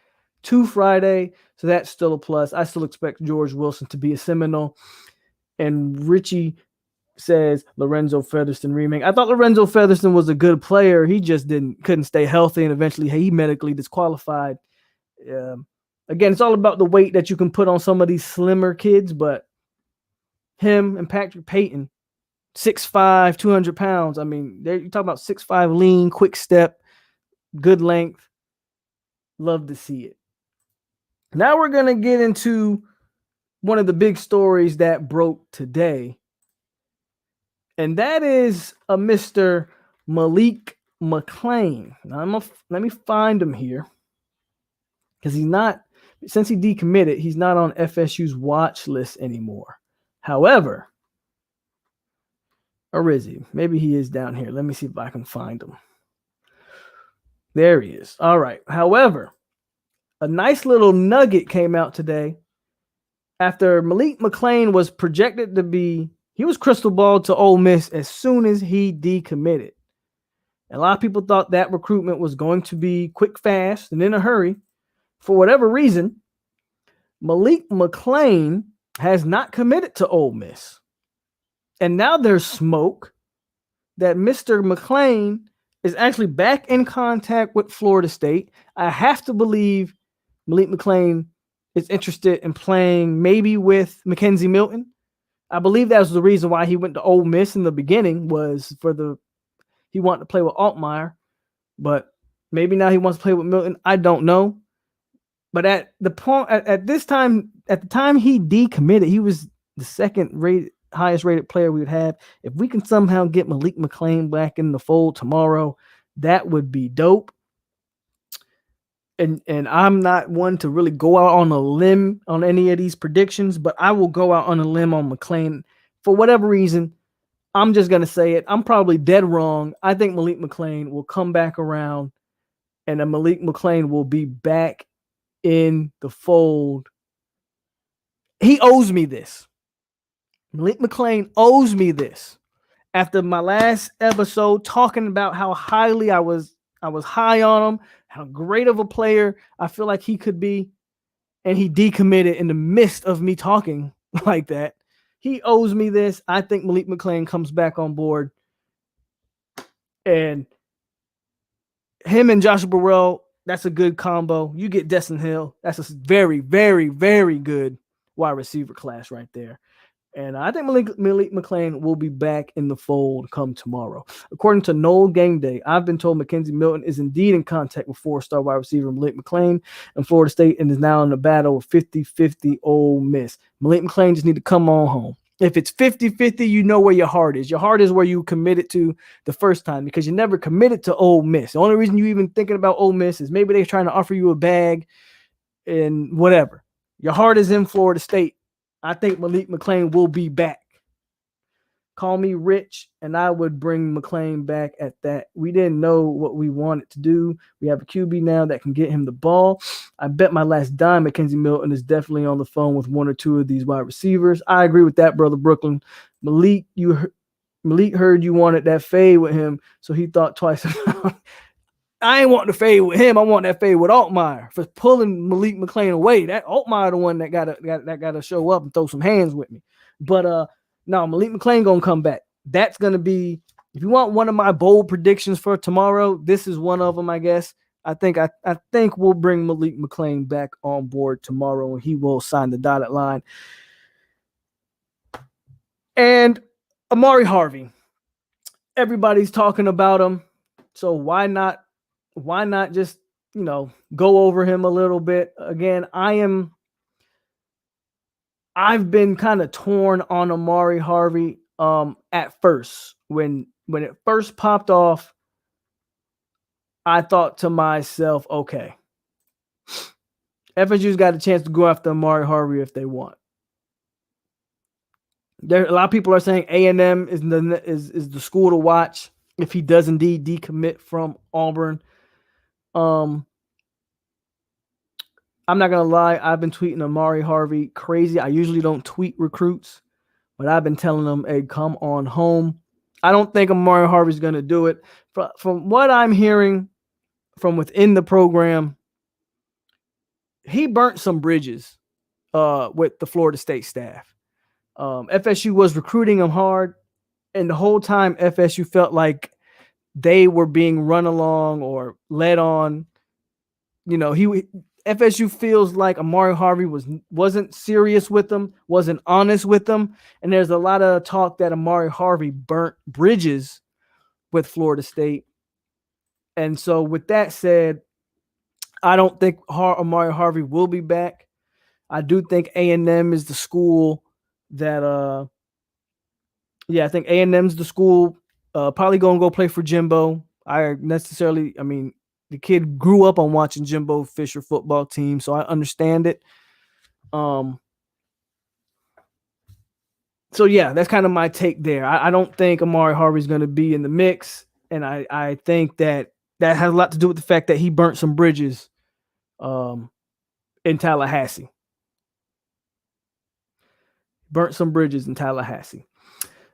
to Friday, so that's still a plus. I still expect George Wilson to be a Seminole. And Richie says Lorenzo Featherston remake. I thought Lorenzo Featherston was a good player. He just couldn't stay healthy, and eventually he medically disqualified. Again, it's all about the weight that you can put on some of these slimmer kids, but him and Patrick Payton, 6'5", 200 pounds. I mean, you're talking about 6'5", lean, quick step, good length. Love to see it. Now we're going to get into one of the big stories that broke today. And that is a Mr. Malik McClain. Now let me find him here. Because since he decommitted, he's not on FSU's watch list anymore. However, or is he? Maybe he is down here. Let me see if I can find him. There he is. All right. However, a nice little nugget came out today after Malik McClain was projected to be, he was crystal ball to Ole Miss as soon as he decommitted. And a lot of people thought that recruitment was going to be quick, fast, and in a hurry. For whatever reason, Malik McClain has not committed to Ole Miss. And now there's smoke that Mr. McClain is actually back in contact with Florida State. I have to believe Malik McClain is interested in playing maybe with McKenzie Milton. I believe that was the reason why he went to Ole Miss in the beginning, was he wanted to play with Altmaier, but maybe now he wants to play with Milton. I don't know. But at the time he decommitted, he was the highest rated player we would have. If we can somehow get Malik McClain back in the fold tomorrow, that would be dope. And I'm not one to really go out on a limb on any of these predictions, but I will go out on a limb on McClain. For whatever reason, I'm just going to say it. I'm probably dead wrong. I think Malik McClain will come back around, and then Malik McClain will be back in the fold. He owes me this. Malik McClain owes me this. After my last episode talking about how highly I was high on him, how great of a player I feel like he could be, and he decommitted in the midst of me talking like that. He owes me this. I think Malik McClain comes back on board, and him and Joshua Burrell, that's a good combo. You get Destin Hill. That's a very, very, very good wide receiver class right there. And I think Malik McClain will be back in the fold come tomorrow. According to Noel Game Day, I've been told McKenzie Milton is indeed in contact with 4-star wide receiver Malik McClain and Florida State, and is now in the battle with 50-50 Ole Miss. Malik McClain just need to come on home. If it's 50-50, you know where your heart is. Your heart is where you committed to the first time, because you never committed to Ole Miss. The only reason you even thinking about Ole Miss is maybe they're trying to offer you a bag and whatever. Your heart is in Florida State. I think Malik McClain will be back. Call me rich, and I would bring McClain back at that. We didn't know what we wanted to do. We have a QB now that can get him the ball. I bet my last dime McKenzie Milton is definitely on the phone with one or two of these wide receivers. I agree with that, brother Brooklyn. Malik heard you wanted that fade with him, so he thought twice about I ain't want to fade with him. I want that fade with Altmaier for pulling Malik McClain away. That Altmaier the one that gotta show up and throw some hands with me. But no, Malik McClain gonna come back. That's gonna be, if you want one of my bold predictions for tomorrow, this is one of them, I guess. I think we'll bring Malik McClain back on board tomorrow, and he will sign the dotted line. And Amari Harvey, everybody's talking about him, so why not just, go over him a little bit? Again, I've been kind of torn on Amari Harvey at first. When it first popped off, I thought to myself, okay, FSU's got a chance to go after Amari Harvey if they want. A lot of people are saying A&M is the school to watch if he does indeed decommit from Auburn. I'm not going to lie. I've been tweeting Amari Harvey crazy. I usually don't tweet recruits, but I've been telling them, hey, come on home. I don't think Amari Harvey's going to do it. From what I'm hearing from within the program, he burnt some bridges with the Florida State staff. FSU was recruiting him hard, and the whole time FSU felt like they were being run along or led on. FSU feels like Amari Harvey wasn't serious with them, wasn't honest with them, and there's a lot of talk that Amari Harvey burnt bridges with Florida State. And so with that said, I don't think Amari Harvey will be back. I do think A&M is the school that I think A&M's the school. Probably going to go play for Jimbo. The kid grew up on watching Jimbo Fisher football team, so I understand it. So yeah, that's kind of my take there. I don't think Amari Harvey's going to be in the mix, and I think that has a lot to do with the fact that he burnt some bridges in Tallahassee.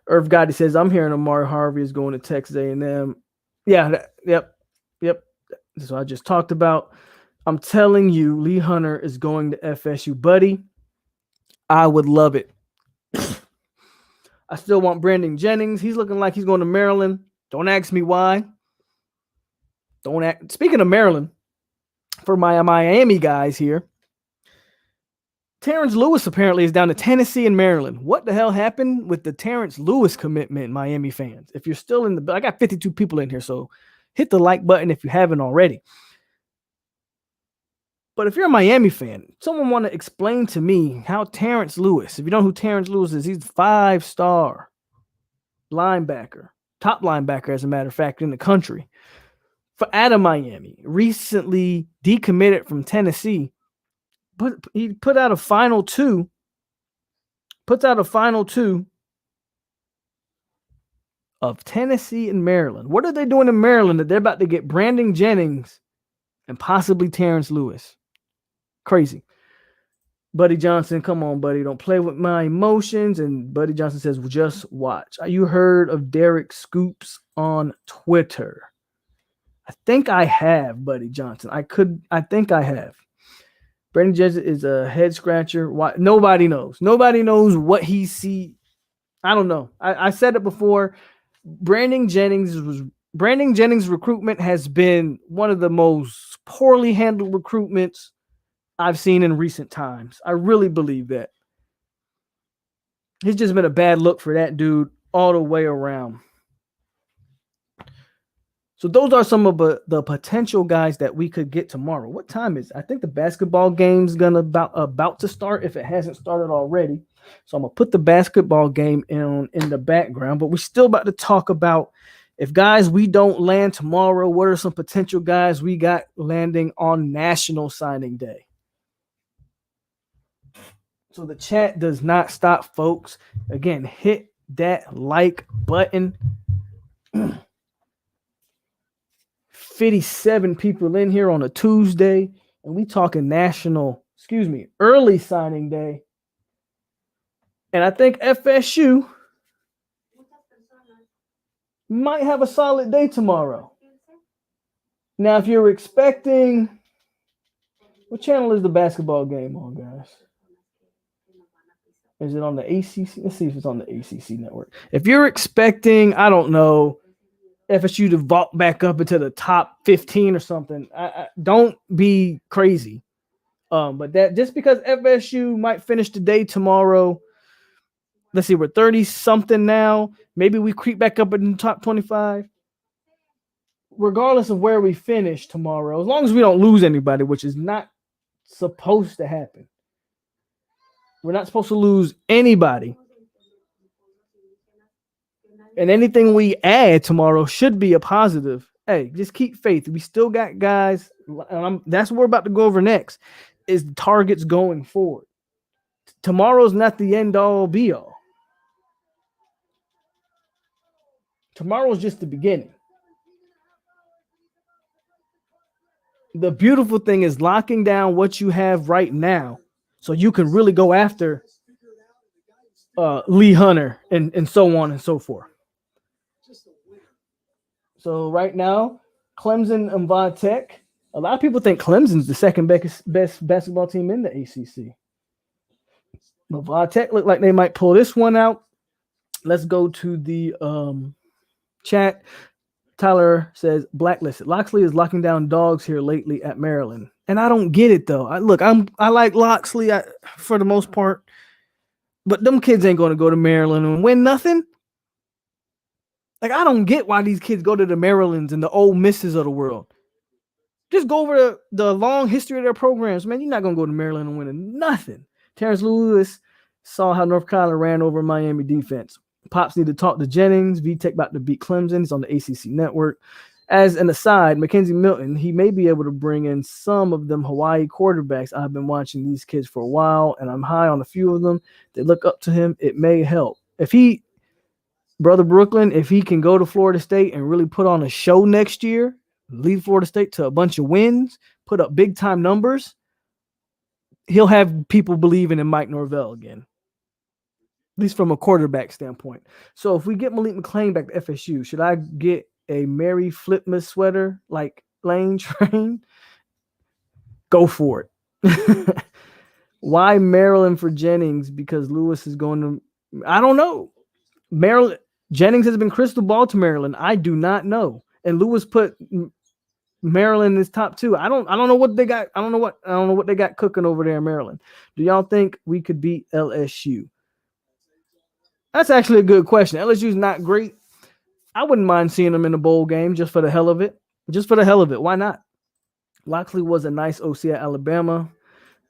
Irv Gotti says, I'm hearing Amari Harvey is going to Texas A&M. Yeah, yep. So I just talked about. I'm telling you, Lee Hunter is going to FSU, buddy. I would love it. I still want Brandon Jennings. He's looking like he's going to Maryland. Don't ask me why. Speaking of Maryland, for my Miami guys here, Terrence Lewis apparently is down to Tennessee and Maryland. What the hell happened with the Terrence Lewis commitment, Miami fans? If you're still I got 52 people in here, so hit the like button if you haven't already. But if you're a Miami fan, someone want to explain to me how Terrence Lewis, if you don't know who Terrence Lewis is, he's 5-star linebacker, top linebacker, as a matter of fact, in the country. Out of Miami, recently decommitted from Tennessee. But he puts out a final two of Tennessee and Maryland. What are they doing in Maryland that they're about to get Brandon Jennings and possibly Terrence Lewis? Crazy. Buddy Johnson, come on, buddy. Don't play with my emotions. And Buddy Johnson says, well, just watch. You heard of Derek Scoops on Twitter? I think I have, Buddy Johnson. I think I have. Brandon Jennings is a head scratcher. Why? Nobody knows. Nobody knows what he sees. I don't know. I said it before. Brandon Jennings' recruitment has been one of the most poorly handled recruitments I've seen in recent times. I really believe that. It's just been a bad look for that dude all the way around. So those are some of the potential guys that we could get tomorrow. What time is it? I think the basketball game's gonna about to start if it hasn't started already. So I'm gonna put the basketball game in the background, but we're still about to talk about if guys we don't land tomorrow, what are some potential guys we got landing on National Signing Day? So the chat does not stop, folks. Again, hit that like button. 57 people in here on a Tuesday, and we talking early signing day. And I think FSU might have a solid day tomorrow. Now, if you're expecting, what channel is the basketball game on, guys? Is it on the ACC? Let's see if it's on the ACC network. If you're expecting, I don't know, FSU to vault back up into the top 15 or something, I don't be crazy. But that just because FSU might finish the day tomorrow, let's see, we're 30 something now. Maybe we creep back up in the top 25. Regardless of where we finish tomorrow, as long as we don't lose anybody, which is not supposed to happen. We're not supposed to lose anybody. And anything we add tomorrow should be a positive. Hey, just keep faith. We still got guys. And that's what we're about to go over next, is the targets going forward. Tomorrow's not the end all be all. Tomorrow's just the beginning. The beautiful thing is locking down what you have right now so you can really go after Lee Hunter and so on and so forth. So right now, Clemson and Va Tech. A lot of people think Clemson's the second best basketball team in the ACC. But Va Tech look like they might pull this one out. Let's go to the chat. Tyler says, blacklisted. Loxley is locking down dogs here lately at Maryland. And I don't get it, though. I like Loxley for the most part. But them kids ain't going to go to Maryland and win nothing. Like, I don't get why these kids go to the Marylands and the Ole Misses of the world. Just go over the long history of their programs. Man, you're not going to go to Maryland and win nothing. Terrence Lewis saw how North Carolina ran over Miami defense. Pops need to talk to Jennings. VTech about to beat Clemson. It's on the ACC network. As an aside, McKenzie Milton, he may be able to bring in some of them Hawaii quarterbacks. I've been watching these kids for a while, and I'm high on a few of them. They look up to him. It may help. Brother Brooklyn, if he can go to Florida State and really put on a show next year, lead Florida State to a bunch of wins, put up big-time numbers, he'll have people believing in Mike Norvell again, at least from a quarterback standpoint. So if we get Malik McClain back to FSU, should I get a Mary Flipmas sweater like Lane Train? Go for it. Why Maryland for Jennings? Because Lewis is going to – I don't know. Maryland Jennings has been crystal ball to Maryland. I do not know. And Lewis put Maryland in his top two. I don't know what they got. I don't know what they got cooking over there in Maryland. Do y'all think we could beat LSU? That's actually a good question. LSU's not great. I wouldn't mind seeing them in a bowl game just for the hell of it. Just for the hell of it. Why not? Loxley was a nice OC at Alabama.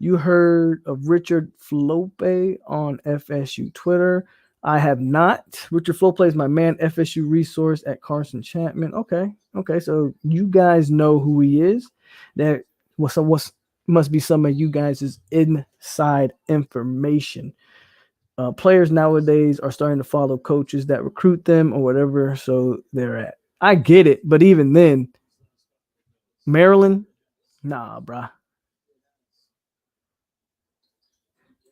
You heard of Richard Flope on FSU Twitter. I have not. Richard Flope is my man, FSU resource at Carson Chapman. Okay. So you guys know who he is. That must be some of you guys' inside information. Players nowadays are starting to follow coaches that recruit them or whatever, so they're at. I get it, but even then, Maryland, nah, bruh.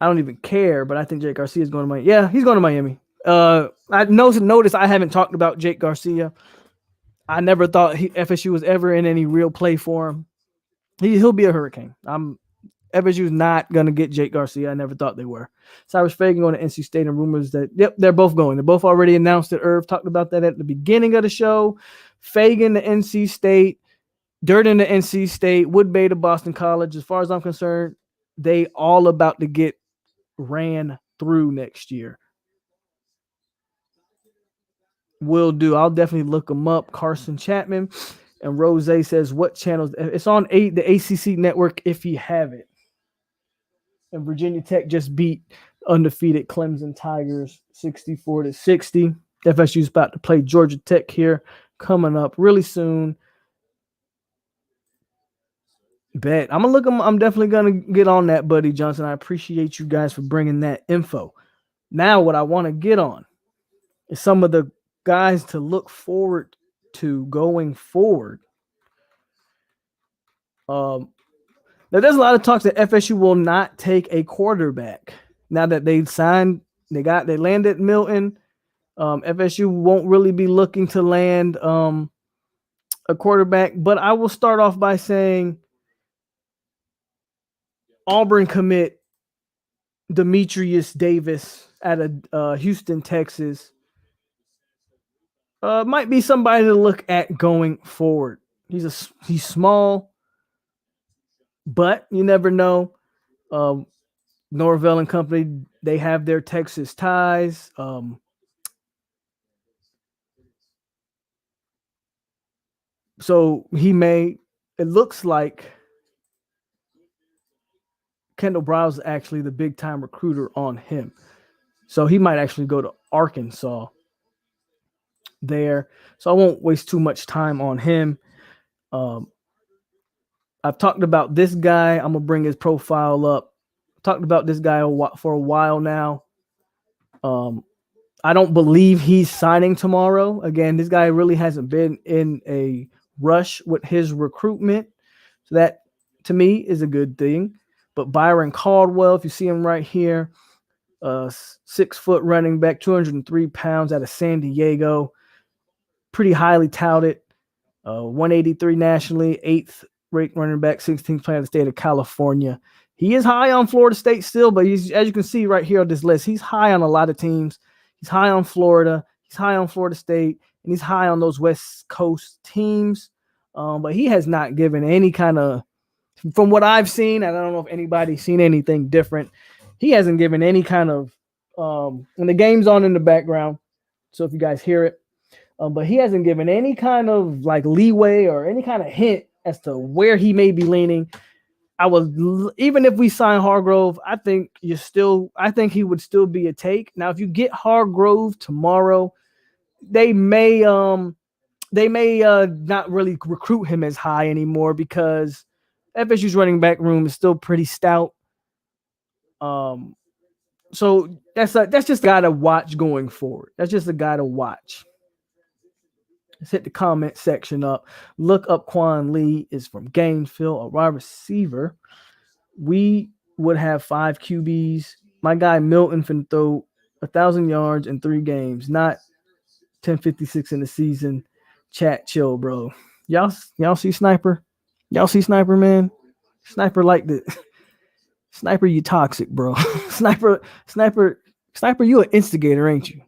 I don't even care, but I think Jake Garcia is going to Miami. Yeah, he's going to Miami. I notice I haven't talked about Jake Garcia. I never thought FSU was ever in any real play for him. He'll be a Hurricane. FSU's not going to get Jake Garcia. I never thought they were. Cyrus Fagan going to NC State, and rumors that, yep, they're both going. They're both already announced it. Irv talked about that at the beginning of the show. Fagan to NC State, Durden to NC State, Woodbay to Boston College. As far as I'm concerned, they all about to get ran through next year. Will do. I'll definitely look them up. Carson Chapman and Rose says, what channels? It's on the ACC network if you have it. And Virginia Tech just beat undefeated Clemson Tigers 64-60. FSU's about to play Georgia Tech here coming up really soon. Bet. I'm gonna look them. I'm definitely gonna get on that, Buddy Johnson. I appreciate you guys for bringing that info. Now, what I want to get on is some of the guys to look forward to going forward. Now, there's a lot of talks that FSU will not take a quarterback now that they signed. They landed Milton. FSU won't really be looking to land a quarterback, but I will start off by saying Auburn commit Demetrius Davis out of Houston, Texas. Might be somebody to look at going forward. He's small, but you never know. Norvell and company, they have their Texas ties. So it looks like Kendall Browse is actually the big time recruiter on him. So he might actually go to Arkansas there. So I won't waste too much time on him. I've talked about this guy. I'm going to bring his profile up. Talked about this guy for a while now. I don't believe he's signing tomorrow. Again, this guy really hasn't been in a rush with his recruitment. So that, to me, is a good thing. But Byron Caldwell, if you see him right here, 6-foot running back, 203 pounds out of San Diego. Pretty highly touted. 183 nationally, 8th ranked running back, 16th player in the state of California. He is high on Florida State still, but as you can see right here on this list, he's high on a lot of teams. He's high on Florida. He's high on Florida State, and he's high on those West Coast teams. But he has not given any kind of, from what I've seen, and I don't know if anybody's seen anything different, he hasn't given any kind of, and the game's on in the background, so if you guys hear it, but he hasn't given any kind of like leeway or any kind of hint as to where he may be leaning. Even if we sign Hargrove, I think he would still be a take. Now, if you get Hargrove tomorrow, they may not really recruit him as high anymore because FSU's running back room is still pretty stout. So that's just a guy to watch going forward. That's just a guy to watch. Let's hit the comment section up. Look up Quan Lee is from Gainesville, a wide receiver. We would have 5 QBs. My guy Milton can throw 1,000 yards in 3 games, not 1056 in the season. Chat, chill, bro. Y'all see Sniper? Y'all see Sniper, man? Sniper like the Sniper, you toxic, bro. Sniper, you an instigator, ain't you?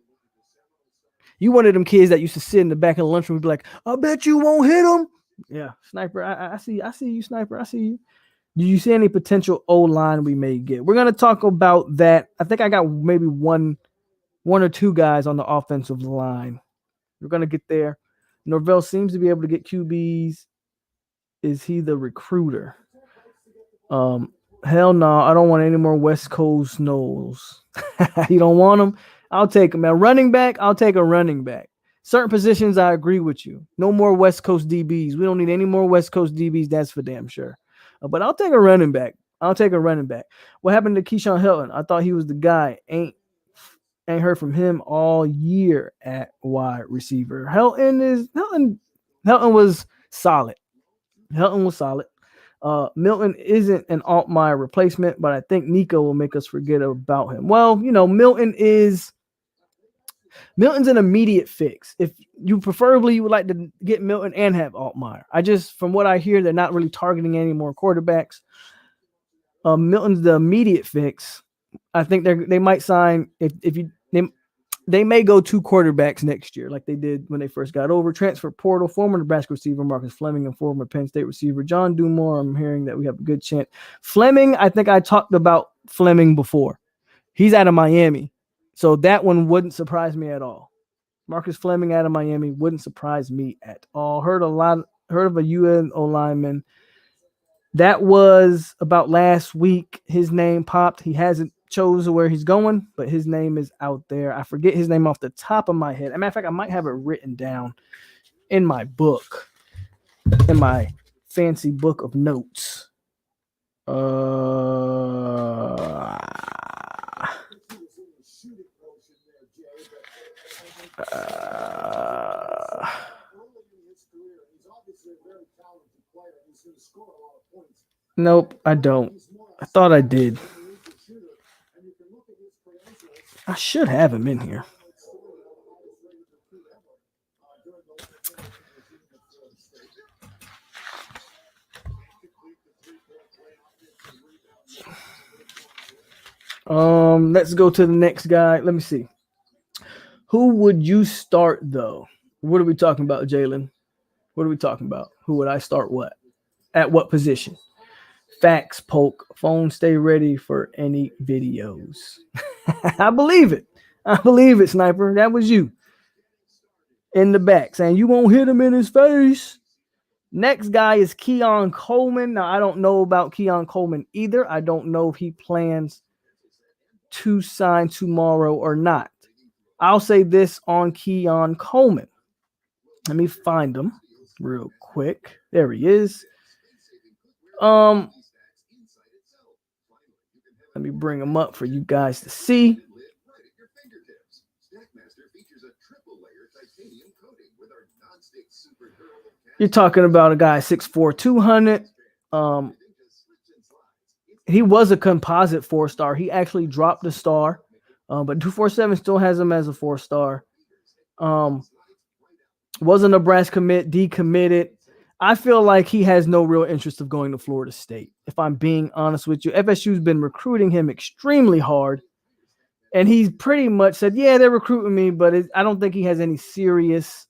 You one of them kids that used to sit in the back of the lunchroom and be like, I bet you won't hit him. Yeah, Sniper, I see you, Sniper. I see you. Do you see any potential O-line we may get? We're going to talk about that. I think I got maybe one or two guys on the offensive line. We're going to get there. Norvell seems to be able to get QBs. Is he the recruiter? Hell no, I don't want any more West Coast Knowles. You don't want them? I'll take them. At running back, I'll take a running back. Certain positions, I agree with you. No more West Coast DBs. We don't need any more West Coast DBs. That's for damn sure. But I'll take a running back. What happened to Keyshawn Hilton? I thought he was the guy. Ain't Ain't heard from him all year at wide receiver. Helton was solid. Helton was solid. Milton isn't an AloMoney replacement, but I think Nico will make us forget about him. Well, Milton's an immediate fix. If you would like to get Milton and have AloMoney. From what I hear, they're not really targeting any more quarterbacks. Milton's the immediate fix. I think they might sign they may go 2 quarterbacks next year, like they did when they first got over. Transfer portal, former Nebraska receiver Marcus Fleming and former Penn State receiver John Dumore. I'm hearing that we have a good chance. Fleming, I think I talked about Fleming before. He's out of Miami, so that one wouldn't surprise me at all. Marcus Fleming out of Miami wouldn't surprise me at all. Heard of a UNO lineman. That was about last week. His name popped. He hasn't chose where he's going, but his name is out there. I forget his name off the top of my head. As a matter of fact, I might have it written down in my book, in my fancy book of notes. Nope, I don't. I thought I did. I should have him in here. Let's go to the next guy. Let me see. Who would you start though? What are we talking about, Jalen? What are we talking about? Who would I start what? At what position? Facts, POLK. Phone stay ready for any videos. I believe it. Sniper. That was you. In the back saying you won't hit him in his face. Next guy is Keon Coleman. Now, I don't know about Keon Coleman either. I don't know if he plans to sign tomorrow or not. I'll say this on Keon Coleman. Let me find him real quick. There he is. Let me bring him up for you guys to see. You're talking about a guy 6'4", 200. He was a composite 4-star. He actually dropped a star, but 247 still has him as a 4-star. Was a Nebraska commit, decommitted. I feel like he has no real interest of going to Florida State, if I'm being honest with you. FSU's been recruiting him extremely hard, and he's pretty much said, yeah, they're recruiting me, but I don't think he has any serious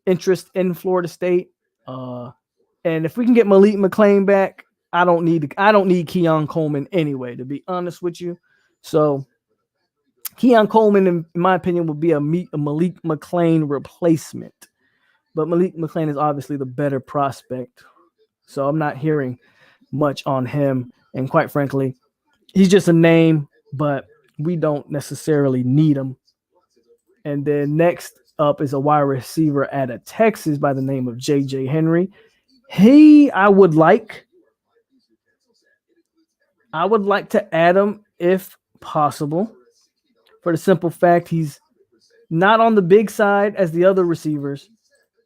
interest in Florida State. And if we can get Malik McClain back, I don't need Keon Coleman anyway, to be honest with you. So Keon Coleman, in my opinion, would be a Malik McClain replacement. But Malik McClain is obviously the better prospect. So I'm not hearing much on him. And quite frankly, he's just a name, but we don't necessarily need him. And then next up is a wide receiver out of Texas by the name of J.J. Henry. I would like to add him if possible, for the simple fact he's not on the big side as the other receivers,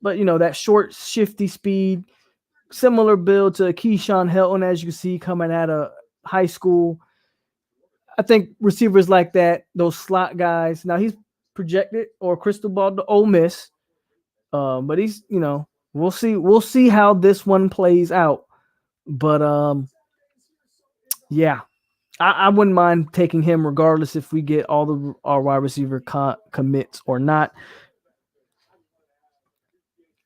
but that short, shifty speed, similar build to Keyshawn Helton, as you can see, coming out of high school. I think receivers like that, those slot guys. Now he's projected or crystal ball to Ole Miss, but he's we'll see how this one plays out. But yeah, I wouldn't mind taking him regardless if we get all our wide receiver commits or not.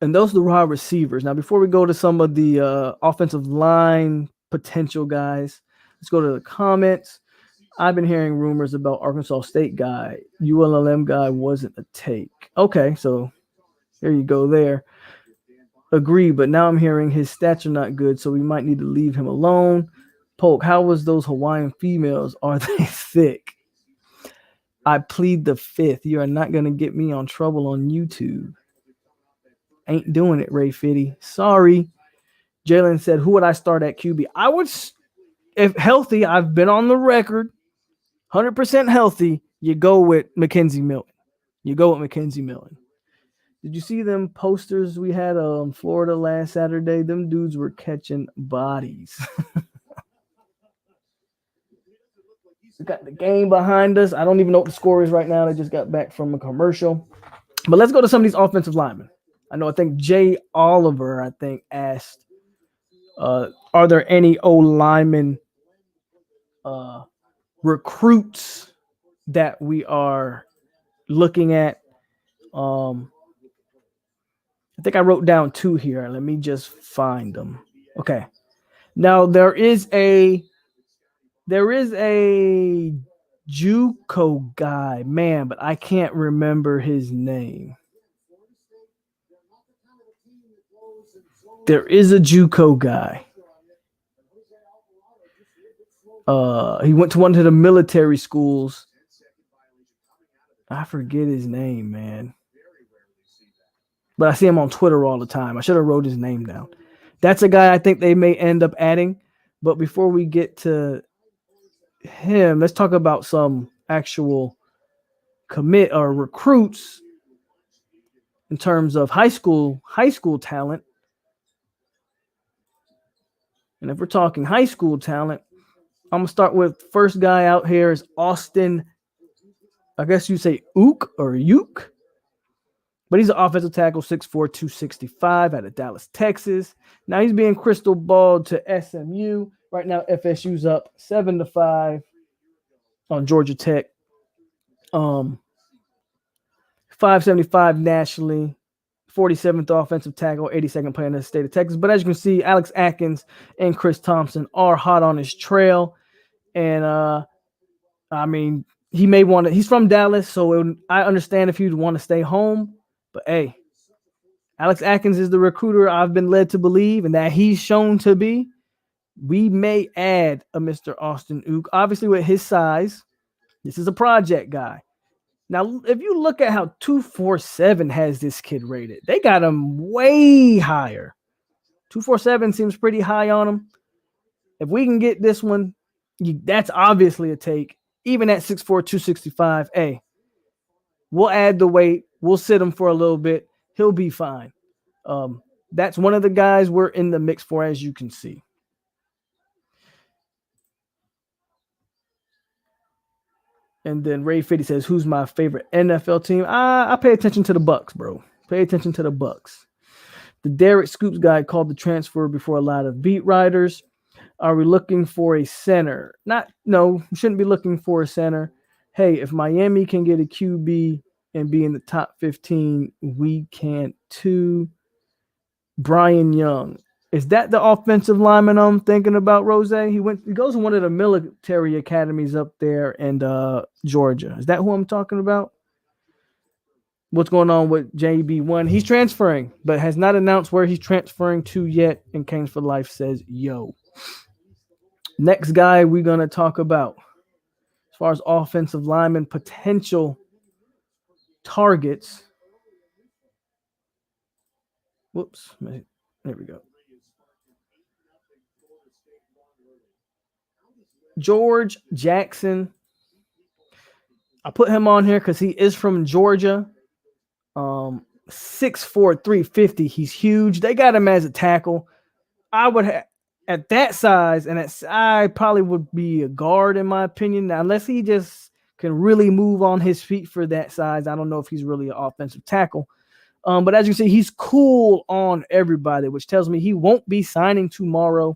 And those are the wide receivers. Now, before we go to some of the offensive line potential guys, let's go to the comments. I've been hearing rumors about Arkansas State guy. ULM guy wasn't a take. Okay, so there you go there. Agree, but now I'm hearing his stats are not good, so we might need to leave him alone. POLK, how was those Hawaiian females? Are they thick? I plead the fifth. You are not going to get me on trouble on YouTube. Ain't doing it, Ray Fitty. Sorry. Jalen said, who would I start at QB? I would, if healthy, I've been on the record, 100% healthy, you go with McKenzie Milton. Did you see them posters we had in Florida last Saturday? Them dudes were catching bodies. We got the game behind us. I don't even know what the score is right now. They just got back from a commercial. But let's go to some of these offensive linemen. I think Jay Oliver, asked, are there any O-linemen recruits that we are looking at? I think I wrote down 2 here. Let me just find them. Okay. Now there is a JUCO guy, man, but I can't remember his name. There is a JUCO guy. He went to one of the military schools. I forget his name, man. But I see him on Twitter all the time. I should have wrote his name down. That's a guy I think they may end up adding. But before we get to him, let's talk about some actual commit or recruits in terms of high school talent. And if we're talking high school talent, I'm going to start with first guy out here is Austin. I guess you say Ook or Uke. But he's an offensive tackle, 6'4", 265 out of Dallas, Texas. Now he's being crystal balled to SMU. Right now, FSU's up 7-5 on Georgia Tech. 575 nationally, 47th offensive tackle, 82nd player in the state of Texas. But as you can see, Alex Atkins and Chris Thompson are hot on his trail. And, he may want to – he's from Dallas, so I understand if he'd want to stay home. But, hey, Alex Atkins is the recruiter I've been led to believe and that he's shown to be. We may add a Mr. Austin Ook. Obviously, with his size, this is a project guy. Now, if you look at how 247 has this kid rated, they got him way higher. 247 seems pretty high on him. If we can get this one, that's obviously a take. Even at 6'4", 265, hey, we'll add the weight. We'll sit him for a little bit. He'll be fine. That's one of the guys we're in the mix for, as you can see. And then Ray Fitty says, who's my favorite NFL team? I pay attention to the Bucks, bro. Pay attention to the Bucks. The Derek Scoops guy called the transfer before a lot of beat writers. Are we looking for a center? No, we shouldn't be looking for a center. Hey, if Miami can get a QB and be in the top 15, we can too. Brian Young. Is that the offensive lineman I'm thinking about, Rose? He goes to one of the military academies up there in Georgia. Is that who I'm talking about? What's going on with JB1? He's transferring, but has not announced where he's transferring to yet. And Canes for Life says, yo. Next guy we're going to talk about, as far as offensive lineman potential targets. Whoops. There we go. George Jackson. I put him on here because he is from Georgia. 6'4", 350. He's huge. They got him as a tackle. I would have at that size, and I probably would be a guard in my opinion. Now, unless he just can really move on his feet for that size, I don't know if he's really an offensive tackle. But as you can see, he's cool on everybody, which tells me he won't be signing tomorrow.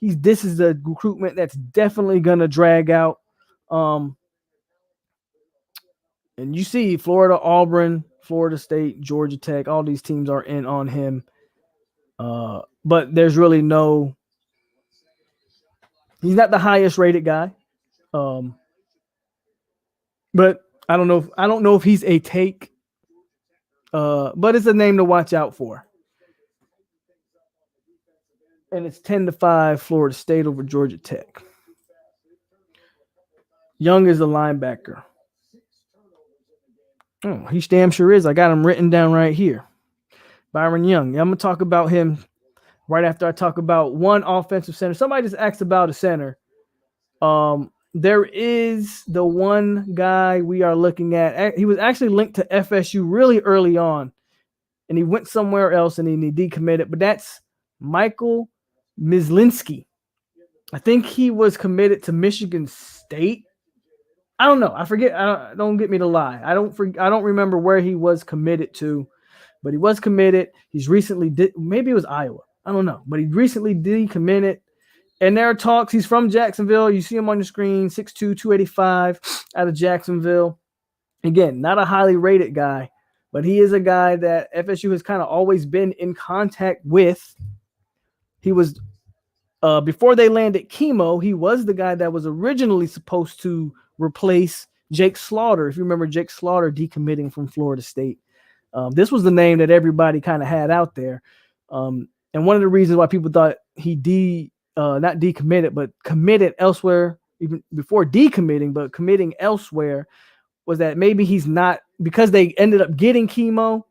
This is the recruitment that's definitely going to drag out. And you see Florida, Auburn, Florida State, Georgia Tech, all these teams are in on him. But there's really he's not the highest rated guy. But I don't know if he's a take. But it's a name to watch out for. And it's 10-5 Florida State over Georgia Tech. Young is a linebacker. Oh, he damn sure is. I got him written down right here. Byron Young. I'm going to talk about him right after I talk about one offensive center. Somebody just asked about a center. There is the one guy we are looking at. He was actually linked to FSU really early on, and he went somewhere else and he decommitted. But that's Michael Mislinski. I think he was committed to Michigan State. I don't know. I forget. Don't get me to lie. I don't remember where he was committed to, but he was committed. He's recently maybe it was Iowa. I don't know, but he recently decommitted. And there are talks. He's from Jacksonville. You see him on your screen, 6'2", 285 out of Jacksonville. Again, not a highly rated guy, but he is a guy that FSU has kind of always been in contact with. He was, before they landed Chemo, he was the guy that was originally supposed to replace Jake Slaughter. If you remember Jake Slaughter decommitting from Florida State. This was the name that everybody kind of had out there. And one of the reasons why people thought he not decommitted, but committed elsewhere, even before decommitting, but committing elsewhere, was that maybe he's not, because they ended up getting Chemo,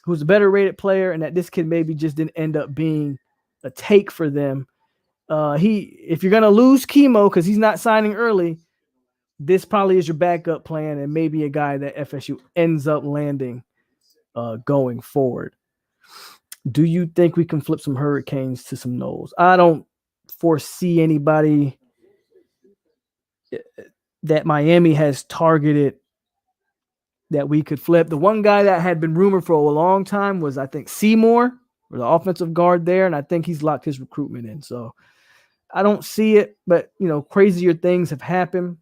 who's a better rated player, and that this kid maybe just didn't end up being a take for them. If you're going to lose Chemo because he's not signing early, this probably is your backup plan and maybe a guy that FSU ends up landing going forward. Do you think we can flip some Hurricanes to some Noles? I don't foresee anybody that Miami has targeted that we could flip. The one guy that had been rumored for a long time was, I think, Seymour, or the offensive guard there, and I think he's locked his recruitment in. So I don't see it, but, crazier things have happened.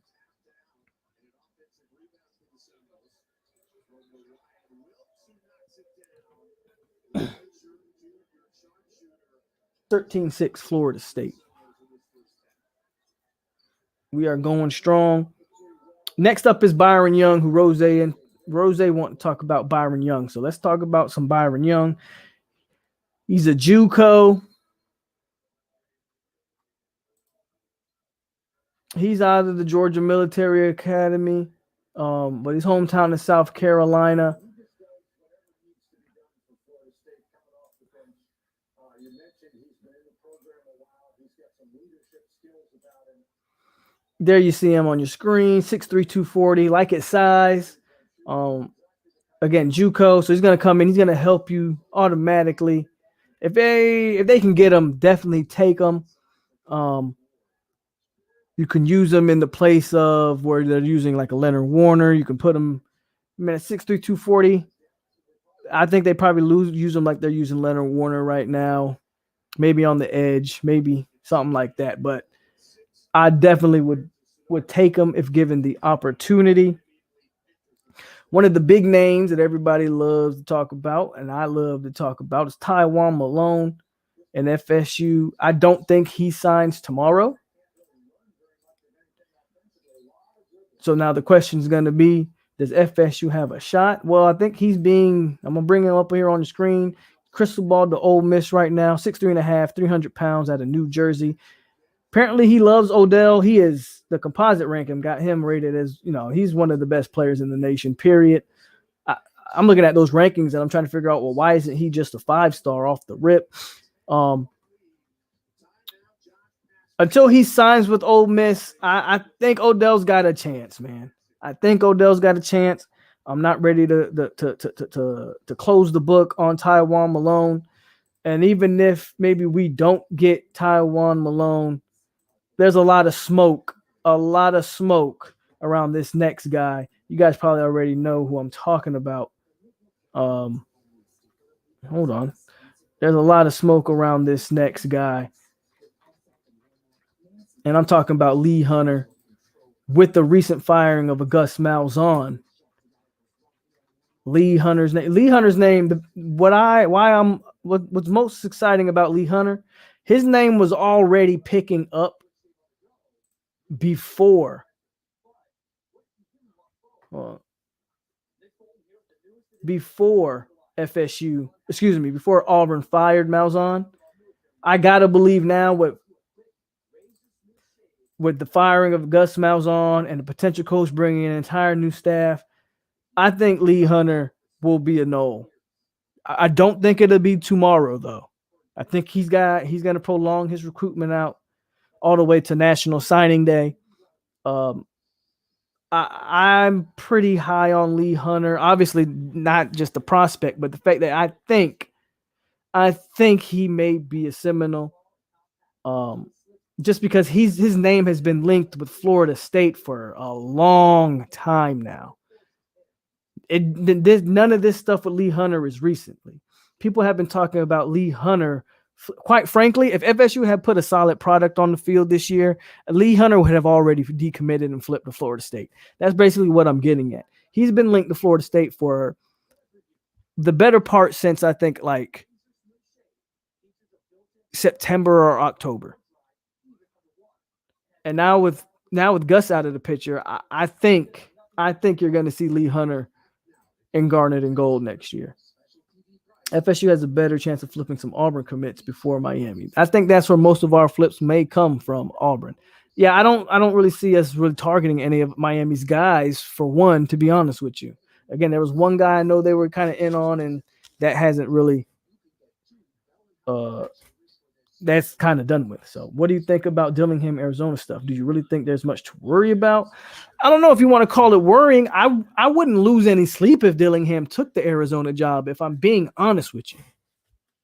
(13-6) Florida State. We are going strong. Next up is Byron Young, who Rose want to talk about Byron Young. So let's talk about some Byron Young. He's a JUCO. He's out of the Georgia Military Academy, but his hometown is South Carolina. There you see him on your screen, 6'3", 240, like his size. Again, JUCO, so he's going to come in. He's going to help you automatically. If they can get him, definitely take him. You can use them in the place of where they're using like a Leonard Warner. You can put them, at 6'3", 240. I think they probably use them like they're using Leonard Warner right now. Maybe on the edge, maybe something like that. But I definitely would take him if given the opportunity. One of the big names that everybody loves to talk about, and I love to talk about, is Tywone Malone and FSU. I don't think he signs tomorrow. So now the question is going to be, does FSU have a shot? Well, I think I'm going to bring him up here on the screen. Crystal ball to Ole Miss right now, 6'3.5", 300 pounds out of New Jersey. Apparently he loves Odell. He is, the composite ranking got him rated as, he's one of the best players in the nation, period. I'm looking at those rankings and I'm trying to figure out, well, why isn't he just a 5-star off the rip? Until he signs with Ole Miss, I think Odell's got a chance, man. I think Odell's got a chance. I'm not ready to close the book on Tywone Malone. And even if maybe we don't get Tywone Malone, there's a lot of smoke around this next guy. You guys probably already know who I'm talking about. Hold on. There's a lot of smoke around this next guy. And I'm talking about Lee Hunter with the recent firing of Gus Malzahn. Lee Hunter's name, what's most exciting about Lee Hunter, his name was already picking up before FSU, before Auburn fired Malzahn. I gotta believe now with the firing of Gus Malzahn and the potential coach bringing an entire new staff, I think Lee Hunter will be a Nole. I don't think it'll be tomorrow, though. I think he's going to prolong his recruitment out all the way to National Signing Day. Um, I'm pretty high on Lee Hunter. Obviously, not just the prospect, but the fact that I think he may be a Seminole. Just because his name has been linked with Florida State for a long time now. None of this stuff with Lee Hunter is recently. People have been talking about Lee Hunter. Quite frankly, if FSU had put a solid product on the field this year, Lee Hunter would have already decommitted and flipped to Florida State. That's basically what I'm getting at. He's been linked to Florida State for the better part since I think like September or October. And now with Gus out of the picture, I think you're going to see Lee Hunter in garnet and gold next year. FSU has a better chance of flipping some Auburn commits before Miami. I think that's where most of our flips may come from, Auburn. Yeah, I don't really see us really targeting any of Miami's guys for one, to be honest with you. Again, there was one guy I know they were kind of in on, and that hasn't really that's kind of done with. So what do you think about Dillingham, Arizona stuff? Do you really think there's much to worry about? I don't know if you want to call it worrying. I wouldn't lose any sleep if Dillingham took the Arizona job, if I'm being honest with you.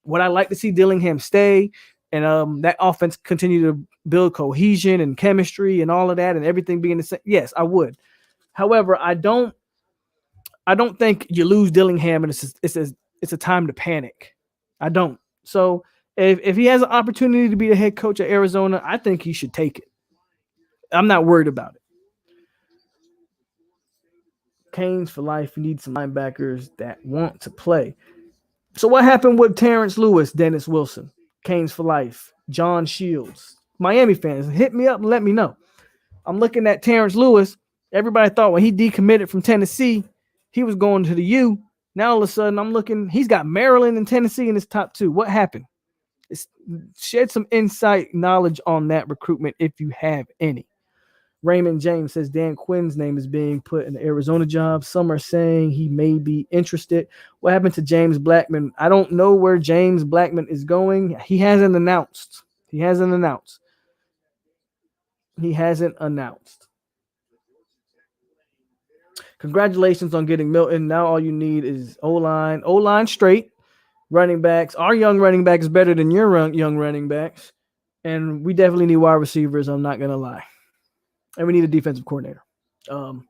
Would I like to see Dillingham stay and that offense continue to build cohesion and chemistry and all of that and everything being the same? Yes, I would. However, I don't think you lose Dillingham and it's a time to panic. I don't. So if he has an opportunity to be the head coach at Arizona, I think he should take it. I'm not worried about it. Canes for life. You need some linebackers that want to play. So what happened with Terrence Lewis, Dennis Wilson, Canes for life, John Shields? Miami fans, hit me up and let me know. I'm looking at Terrence Lewis. Everybody thought when he decommitted from Tennessee, he was going to the U. Now all of a sudden I'm looking, he's got Maryland and Tennessee in his top two. What happened? Shed some insight knowledge on that recruitment if you have any. Raymond James says Dan Quinn's name is being put in the Arizona job. Some are saying he may be interested. What happened to James Blackman? I don't know where James Blackman is going. He hasn't announced. Congratulations on getting Milton. Now all you need is O-line straight. Running backs. Our young running back is better than your young running backs. And we definitely need wide receivers. I'm not going to lie. And we need a defensive coordinator. Do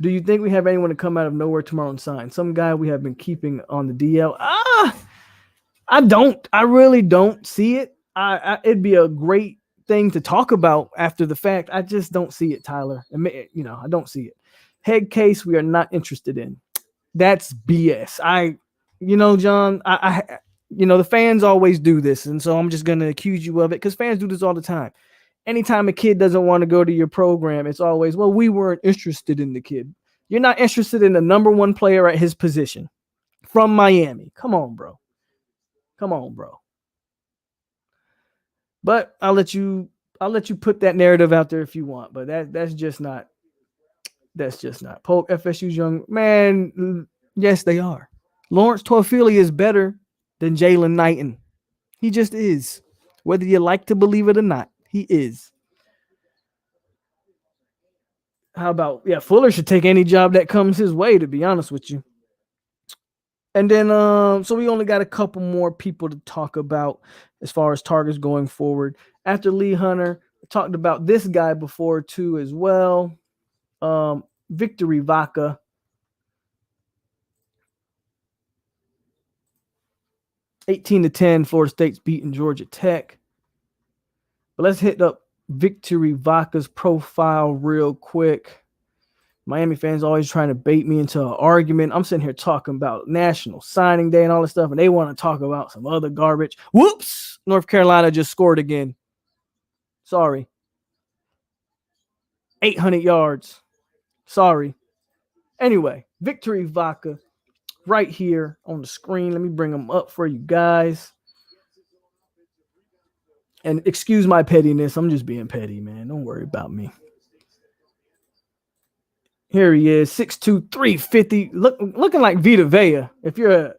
you think we have anyone to come out of nowhere tomorrow and sign? Some guy we have been keeping on the DL. I don't. I really don't see it. It'd be a great thing to talk about after the fact. I just don't see it, Tyler. I don't see it. Head case we are not interested in. That's BS. John, the fans always do this. And so I'm just going to accuse you of it because fans do this all the time. Anytime a kid doesn't want to go to your program, it's always, well, we weren't interested in the kid. You're not interested in the number one player at his position from Miami. Come on, bro. But I'll let you put that narrative out there if you want, but that's just not. POLK, FSU's young man. Yes, they are. Lawrence Toafili is better than Jalen Knighton. He just is. Whether you like to believe it or not, he is. How about, Fuller should take any job that comes his way, to be honest with you. And then, so we only got a couple more people to talk about as far as targets going forward. After Lee Hunter, I talked about this guy before too as well. Victory Vaca. (18-10), Florida State's beating Georgia Tech. But let's hit up Victory Vaca's profile real quick. Miami fans always trying to bait me into an argument. I'm sitting here talking about National Signing Day and all this stuff, and they want to talk about some other garbage. Whoops! North Carolina just scored again. Sorry. 800 yards. Sorry. Anyway, Victory Vaca right here on the screen. Let me bring them up for you guys. And excuse my pettiness. I'm just being petty, man. Don't worry about me. Here he is, 6'2", 350, looking like Vita Vea. If you're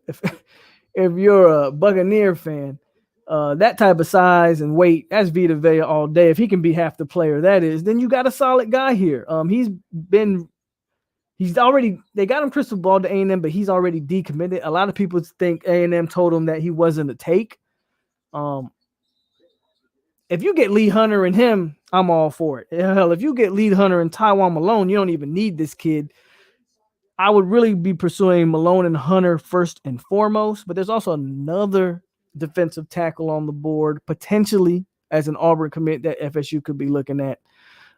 a Buccaneer fan, that type of size and weight, that's Vita Vea all day. If he can be half the player that is, then you got a solid guy here. They got him crystal ball to A&M, but he's already decommitted. A lot of people think A&M told him that he wasn't a take. If you get Lee Hunter and him, I'm all for it. Hell, if you get Lee Hunter and Tywan Malone, you don't even need this kid. I would really be pursuing Malone and Hunter first and foremost, but there's also another defensive tackle on the board, potentially as an Auburn commit that FSU could be looking at.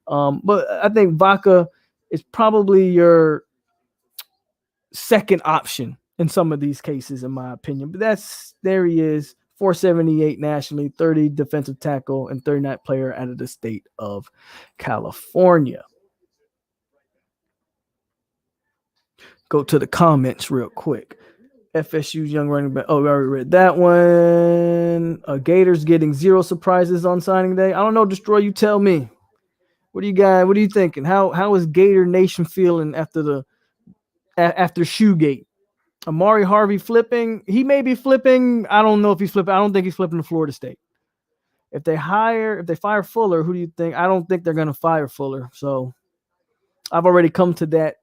But I think Vaca is probably your second option in some of these cases, in my opinion. But there he is, 478 nationally, 30 defensive tackle, and 39th player out of the state of California. Go to the comments real quick. FSU's young running back. Oh, we already read that one. Gators getting 0 surprises on signing day. I don't know, Destroy. You tell me. What are you thinking? How is Gator Nation feeling after Shoegate? Amari Harvey flipping. He may be flipping. I don't know if he's flipping. I don't think he's flipping to Florida State. If they fire Fuller, who do you think? I don't think they're going to fire Fuller. So I've already come to that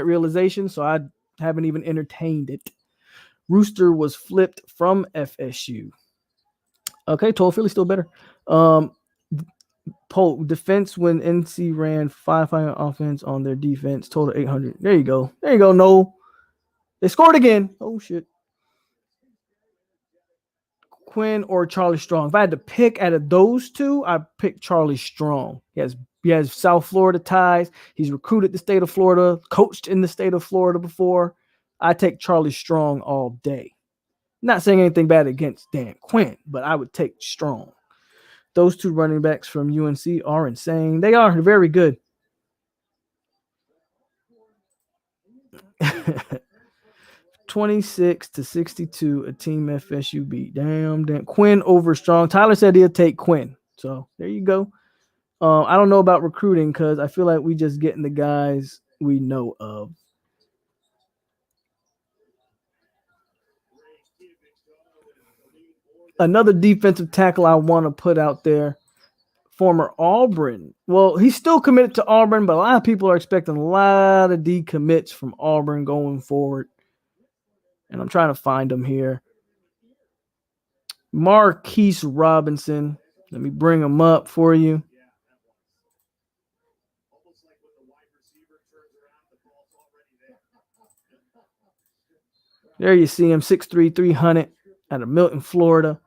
realization, so I haven't even entertained it. Rooster was flipped from FSU. Okay, Toll Philly still better. Polk defense when NC ran 500 offense on their defense, total 800. There you go. No, they scored again. Oh shit. Quinn or Charlie Strong. If I had to pick out of those two, I'd pick Charlie Strong. He has South Florida ties. He's recruited the state of Florida, coached in the state of Florida before. I take Charlie Strong all day. Not saying anything bad against Dan Quinn, but I would take Strong. Those two running backs from UNC are insane. They are very good. (26-62), a team FSU beat. Damn. Quinn over Strong. Tyler said he'll take Quinn. So there you go. I don't know about recruiting because I feel like we just getting the guys we know of. Another defensive tackle I want to put out there, former Auburn. Well, he's still committed to Auburn, but a lot of people are expecting a lot of decommits from Auburn going forward. And I'm trying to find him here. Marquise Robinson. Let me bring him up for you. There you see him, 6'3", 300 out of Milton, Florida.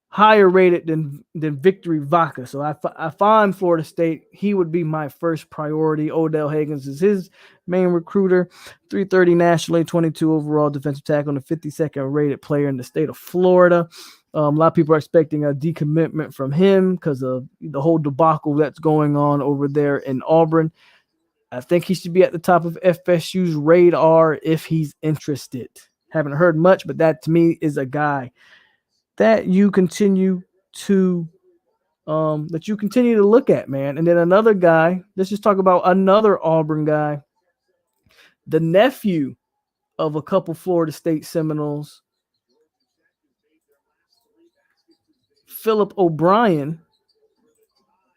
Higher rated than Victory Vaca. So I find Florida State, he would be my first priority. Odell Higgins is his main recruiter. 330 nationally, 22 overall defensive tackle, and the 52nd rated player in the state of Florida. A lot of people are expecting a decommitment from him because of the whole debacle that's going on over there in Auburn. I think he should be at the top of FSU's radar if he's interested. Haven't heard much, but that to me is a guy that you continue to look at, man. And then another guy, let's just talk about another Auburn guy, the nephew of a couple Florida State Seminoles, Philip O'Brien.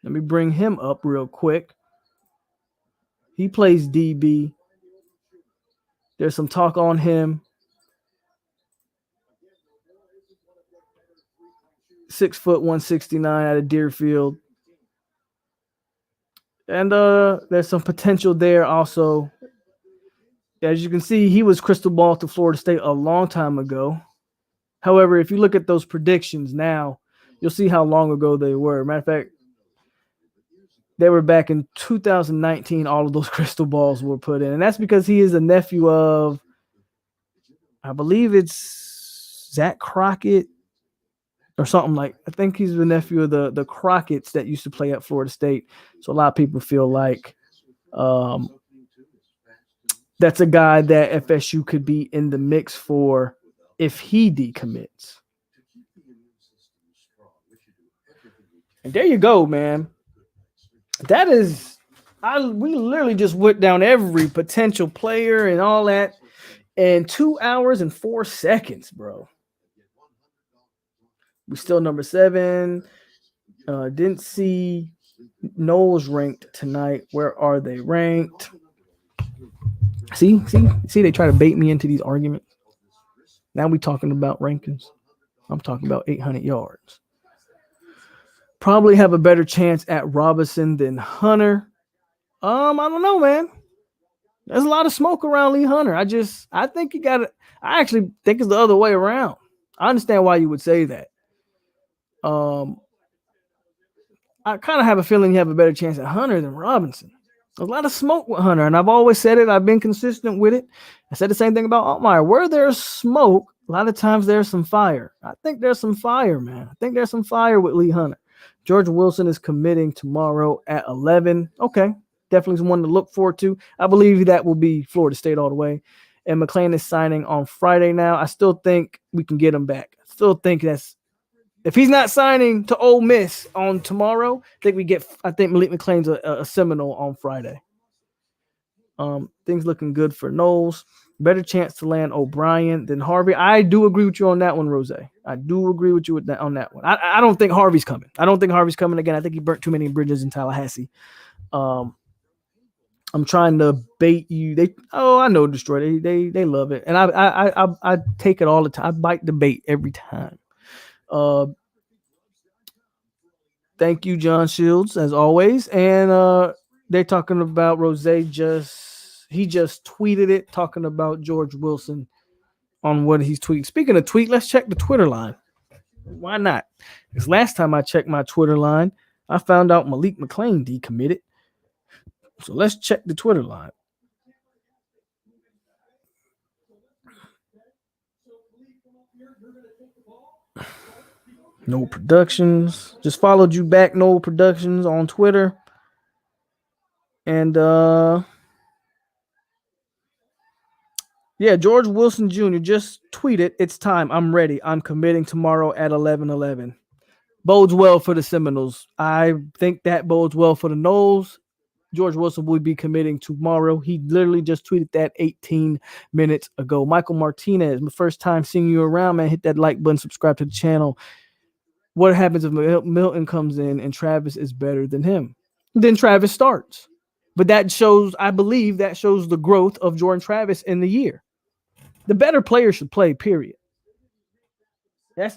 Let me bring him up real quick. He plays DB. There's some talk on him. 6 foot 169 out of Deerfield. And there's some potential there also. As you can see, he was crystal ball to Florida State a long time ago. However, if you look at those predictions now, you'll see how long ago they were. Matter of fact, they were back in 2019. All of those crystal balls were put in. And that's because he is a nephew of, I believe it's Zach Crockett or something like. I think he's the nephew of the Crockett's that used to play at Florida State. So a lot of people feel like that's a guy that FSU could be in the mix for if he decommits. And there you go, man. That is, we literally just went down every potential player and all that in 2 hours and 4 seconds, bro. We still number 7. Didn't see Knowles ranked tonight. Where are they ranked? See, they try to bait me into these arguments. Now we talking about rankings. I'm talking about 800 yards. Probably have a better chance at Robinson than Hunter. I don't know, man. There's a lot of smoke around Lee Hunter. I think you got to. I actually think it's the other way around. I understand why you would say that. I kind of have a feeling you have a better chance at Hunter than Robinson. There's a lot of smoke with Hunter, and I've always said it. I've been consistent with it. I said the same thing about Altmaier. Where there's smoke, a lot of times there's some fire. I think there's some fire, man. I think there's some fire with Lee Hunter. George Wilson is committing tomorrow at 11. Okay, definitely one to look forward to. I believe that will be Florida State all the way. And McClain is signing on Friday now. I still think we can get him back. I still think that's if he's not signing to Ole Miss on tomorrow, I think Malik McClain's a Seminole on Friday. Things looking good for Knowles. Better chance to land O'Brien than Harvey. I do agree with you on that one, Rose. I do agree with you on that one. I don't think Harvey's coming. Again. I think he burnt too many bridges in Tallahassee. I'm trying to bait you. I know Detroit. They love it, and I take it all the time. I bite the bait every time. Thank you, John Shields, as always. And they're talking about Rose just tweeted it, talking about George Wilson on what he's tweeting. Speaking of tweet, let's check the Twitter line. Why not? Because last time I checked my Twitter line, I found out Malik McClain decommitted. So let's check the Twitter line. No Productions. Just followed you back, No Productions on Twitter. And George Wilson Jr. just tweeted, "It's time. I'm ready. I'm committing tomorrow at 11:11." Bodes well for the Seminoles. I think that bodes well for the Noles. George Wilson will be committing tomorrow. He literally just tweeted that 18 minutes ago. Michael Martinez, my first time seeing you around, man. Hit that like button, subscribe to the channel. What happens if Milton comes in and Travis is better than him? Then Travis starts. But I believe that shows the growth of Jordan Travis in the year. The better player should play, period. That's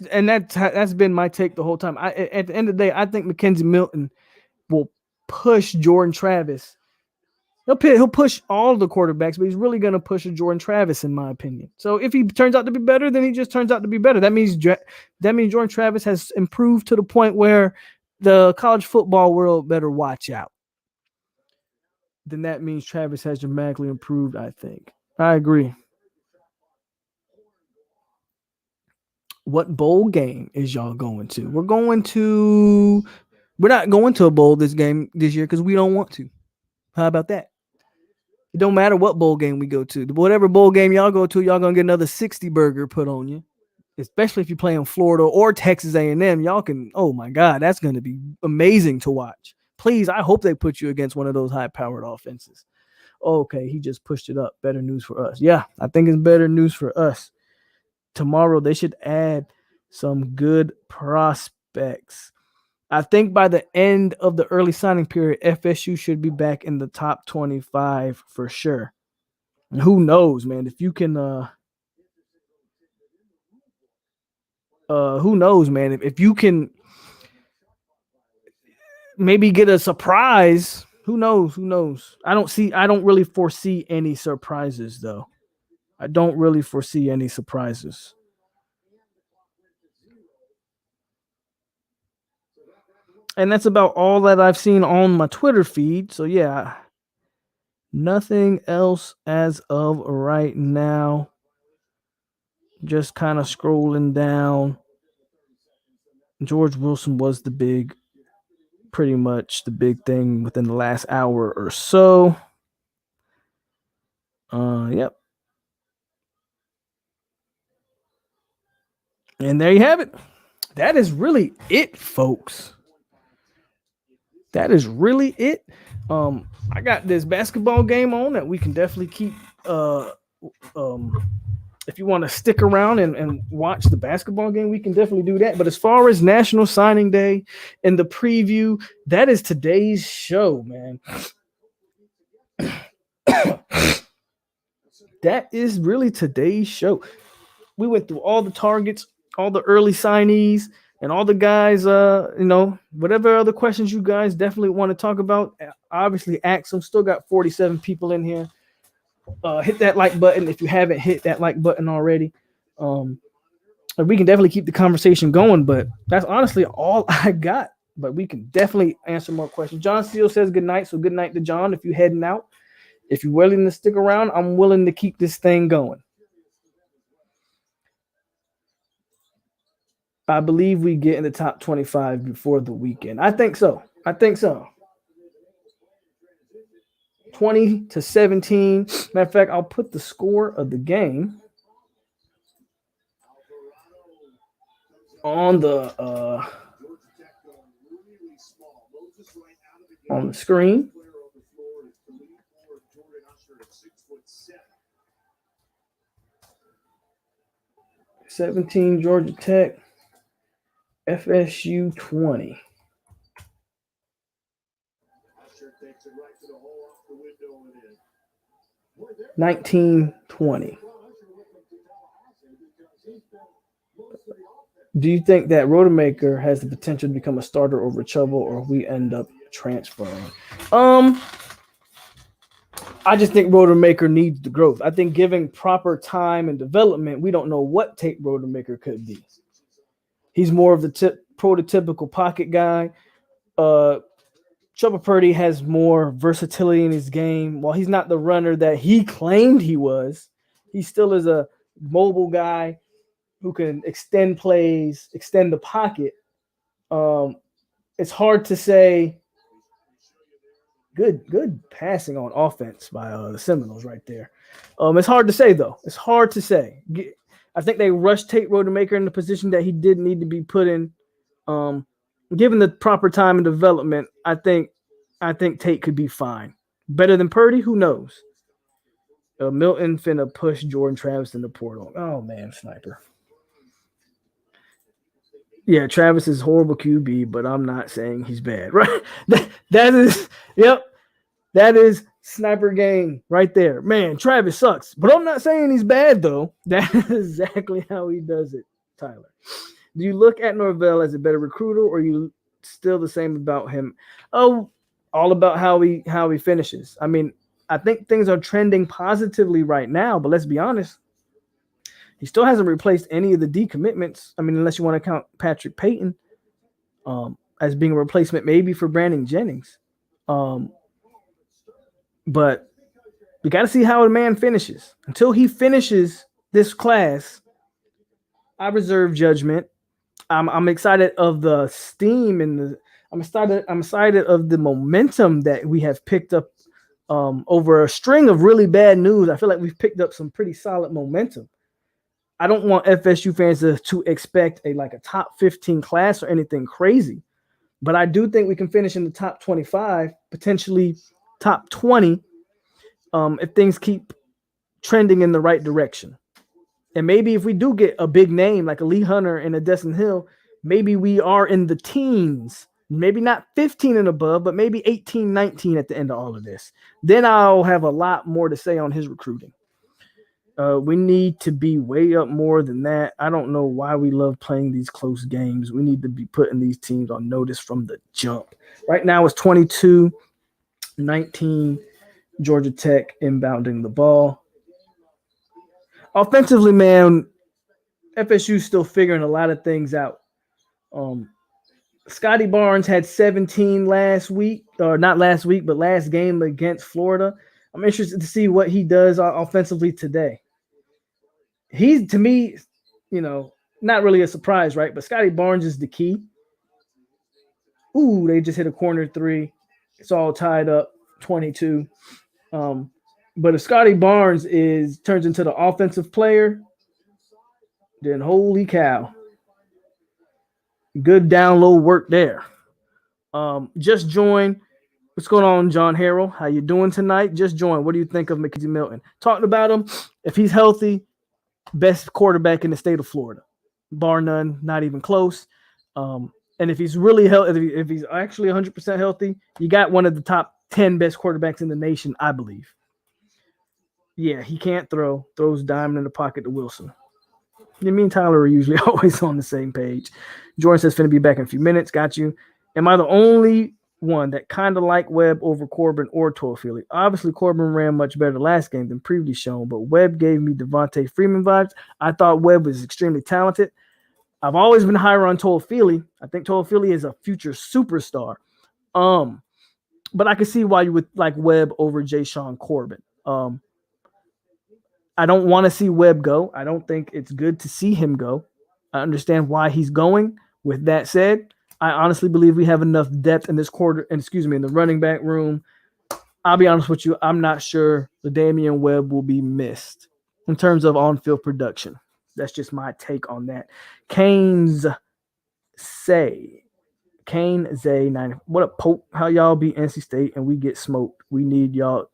been my take the whole time. At the end of the day, I think McKenzie Milton will push Jordan Travis. He'll push all the quarterbacks, but he's really going to push Jordan Travis, in my opinion. So if he turns out to be better, then he just turns out to be better. That means Jordan Travis has improved to the point where the college football world better watch out. Then that means Travis has dramatically improved, I think. I agree. What bowl game is y'all going to? We're not going to a bowl this year because we don't want to. How about that? It don't matter what bowl game we go to. Whatever bowl game y'all go to, y'all going to get another 60 burger put on you. Especially if you play in Florida or Texas A&M. Y'all can, oh my God, that's going to be amazing to watch. Please, I hope they put you against one of those high-powered offenses. Okay, he just pushed it up. Better news for us. Yeah, I think it's better news for us. Tomorrow, they should add some good prospects. I think by the end of the early signing period, FSU should be back in the top 25 for sure. And who knows, man? If you can, who knows, man? If you can maybe get a surprise, who knows? I don't really foresee any surprises, though. I don't really foresee any surprises. And that's about all that I've seen on my Twitter feed. So, yeah, nothing else as of right now. Just kind of scrolling down. George Wilson was pretty much the big thing within the last hour or so. Yep. And there you have it. That is really it, folks. That is really it. I got this basketball game on that we can definitely keep If you want to stick around and watch the basketball game, we can definitely do that. But as far as National Signing Day and the preview, that is today's show, man. That is really today's show. We went through all the targets, all the early signees, and all the guys, whatever other questions you guys definitely want to talk about, obviously ask them. Still got 47 people in here. Hit that like button if you haven't hit that like button already. We can definitely keep the conversation going, but that's honestly all I got. But we can definitely answer more questions. John Steele says good night, so good night to John if you're heading out. If you're willing to stick around, I'm willing to keep this thing going. I believe we get in the top 25 before the weekend. I think so. 20-17. Matter of fact, I'll put the score of the game on the screen. 17 Georgia Tech, FSU 20. $19-20. Do you think that Rodemaker has the potential to become a starter over Chuba, or we end up transferring? I just think Rodemaker needs the growth. I think giving proper time and development, we don't know what Tate Rodemaker could be. He's more of the prototypical pocket guy. Chuba Purdy has more versatility in his game. While he's not the runner that he claimed he was, he still is a mobile guy who can extend plays, extend the pocket. It's hard to say. Good passing on offense by the Seminoles right there. It's hard to say, though. It's hard to say. I think they rushed Tate Rodemaker in the position that he did need to be put in. Given the proper time and development, I think Tate could be fine. Better than Purdy? Who knows? Milton finna push Jordan Travis in the portal. Oh, man, sniper. Yeah, Travis is horrible QB, but I'm not saying he's bad, right? That is sniper game right there. Man, Travis sucks, but I'm not saying he's bad, though. That is exactly how he does it, Tyler. Do you look at Norvell as a better recruiter, or are you still the same about him? Oh, all about how he finishes. I mean, I think things are trending positively right now, but let's be honest. He still hasn't replaced any of the decommitments. I mean, unless you want to count Patrick Payton as being a replacement maybe for Brandon Jennings. But we got to see how the man finishes. Until he finishes this class, I reserve judgment. I'm excited of the steam and I'm excited of the momentum that we have picked up over a string of really bad news. I feel like we've picked up some pretty solid momentum. I don't want FSU fans to expect a top 15 class or anything crazy, but I do think we can finish in the top 25, potentially top 20, if things keep trending in the right direction. And maybe if we do get a big name like a Lee Hunter and a Destin Hill, maybe we are in the teens, maybe not 15 and above, but maybe 18, 19 at the end of all of this. Then I'll have a lot more to say on his recruiting. We need to be way up more than that. I don't know why we love playing these close games. We need to be putting these teams on notice from the jump. Right now it's 22-19, Georgia Tech inbounding the ball. Offensively, man, FSU's still figuring a lot of things out. Scotty Barnes had 17 last week, or not last week, but last game against Florida. I'm interested to see what he does offensively today. He's, to me, not really a surprise, right? But Scotty Barnes is the key. Ooh, they just hit a corner three. It's all tied up, 22. But if Scotty Barnes turns into the offensive player, then holy cow. Good down low work there. Just joined. What's going on, John Harrell? How you doing tonight? Just joined. What do you think of McKenzie Milton? Talking about him. If he's healthy, best quarterback in the state of Florida, bar none, not even close. And if he's really healthy, if he's actually 100% healthy, you got one of the top 10 best quarterbacks in the nation, I believe. Yeah, he can't throw. Throws diamond in the pocket to Wilson. Me and Tyler are usually always on the same page. Jordan says, finna be back in a few minutes. Got you. Am I the only one that kind of like Webb over Corbin or Toafili? Obviously, Corbin ran much better last game than previously shown, but Webb gave me Devontae Freeman vibes. I thought Webb was extremely talented. I've always been higher on Toafili. I think Toafili is a future superstar. But I can see why you would like Webb over Jayshon Corbin. I don't want to see Webb go. I don't think it's good to see him go. I understand why he's going. With that said, I honestly believe we have enough depth in this in the running back room. I'll be honest with you. I'm not sure the Damian Webb will be missed in terms of on-field production. That's just my take on that. Kane Zay 90. What a Pope. How y'all beat NC State and we get smoked. We need y'all.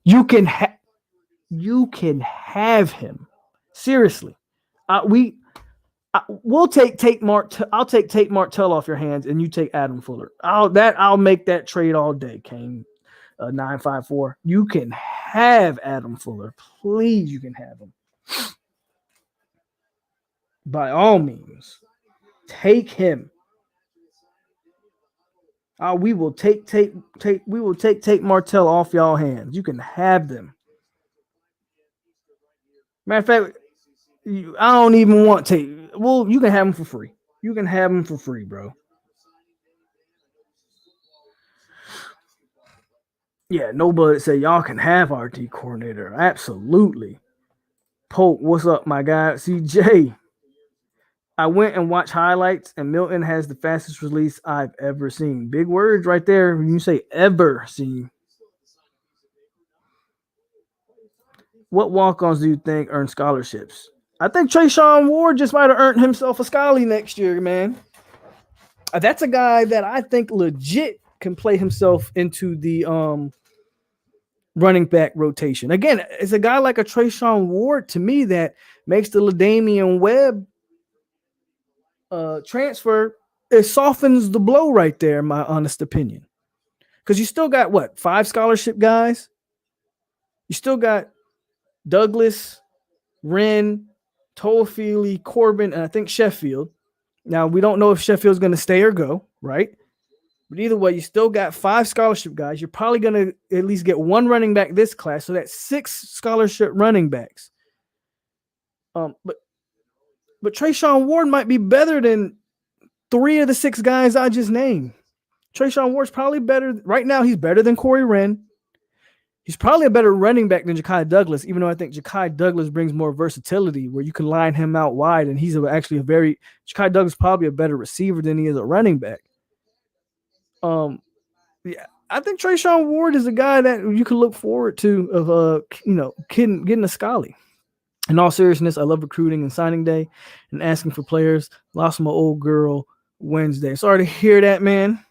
You can have him. Seriously. We'll take Tate Martell. I'll take Tate Martell off your hands and you take Adam Fuller. I'll make that trade all day, Kane. 954. You can have Adam Fuller. Please, you can have him. By all means, take him. We will take Martell off y'all hands. You can have them. Matter of fact, I don't even want Tate. Well, you can have them for free. You can have them for free, bro. Yeah, nobody say y'all can have our D coordinator. Absolutely. Polk, what's up, my guy? CJ. I went and watched highlights, and Milton has the fastest release I've ever seen. Big words right there when you say ever seen. What walk-ons do you think earn scholarships? I think Trayshawn Ward just might have earned himself a scholarly next year, man. That's a guy that I think legit can play himself into the running back rotation. Again, it's a guy like a Trayshawn Ward to me that makes the LaDamian Webb transfer. It softens the blow right there, in my honest opinion. Because you still got, 5 scholarship guys? You still got Douglas, Wren, Toafili, Corbin, and I think Sheffield. Now, we don't know if Sheffield's going to stay or go, right? But either way, you still got 5 scholarship guys. You're probably going to at least get 1 running back this class, so that's 6 scholarship running backs. But Trayshawn Ward might be better than 3 of the 6 guys I just named. Trayshawn Ward's probably better. Right now, he's better than Corey Wren. He's probably a better running back than Ja'Kai Douglas, even though I think Ja'Kai Douglas brings more versatility where you can line him out wide, and he's Ja'Kai Douglas is probably a better receiver than he is a running back. Yeah, I think Trayshawn Ward is a guy that you can look forward to of getting a scholarly. In all seriousness, I love recruiting and signing day and asking for players. Lost my old girl Wednesday. Sorry to hear that, man.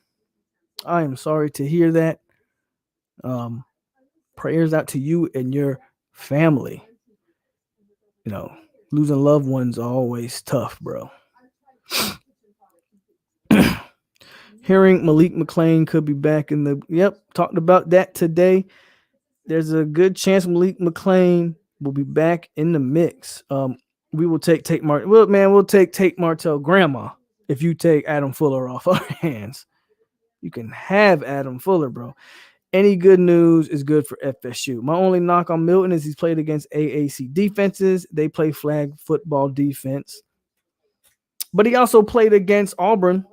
I am sorry to hear that. Prayers out to you and your family. Losing loved ones are always tough, bro. Hearing Malik McClain could be back in the talked about that today. There's a good chance Malik McClain will be back in the mix. We will take Tate Martell. Well, man, we'll take Tate Martell grandma if you take Adam Fuller off our hands. You can have Adam Fuller, bro. Any good news is good for FSU. My only knock on Milton is he's played against AAC defenses. They play flag football defense. But he also played against Auburn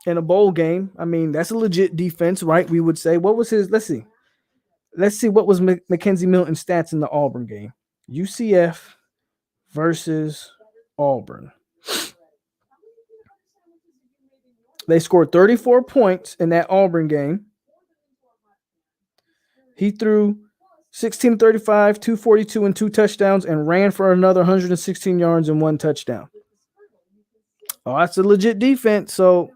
in a bowl game. I mean, that's a legit defense, right? We would say. What was his? Let's see what was McKenzie Milton's stats in the Auburn game. UCF versus Auburn. They scored 34 points in that Auburn game. He threw 16-35, 242, and 2 touchdowns and ran for another 116 yards and 1 touchdown. Oh, that's a legit defense. So,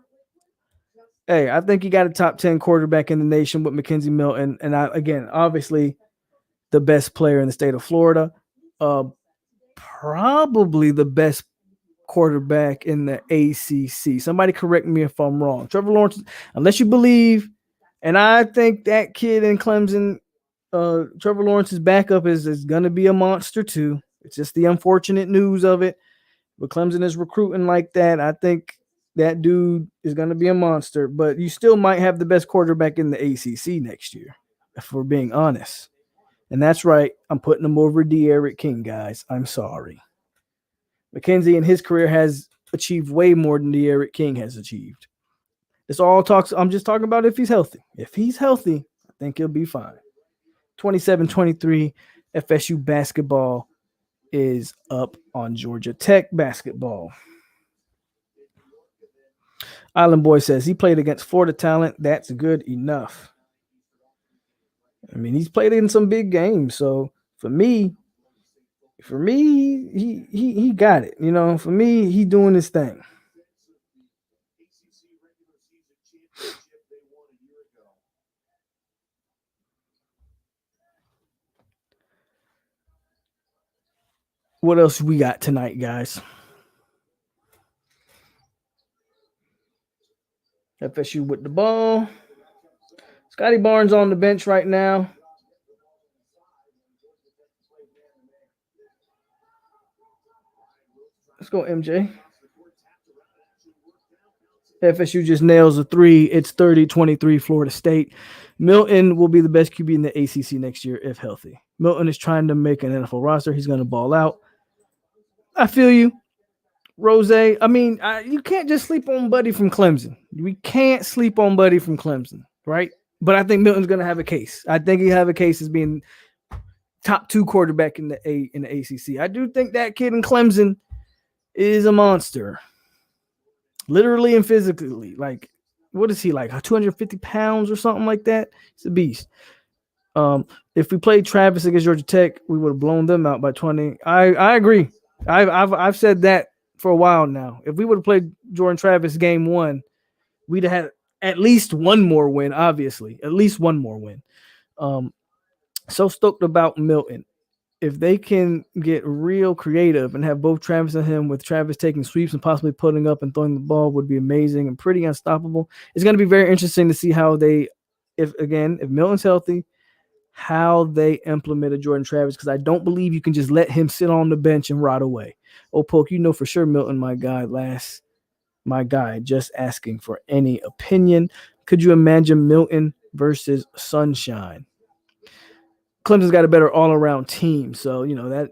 hey, I think you got a top 10 quarterback in the nation with McKenzie Milton. And obviously the best player in the state of Florida. probably the best quarterback in the ACC. Somebody correct me if I'm wrong. Trevor Lawrence, unless you believe, and I think that kid in Clemson, Trevor Lawrence's backup is going to be a monster too. It's just the unfortunate news of it. But Clemson is recruiting like that. I think that dude is going to be a monster, but you still might have the best quarterback in the ACC next year, if we're being honest. And that's right. I'm putting him over De'Aaron King, guys. I'm sorry. McKenzie in his career has achieved way more than De'Aaron King has achieved. It's all talks. I'm just talking about if he's healthy. If he's healthy, I think he'll be fine. 27-23 FSU basketball is up on Georgia Tech basketball. Island Boy says he played against Florida talent. That's good enough. I mean, he's played in some big games. So for me, he got it. You know, for me, he doing his thing. What else we got tonight, guys? FSU with the ball. Scotty Barnes on the bench right now. Let's go, MJ. FSU just nails a three. It's 30-23 Florida State. Milton will be the best QB in the ACC next year if healthy. Milton is trying to make an NFL roster. He's going to ball out. I feel you. Rose, I mean, you can't just sleep on Buddy from Clemson. We can't sleep on Buddy from Clemson, right? But I think Milton's going to have a case. I think he'll have a case as being top 2 quarterback in the ACC. I do think that kid in Clemson is a monster, literally and physically. Like, what is he like? 250 pounds or something like that? He's a beast. If we played Travis against Georgia Tech, we would have blown them out by 20. I agree. I've said that for a while now. If we would have played Jordan Travis game 1, we'd have had at least one more win, obviously. At least one more win. So stoked about Milton. If they can get real creative and have both Travis and him, with Travis taking sweeps and possibly putting up and throwing the ball, would be amazing and pretty unstoppable. It's going to be very interesting to see how they, if Milton's healthy, how they implemented Jordan Travis, because I don't believe you can just let him sit on the bench and rot away. Oh, Polk, you know for sure Milton, my guy, just asking for any opinion. Could you imagine Milton versus Sunshine? Clemson's got a better all-around team, so, you know, that.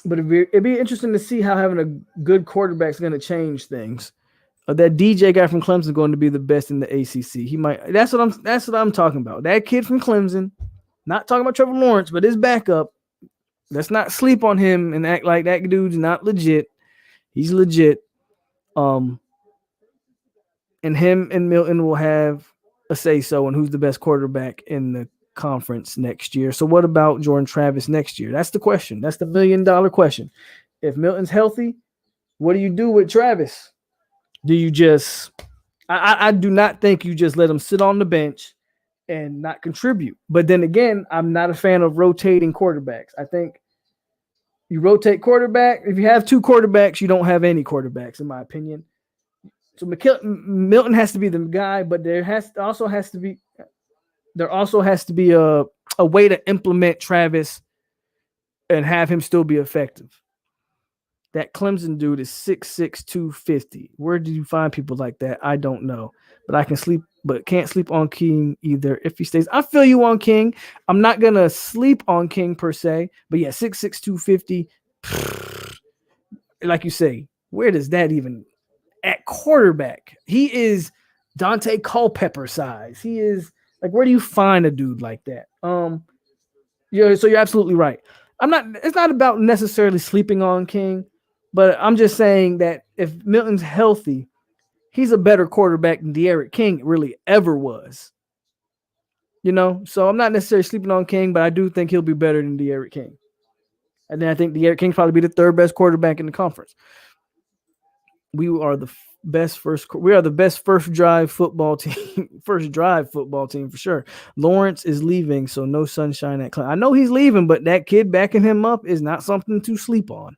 But it'd be interesting to see how having a good quarterback is going to change things. That DJ guy from Clemson is going to be the best in the ACC. He might. That's what I'm talking about. That kid from Clemson. Not talking about Trevor Lawrence, but his backup. Let's not sleep on him and act like that dude's not legit. He's legit. And him and Milton will have a say-so on who's the best quarterback in the conference next year. So what about Jordan Travis next year? That's the question. That's the $1 million question. If Milton's healthy, what do you do with Travis? Do you just – I do not think you just let him sit on the bench and not contribute. But then again, I'm not a fan of rotating quarterbacks. I think you rotate quarterback. If you have 2 quarterbacks, you don't have any quarterbacks, in my opinion. So Milton has to be the guy, but there also has to be a way to implement Travis and have him still be effective. That Clemson dude is 6'6", 250. Where do you find people like that? I don't know. But can't sleep on King either if he stays. I feel you on King. I'm not gonna sleep on King per se, but yeah, 6'6", 250. Like you say, where does that even at quarterback? He is Dante Culpepper size. He is like, where do you find a dude like that? Yeah, so you're absolutely right. It's not about necessarily sleeping on King, but I'm just saying that if Milton's healthy, he's a better quarterback than De'Aaron King really ever was. You know, so I'm not necessarily sleeping on King, but I do think he'll be better than De'Aaron King. And then I think De'Aaron King probably be the 3rd best quarterback in the conference. We are the We are the best first drive football team. First drive football team for sure. Lawrence is leaving, so no sunshine at Clemson. I know he's leaving, but that kid backing him up is not something to sleep on.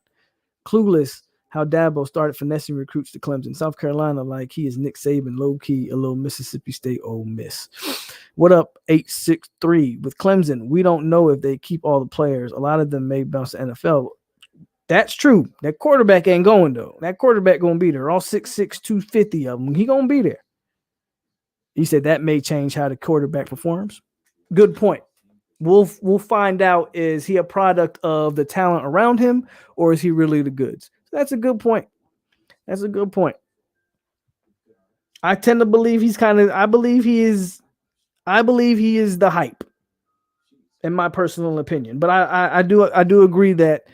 Clueless how Dabo started finessing recruits to Clemson. South Carolina, like he is Nick Saban, low key, a little Mississippi State Ole Miss. What up, 863? With Clemson, we don't know if they keep all the players. A lot of them may bounce to NFL. That's true. That quarterback ain't going, though. That quarterback going to be there. All 6'6", 250 of them. He going to be there. He said that may change how the quarterback performs. Good point. We'll find out, is he a product of the talent around him, or is he really the goods? That's a good point. That's a good point. I tend to believe I believe he is the hype, in my personal opinion. But I do agree that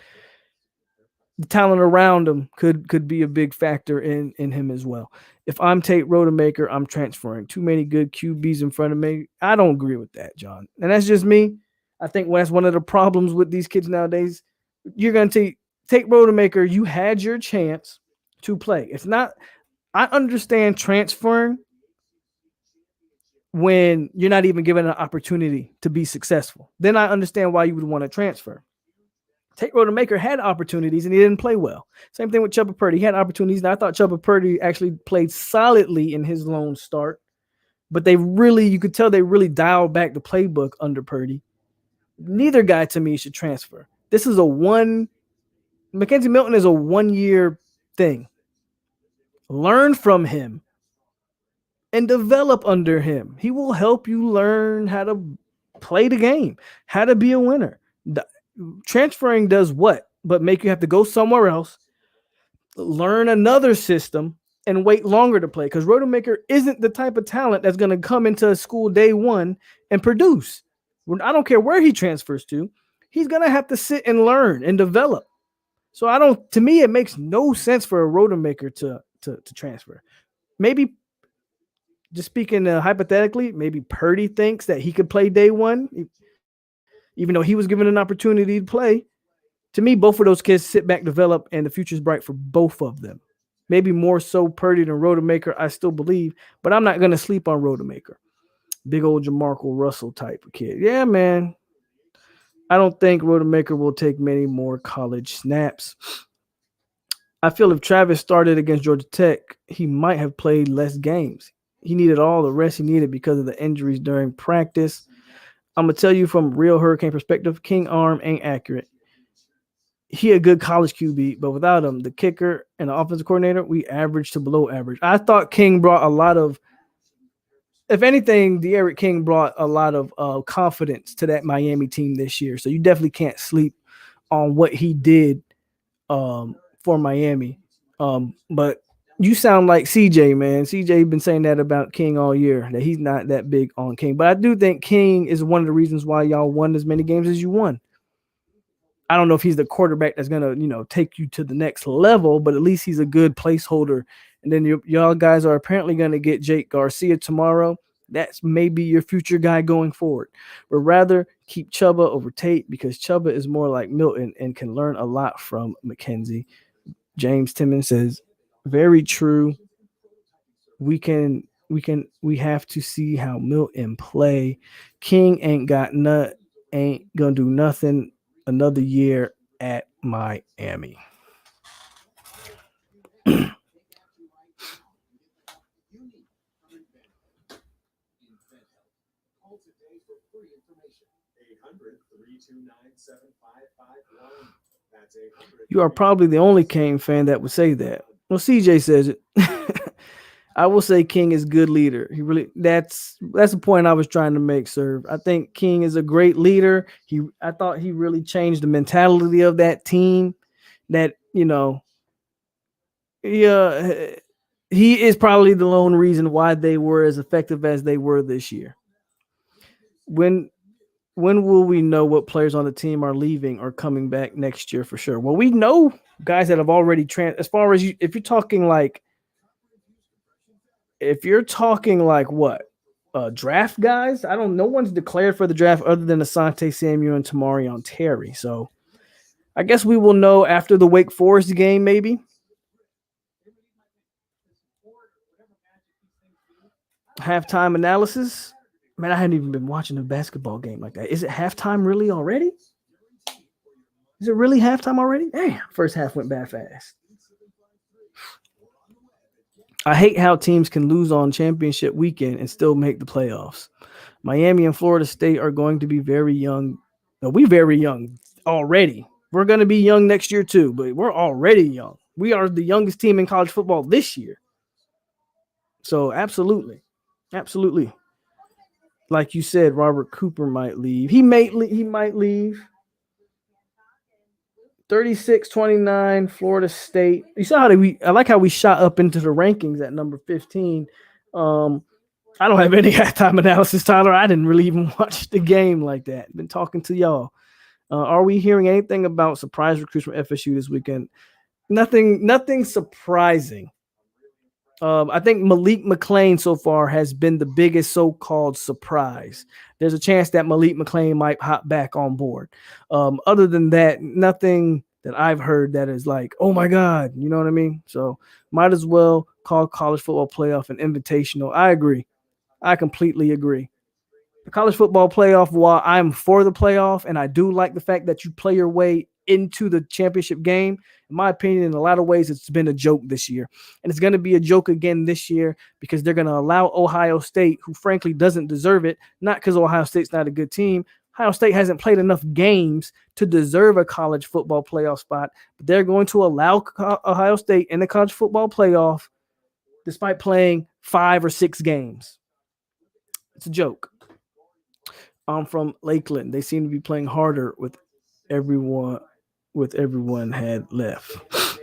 the talent around him could be a big factor in him as well. If I'm Tate Rodemaker, I'm transferring. Too many good QBs in front of me. I don't agree with that, John. And that's just me. I think that's one of the problems with these kids nowadays. You're going to take Rodemaker. You had your chance to play. It's not – I understand transferring when you're not even given an opportunity to be successful. Then I understand why you would want to transfer. Tate Rodemaker had opportunities and he didn't play well. Same thing with Chubba Purdy. He had opportunities, and I thought Chubba Purdy actually played solidly in his lone start. But you could tell they really dialed back the playbook under Purdy. Neither guy to me should transfer. This is McKenzie Milton is a 1-year thing. Learn from him and develop under him. He will help you learn how to play the game, how to be a winner. Transferring does what? But make you have to go somewhere else, learn another system, and wait longer to play. Because Rodemaker isn't the type of talent that's going to come into a school day one and produce. I don't care where he transfers to. He's going to have to sit and learn and develop. So to me, it makes no sense for a Rodemaker to transfer. Maybe, just speaking hypothetically, maybe Purdy thinks that he could play day one, even though he was given an opportunity to play. To me, both of those kids sit back, develop, and the future's bright for both of them. Maybe more so Purdy than Rodemaker, I still believe, but I'm not going to sleep on Rodemaker. Big old Jamarcus Russell type of kid. Yeah, man. I don't think Rodemaker will take many more college snaps. I feel if Travis started against Georgia Tech, he might have played less games. He needed all the rest he needed because of the injuries during practice. I'm going to tell you from real Hurricane perspective, King Arm ain't accurate. He a good college QB, but without him, the kicker and the offensive coordinator, we average to below average. I thought King brought a lot of, if anything, De'Aaron King brought a lot of confidence to that Miami team this year. So you definitely can't sleep on what he did for Miami. But you sound like CJ, man. CJ been saying that about King all year, that he's not that big on King. But I do think King is one of the reasons why y'all won as many games as you won. I don't know if he's the quarterback that's going to, take you to the next level, but at least he's a good placeholder. And then y'all guys are apparently going to get Jake Garcia tomorrow. That's maybe your future guy going forward. But rather keep Chubba over Tate because Chubba is more like Milton and can learn a lot from McKenzie. James Timmons says, very true. We have to see how Milton play. King ain't gonna do nothing another year at Miami. You are probably the only King fan that would say that. Well, CJ says it. I will say King is a good leader. He really that's the point I was trying to make, sir. I think King is a great leader. I thought he really changed the mentality of that team. That, he is probably the lone reason why they were as effective as they were this year. When will we know what players on the team are leaving or coming back next year for sure? Well, we know guys that have already as far as if you're talking like what? Draft guys? No one's declared for the draft other than Asante Samuel and Tamarion Terry. So I guess we will know after the Wake Forest game, maybe. Halftime analysis. Man, I hadn't even been watching a basketball game like that. Is it halftime really already? Is it really halftime already? Damn, first half went bad fast. I hate how teams can lose on championship weekend and still make the playoffs. Miami and Florida State are going to be very young. No, we very young already. We're going to be young next year too, but we're already young. We are the youngest team in college football this year. So absolutely. Absolutely. Like you said, Robert Cooper might leave. He might leave. 36-29, Florida State. You saw I like how we shot up into the rankings at number 15. I don't have any halftime analysis, Tyler. I didn't really even watch the game like that. Been talking to y'all. Are we hearing anything about surprise recruits from FSU this weekend? Nothing surprising. I think Malik McClain so far has been the biggest so-called surprise. There's a chance that Malik McClain might hop back on board. Other than that, nothing that I've heard that is like, oh my God, you know what I mean? So might as well call college football playoff an invitational. I agree. I completely agree. The college football playoff, while I'm for the playoff, and I do like the fact that you play your way into the championship game, in my opinion, in a lot of ways, it's been a joke this year. And it's going to be a joke again this year because they're going to allow Ohio State, who frankly doesn't deserve it, not because Ohio State's not a good team. Ohio State hasn't played enough games to deserve a college football playoff spot, but they're going to allow Ohio State in the college football playoff despite playing 5 or 6 games. It's a joke. I'm from Lakeland. They seem to be playing harder with everyone had left.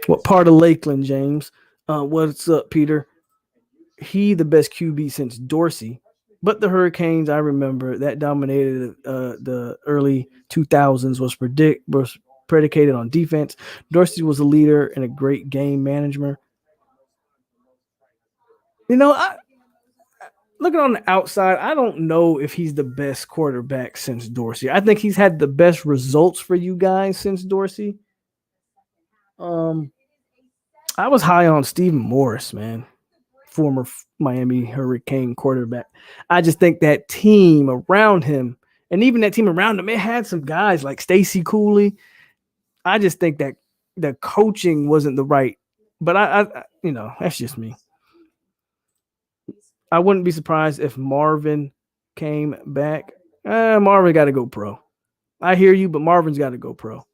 What part of Lakeland, James? What's up, Peter? He the best QB since Dorsey. But the Hurricanes, I remember, that dominated the early 2000s was predicated on defense. Dorsey was a leader and a great game manager. Looking on the outside, I don't know if he's the best quarterback since Dorsey. I think he's had the best results for you guys since Dorsey. I was high on Stephen Morris, man, former Miami Hurricane quarterback. I just think that team around him, and even that team around him, it had some guys like Stacy Cooley. I just think that the coaching wasn't the right. But I that's just me. I wouldn't be surprised if Marvin came back. Marvin got to go pro. I hear you, but Marvin's got to go pro.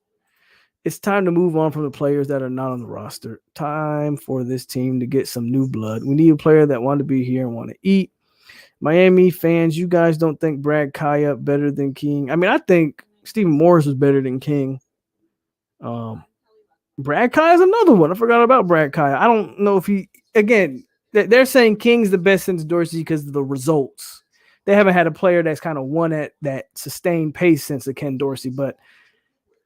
It's time to move on from the players that are not on the roster. Time for this team to get some new blood. We need a player that want to be here and want to eat. Miami fans, you guys don't think Brad Kaya better than King? I mean, I think Stephen Morris was better than King. Brad Kaya is another one. I forgot about Brad Kaya. I don't know if they're saying King's the best since Dorsey because of the results. They haven't had a player that's kind of won at that sustained pace since the Ken Dorsey. But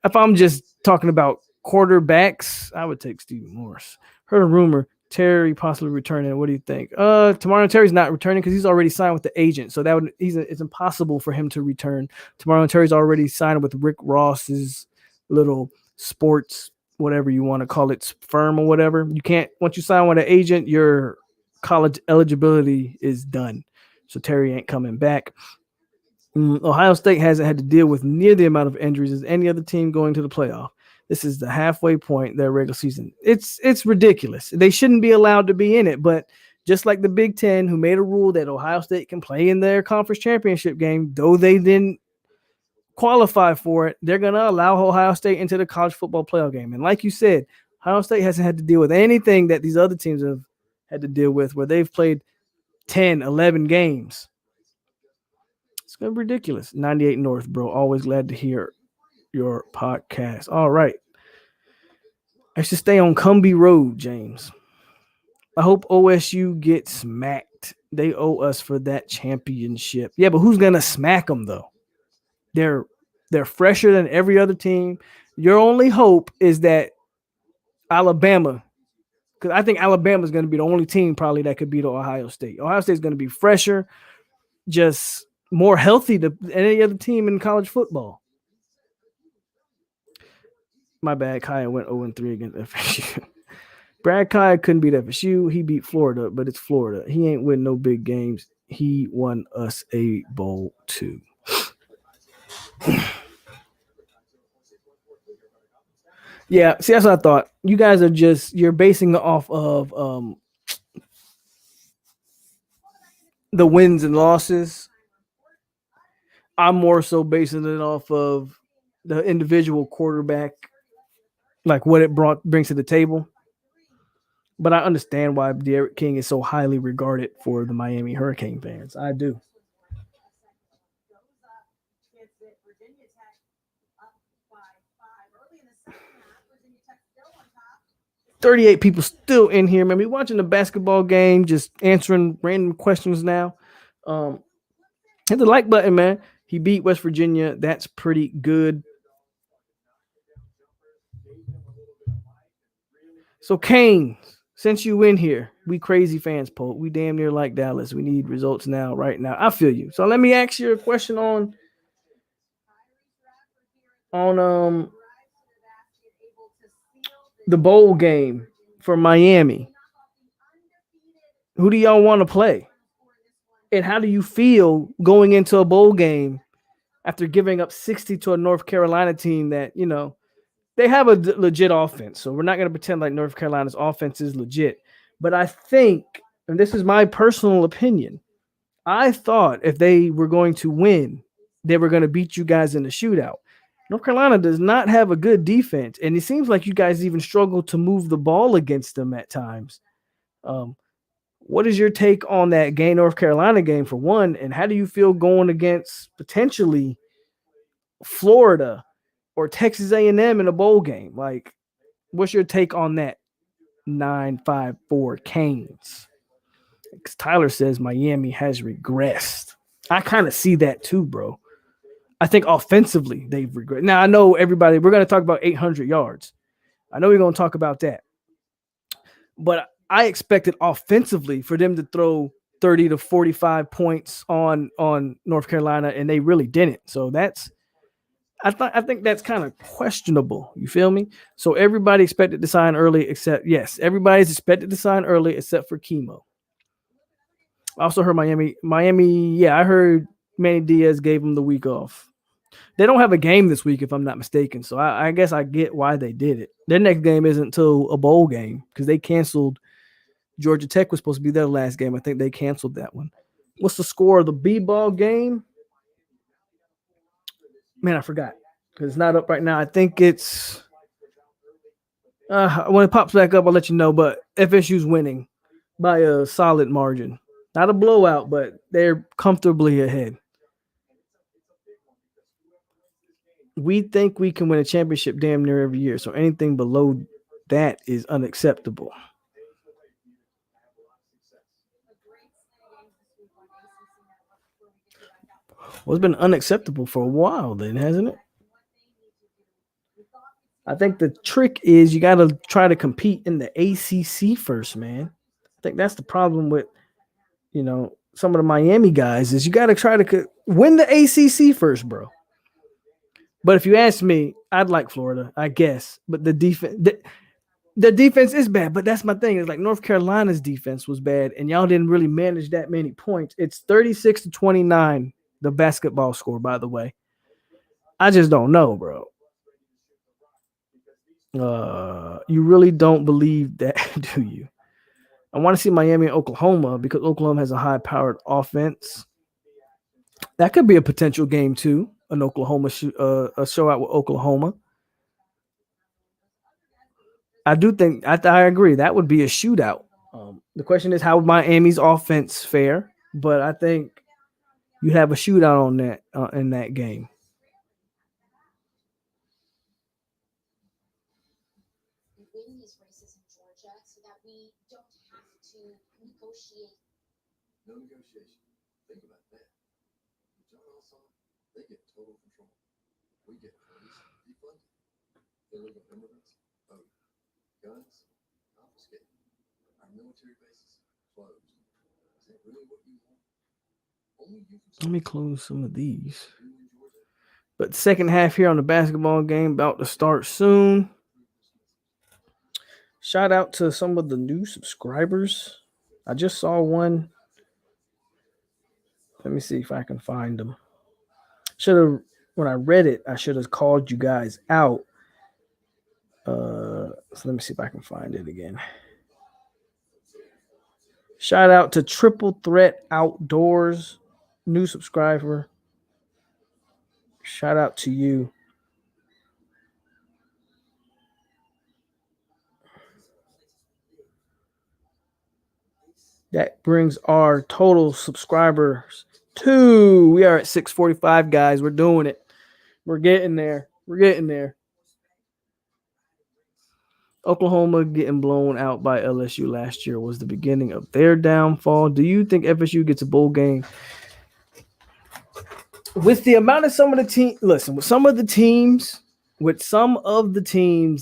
if I'm just talking about quarterbacks, I would take Stephen Morris. Heard a rumor, Terry possibly returning. What do you think? Tomorrow Terry's not returning because he's already signed with the agent. So it's impossible for him to return. Tomorrow Terry's already signed with Rick Ross's little sports, whatever you want to call it, firm or whatever. You can't, once you sign with an agent, your college eligibility is done. So Terry ain't coming back. Ohio State hasn't had to deal with near the amount of injuries as any other team going to the playoff. This is the halfway point their regular season. It's ridiculous. They shouldn't be allowed to be in it, but just like the Big Ten, who made a rule that Ohio State can play in their conference championship game, though they didn't qualify for it, they're going to allow Ohio State into the college football playoff game. And like you said, Ohio State hasn't had to deal with anything that these other teams have had to deal with where they've played 10, 11 games. It's going to be ridiculous. 98 North, bro. Always glad to hear your podcast. All right. I should stay on Cumbie Road, James. I hope OSU gets smacked. They owe us for that championship. Yeah, but who's going to smack them, though? They're fresher than every other team. Your only hope is that Alabama, because I think Alabama is going to be the only team probably that could beat Ohio State. Ohio State is going to be fresher, just more healthy than any other team in college football. My bad. Kaya went 0-3 against FSU. Brad Kaya couldn't beat FSU. He beat Florida, but it's Florida. He ain't win no big games. he won us a bowl too. Yeah, see, that's what I thought. You guys are you're basing it off of the wins and losses. I'm more so basing it off of the individual quarterback, like what it brings to the table. But I understand why Derek King is so highly regarded for the Miami Hurricane fans. I do. 38 people still in here, man. We watching the basketball game, just answering random questions now. Hit the like button, man. He beat West Virginia. That's pretty good. So, Kane, since you in here, we crazy fans, Pope. We damn near like Dallas. We need results now, right now. I feel you. So let me ask you a question on the bowl game for Miami. Who do y'all want to play? And how do you feel going into a bowl game after giving up 60 to a North Carolina team that, they have a legit offense. So we're not going to pretend like North Carolina's offense is legit. But I think, and this is my personal opinion, I thought if they were going to win, they were going to beat you guys in the shootout. North Carolina does not have a good defense, and it seems like you guys even struggle to move the ball against them at times. What is your take on that game, North Carolina game, for one, and how do you feel going against potentially Florida or Texas A&M in a bowl game? Like, what's your take on that? 954 Canes. Because Tyler says Miami has regressed. I kind of see that too, bro. I think offensively they've regressed. Now, I know everybody, we're going to talk about 800 yards. I know we're going to talk about that. But I expected offensively for them to throw 30 to 45 points on North Carolina, and they really didn't. So I think that's kind of questionable. You feel me? So everybody expected to sign early everybody's expected to sign early except for Chemo. I also heard Miami, I heard Manny Diaz gave them the week off. They don't have a game this week, if I'm not mistaken. So I guess I get why they did it. Their next game isn't until a bowl game because they canceled. Georgia Tech was supposed to be their last game. I think they canceled that one. What's the score of the B-ball game? Man, I forgot because it's not up right now. I think it's when it pops back up, I'll let you know. But FSU's winning by a solid margin. Not a blowout, but they're comfortably ahead. We think we can win a championship damn near every year. So anything below that is unacceptable. Well, it's been unacceptable for a while then, hasn't it? I think the trick is you got to try to compete in the ACC first, man. I think that's the problem with, some of the Miami guys is you got to try to win the ACC first, bro. But if you ask me, I'd like Florida, I guess. But the defense is bad. But that's my thing. It's like North Carolina's defense was bad, and y'all didn't really manage that many points. It's 36-29, the basketball score, by the way. I just don't know, bro. You really don't believe that, do you? I want to see Miami and Oklahoma because Oklahoma has a high-powered offense. That could be a potential game too. An Oklahoma a show out with Oklahoma. I do think I agree that would be a shootout. The question is how would Miami's offense fare, but I think you have a shootout on that in that game. No negotiation. Think about that. John also, they get total control. We get police defunded. Illegal immigrants, guns, confiscated. Our military bases closed. Is that really what you want? Let me close some of these. But the second half here on the basketball game about to start soon. Shout out to some of the new subscribers. I just saw one. Let me see if I can find them. Should have, when I read it, I should have called you guys out. So let me see if I can find it again. Shout out to Triple Threat Outdoors, new subscriber. Shout out to you. That brings our total subscribers to, we are at 645, guys. We're doing it. We're getting there. We're getting there. Oklahoma getting blown out by LSU last year was the beginning of their downfall. Do you think FSU gets a bowl game? With the amount of some of the team, listen, with some of the teams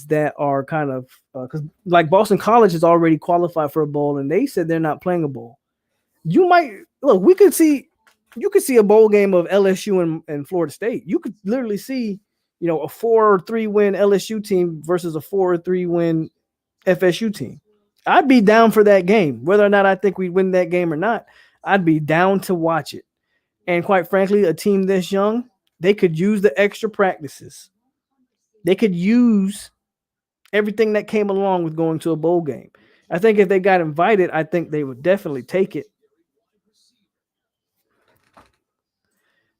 that are kind of, because like Boston College has already qualified for a bowl and they said they're not playing a bowl. You could see a bowl game of LSU and Florida State. You could literally see, a 4-3 win LSU team versus a 4-3 win FSU team. I'd be down for that game. Whether or not I think we win that game or not, I'd be down to watch it. And quite frankly, a team this young, they could use the extra practices. They could use everything that came along with going to a bowl game. I think if they got invited, I think they would definitely take it.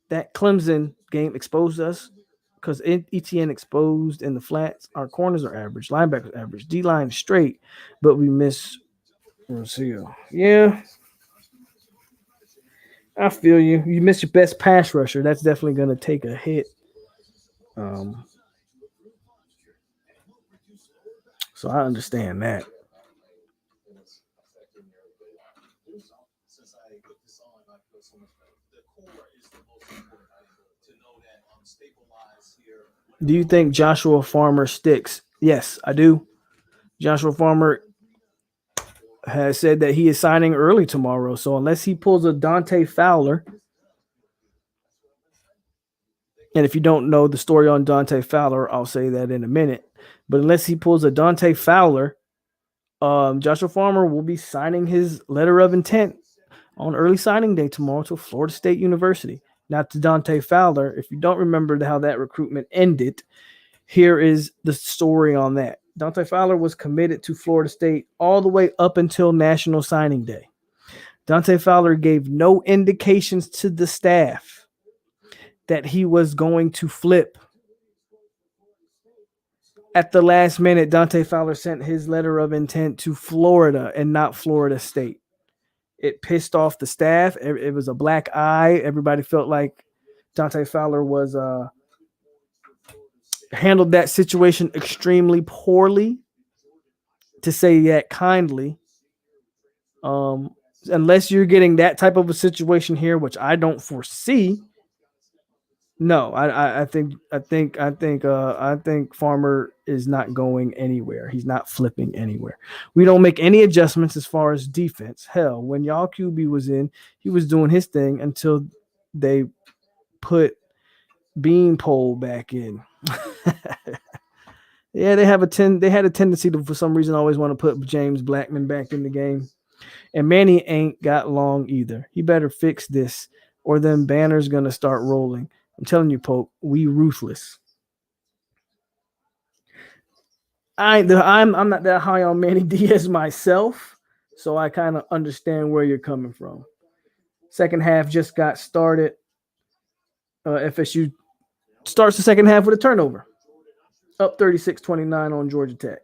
That Clemson game exposed us because ETN exposed in the flats. Our corners are average, linebackers average, D-line straight, but we miss Rocio. Yeah. I feel you. You miss your best pass rusher. That's definitely going to take a hit. So I understand that. Do you think Joshua Farmer sticks? Yes, I do. Joshua Farmer has said that he is signing early tomorrow. So unless he pulls a Dante Fowler, and if you don't know the story on Dante Fowler, I'll say that in a minute. But unless he pulls a Dante Fowler, Joshua Farmer will be signing his letter of intent on early signing day tomorrow to Florida State University. Not to Dante Fowler. If you don't remember how that recruitment ended, here is the story on that. Dante Fowler was committed to Florida State all the way up until National Signing Day. Dante Fowler gave no indications to the staff that he was going to flip. At the last minute, Dante Fowler sent his letter of intent to Florida and not Florida State. It pissed off the staff. It was a black eye. Everybody felt like Dante Fowler was handled that situation extremely poorly, to say that kindly. Unless you're getting that type of a situation here, which I don't foresee. No, I think Farmer is not going anywhere. He's not flipping anywhere. We don't make any adjustments as far as defense. Hell, when y'all QB was in, he was doing his thing until they put Beanpole back in. Yeah, they had a tendency to, for some reason, always want to put James Blackman back in the game. And Manny ain't got long either. He better fix this, or them banners gonna start rolling. I'm telling you, Pope, we ruthless. I'm not that high on Manny Diaz myself, so I kind of understand where you're coming from. Second half just got started. FSU starts the second half with a turnover. Up 36-29 on Georgia Tech.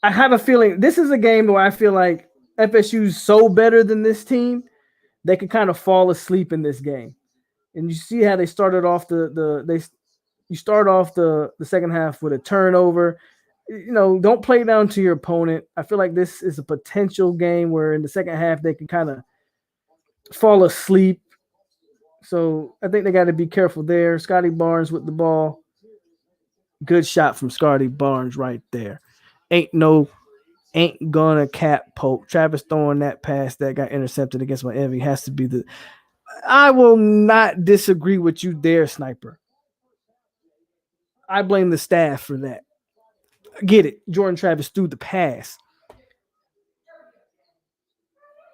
I have a feeling this is a game where I feel like FSU's so better than this team, they could kind of fall asleep in this game. And you see how they started off you start off the second half with a turnover. Don't play down to your opponent. I feel like this is a potential game where in the second half they can kind of fall asleep. So I think they got to be careful there. Scotty Barnes with the ball. Good shot from Scotty Barnes right there. Ain't gonna cap Pope. Travis throwing that pass that got intercepted against Miami has to be the. I will not disagree with you there, Sniper. I blame the staff for that. Get it. Jordan Travis threw the pass.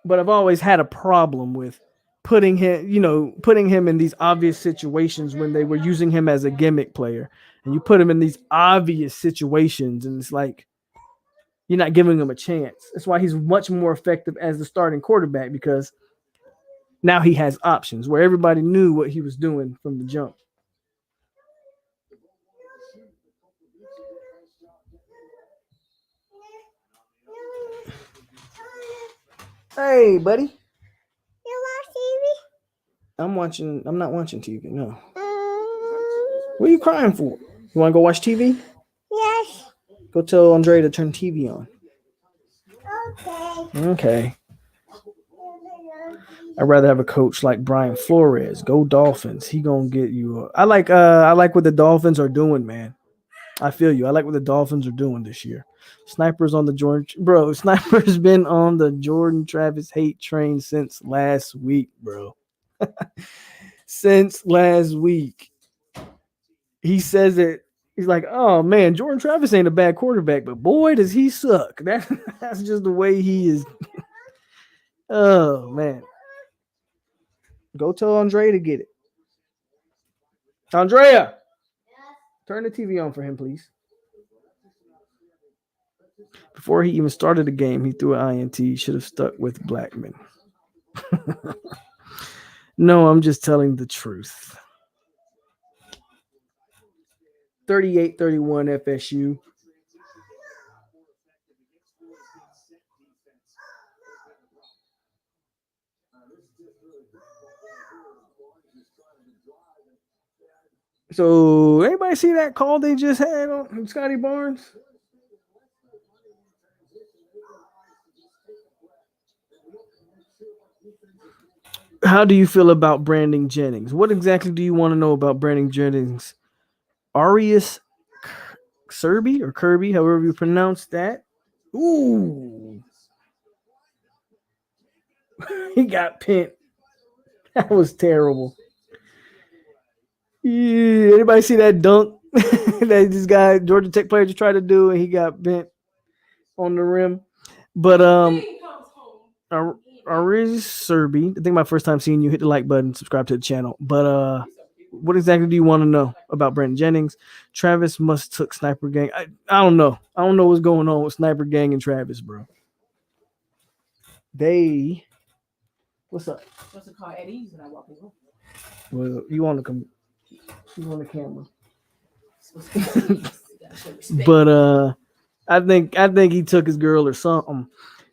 but I've always had a problem with putting him in these obvious situations when they were using him as a gimmick player. And you put him in these obvious situations, and it's like you're not giving him a chance. That's why he's much more effective as the starting quarterback, because now he has options where everybody knew what he was doing from the jump. Hey, buddy. I'm not watching TV. No. What are you crying for? You want to go watch TV? Yes. Go tell Andre to turn TV on. Okay. Okay. I'd rather have a coach like Brian Flores. Go Dolphins. He gonna get you. I like what the Dolphins are doing, man. I feel you. I like what the Dolphins are doing this year. Sniper's on the Jordan, bro. Sniper's been on the Jordan Travis hate train since last week, bro. Since last week, he says it. He's like, "Oh man, Jordan Travis ain't a bad quarterback, but boy, does he suck." That's just the way he is. Oh man, go tell Andre to get it. Andrea, turn the TV on for him, please. Before he even started the game, he threw an INT. Should have stuck with Blackman. No, I'm just telling the truth. 38-31 FSU. So, anybody see that call they just had on Scotty Barnes? How do you feel about Brandon Jennings? What exactly do you want to know about Brandon Jennings? Arius Kirby or Kirby, however you pronounce that. Ooh. He got pinned. That was terrible. Yeah, anybody see that dunk that this guy, Georgia Tech player, just tried to do, and he got bent on the rim? But Ariz Serby, I think my first time seeing you, hit the like button, subscribe to the channel. But what exactly do you want to know about Brandon Jennings? Travis must took Sniper Gang. I don't know. I don't know what's going on with Sniper Gang and Travis, bro. What's up? What's it called? At ease when I walk in the room. Well, you want to come? You on the camera? Respect. But I think he took his girl or something.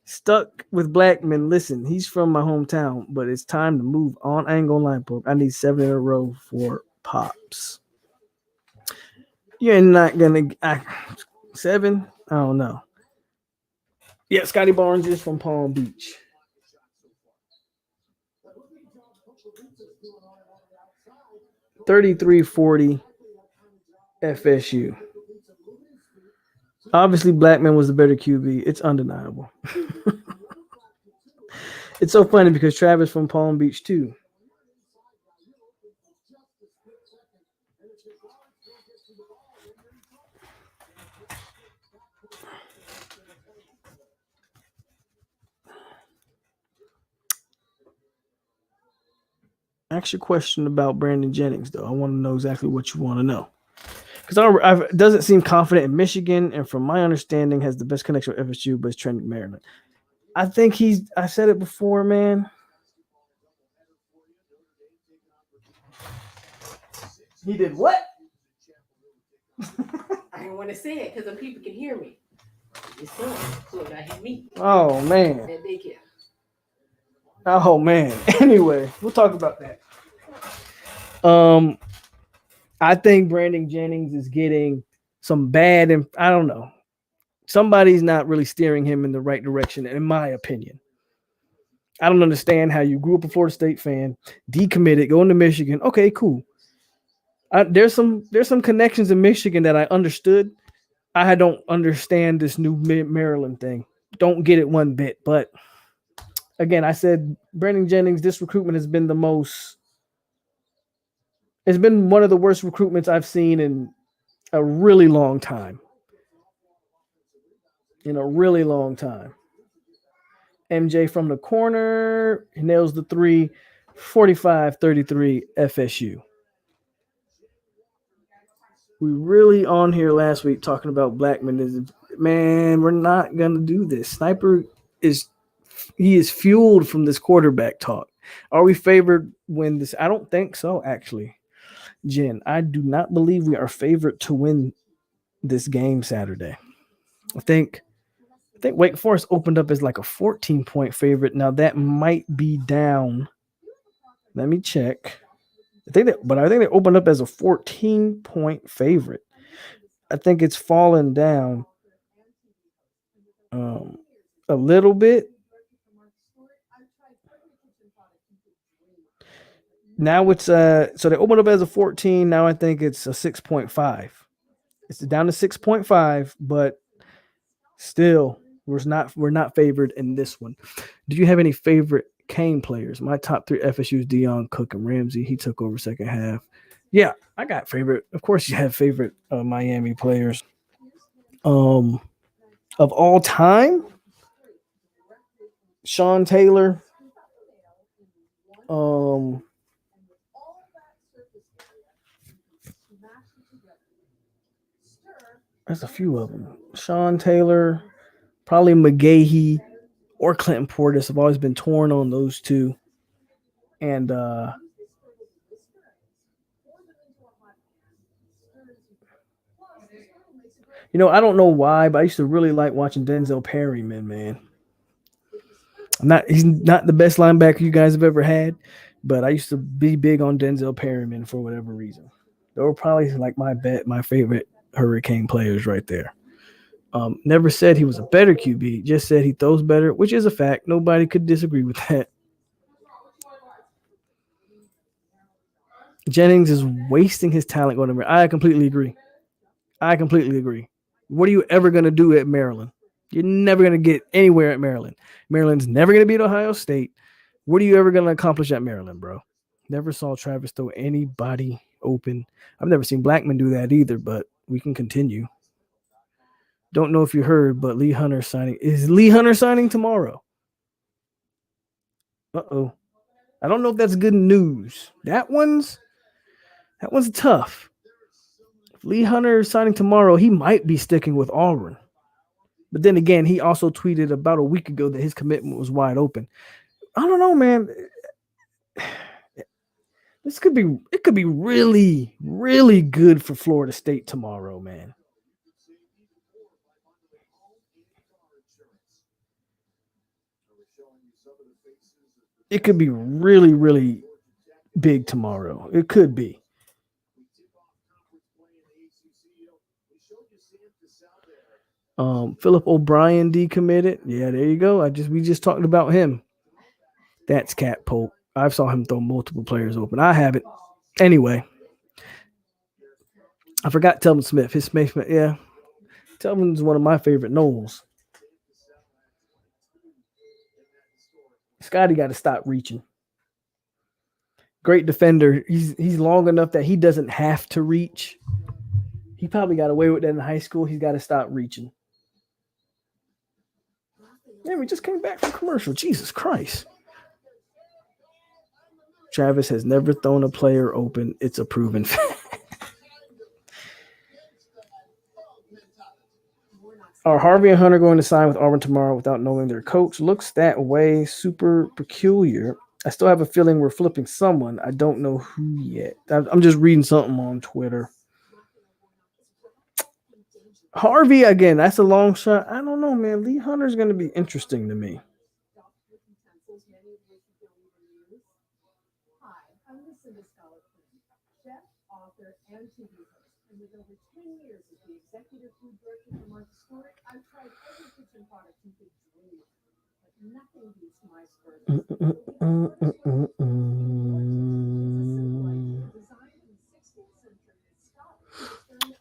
Stuck with Blackman. Listen, he's from my hometown, but it's time to move on. I ain't gonna lie, Poke. I need 7 in a row for Pops. You're not gonna 7? I don't know. Yeah, Scotty Barnes is from Palm Beach. $33.40 FSU. Obviously, Blackman was the better QB. It's undeniable. It's so funny because Travis from Palm Beach too. Ask your question about Brandon Jennings, though. I want to know exactly what you want to know. Because I doesn't seem confident in Michigan, and from my understanding, has the best connection with FSU, but it's trending Maryland. I think I said it before, man. He did what? I didn't want to say it because the people can hear me. His son, so I hit me Oh, man. at daycare. Oh, man. Anyway, we'll talk about that. I think Brandon Jennings is getting some bad, and I don't know. Somebody's not really steering him in the right direction, in my opinion. I don't understand how you grew up a Florida State fan, decommitted, going to Michigan. Okay, cool. There's some connections in Michigan that I understood. I don't understand this new Maryland thing. Don't get it one bit. But again, I said Brandon Jennings, this recruitment has been it's been one of the worst recruitments I've seen in a really long time. In a really long time. MJ from the corner. He nails the three. 45-33 FSU. We really on here last week talking about Blackman. Man, we're not going to do this. Sniper is fueled from this quarterback talk. Are we favored win this? I don't think so, actually. Jen, I do not believe we are favored to win this game Saturday. I think Wake Forest opened up as like a 14-point favorite. Now that might be down. Let me check. I think they opened up as a 14-point favorite. I think it's fallen down a little bit. Now it's so they opened up as a 14. Now I think it's a 6.5. It's down to 6.5, but still we're not favored in this one. Do you have any favorite Kane players? My top three FSU's Deion, Cook, and Ramsey. He took over second half. Yeah, I got favorite. Of course, you have favorite Miami players. Of all time, Sean Taylor. There's a few of them. Sean Taylor, probably McGahee or Clinton Portis. I've always been torn on those two. And I don't know why, but I used to really like watching Denzel Perryman, man. He's not the best linebacker you guys have ever had, but I used to be big on Denzel Perryman for whatever reason. They were probably like my favorite Hurricane players right there. Never said he was a better QB, just said he throws better, which is a fact. Nobody could disagree with that. Jennings is wasting his talent going to Maryland. I completely agree. What are you ever going to do at Maryland? You're never going to get anywhere at Maryland. Maryland's never going to beat Ohio State. What are you ever going to accomplish at Maryland, bro? Never saw Travis throw anybody open. I've never seen Blackman do that either, but we can continue. Don't know if you heard, but Lee Hunter signing. Is Lee Hunter signing tomorrow? Uh-oh. I don't know if that's good news. That one's tough. If Lee Hunter is signing tomorrow, he might be sticking with Auburn. But then again, he also tweeted about a week ago that his commitment was wide open. I don't know, man. It could be really, really good for Florida State tomorrow, man. It could be really, really big tomorrow. It could be. Philip O'Brien decommitted. Yeah, there you go. We just talked about him. That's Cat Pope. I saw him throw multiple players open. I haven't. Anyway, I forgot Telvin Smith. Yeah. Telvin's one of my favorite Knowles. Scotty got to stop reaching. Great defender. He's long enough that he doesn't have to reach. He probably got away with that in high school. He's got to stop reaching. Man, we just came back from commercial. Jesus Christ. Travis has never thrown a player open. It's a proven fact. Are Harvey and Hunter going to sign with Auburn tomorrow without knowing their coach? Looks that way. Super peculiar. I still have a feeling we're flipping someone. I don't know who yet. I'm just reading something on Twitter. Harvey, again, that's a long shot. I don't know, man. Lee Hunter's going to be interesting to me.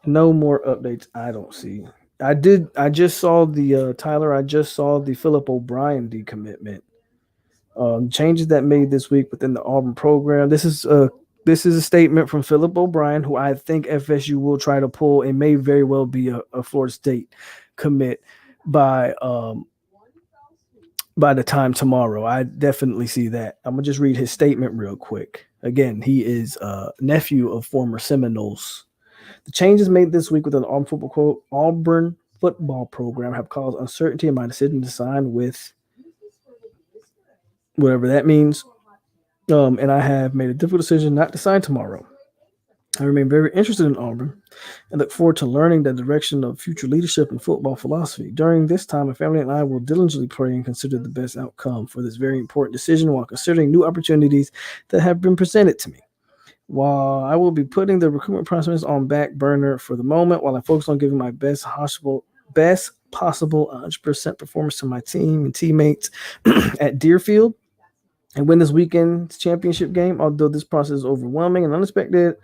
No more updates. I don't see. I just saw the Tyler. I just saw the Philip O'Brien decommitment. Changes that made this week within the Auburn program. This is a statement from Philip O'Brien, who I think FSU will try to pull. It may very well be a Florida State commit by by the time tomorrow. I definitely see that. I'm gonna just read his statement real quick. Again, he is a nephew of former Seminoles. The changes made this week with an Auburn football program have caused uncertainty in my decision to sign with whatever that means. And I have made a difficult decision not to sign tomorrow. I remain very interested in Auburn and look forward to learning the direction of future leadership and football philosophy. During this time, my family and I will diligently pray and consider the best outcome for this very important decision while considering new opportunities that have been presented to me. While I will be putting the recruitment process on back burner for the moment, while I focus on giving my best possible 100% performance to my team and teammates at Deerfield and win this weekend's championship game, although this process is overwhelming and unexpected,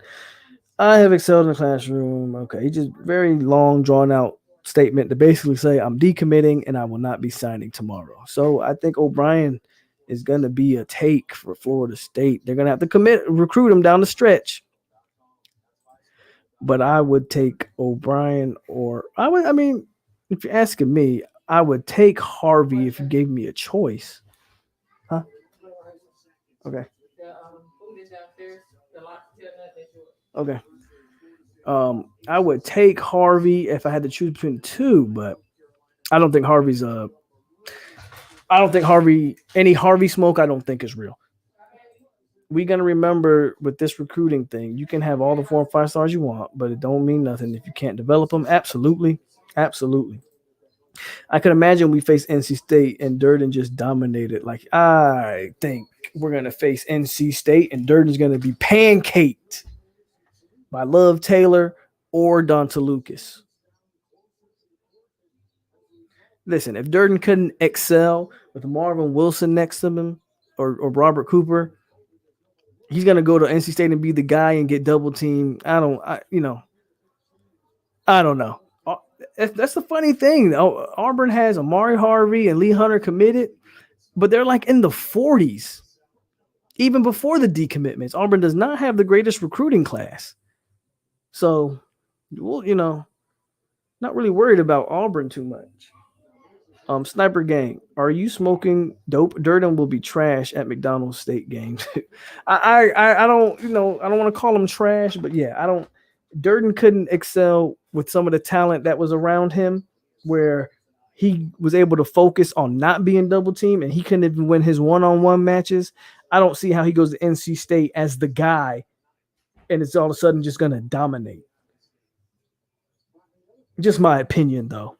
I have excelled in the classroom. Okay, just very long, drawn out statement to basically say I'm decommitting and I will not be signing tomorrow. So I think O'Brien is going to be a take for Florida State. They're going to have to recruit him down the stretch. But I would take O'Brien if you're asking me, I would take Harvey if you gave me a choice. Huh? Okay. Okay. I would take Harvey if I had to choose between the two, but I don't think any Harvey smoke I don't think is real. We're going to remember with this recruiting thing, you can have all the 4 and 5 stars you want, but it don't mean nothing if you can't develop them. Absolutely. Absolutely. I could imagine we face NC State and Durden just dominated. Like, I think we're going to face NC State and Durden's going to be pancaked by Love Taylor or Donta Lucas. Listen, if Durden couldn't excel with Marvin Wilson next to him or Robert Cooper, he's going to go to NC State and be the guy and get double teamed. I don't know. That's the funny thing. Auburn has Amari Harvey and Lee Hunter committed, but they're like in the 40s. Even before the decommitments, Auburn does not have the greatest recruiting class. So, well, not really worried about Auburn too much. Sniper Gang, are you smoking dope? Durden will be trash at McDonald's State games. I don't want to call him trash, but yeah, Durden couldn't excel with some of the talent that was around him, where he was able to focus on not being double teamed, and he couldn't even win his one-on-one matches. I don't see how he goes to NC State as the guy, and it's all of a sudden just going to dominate. Just my opinion, though.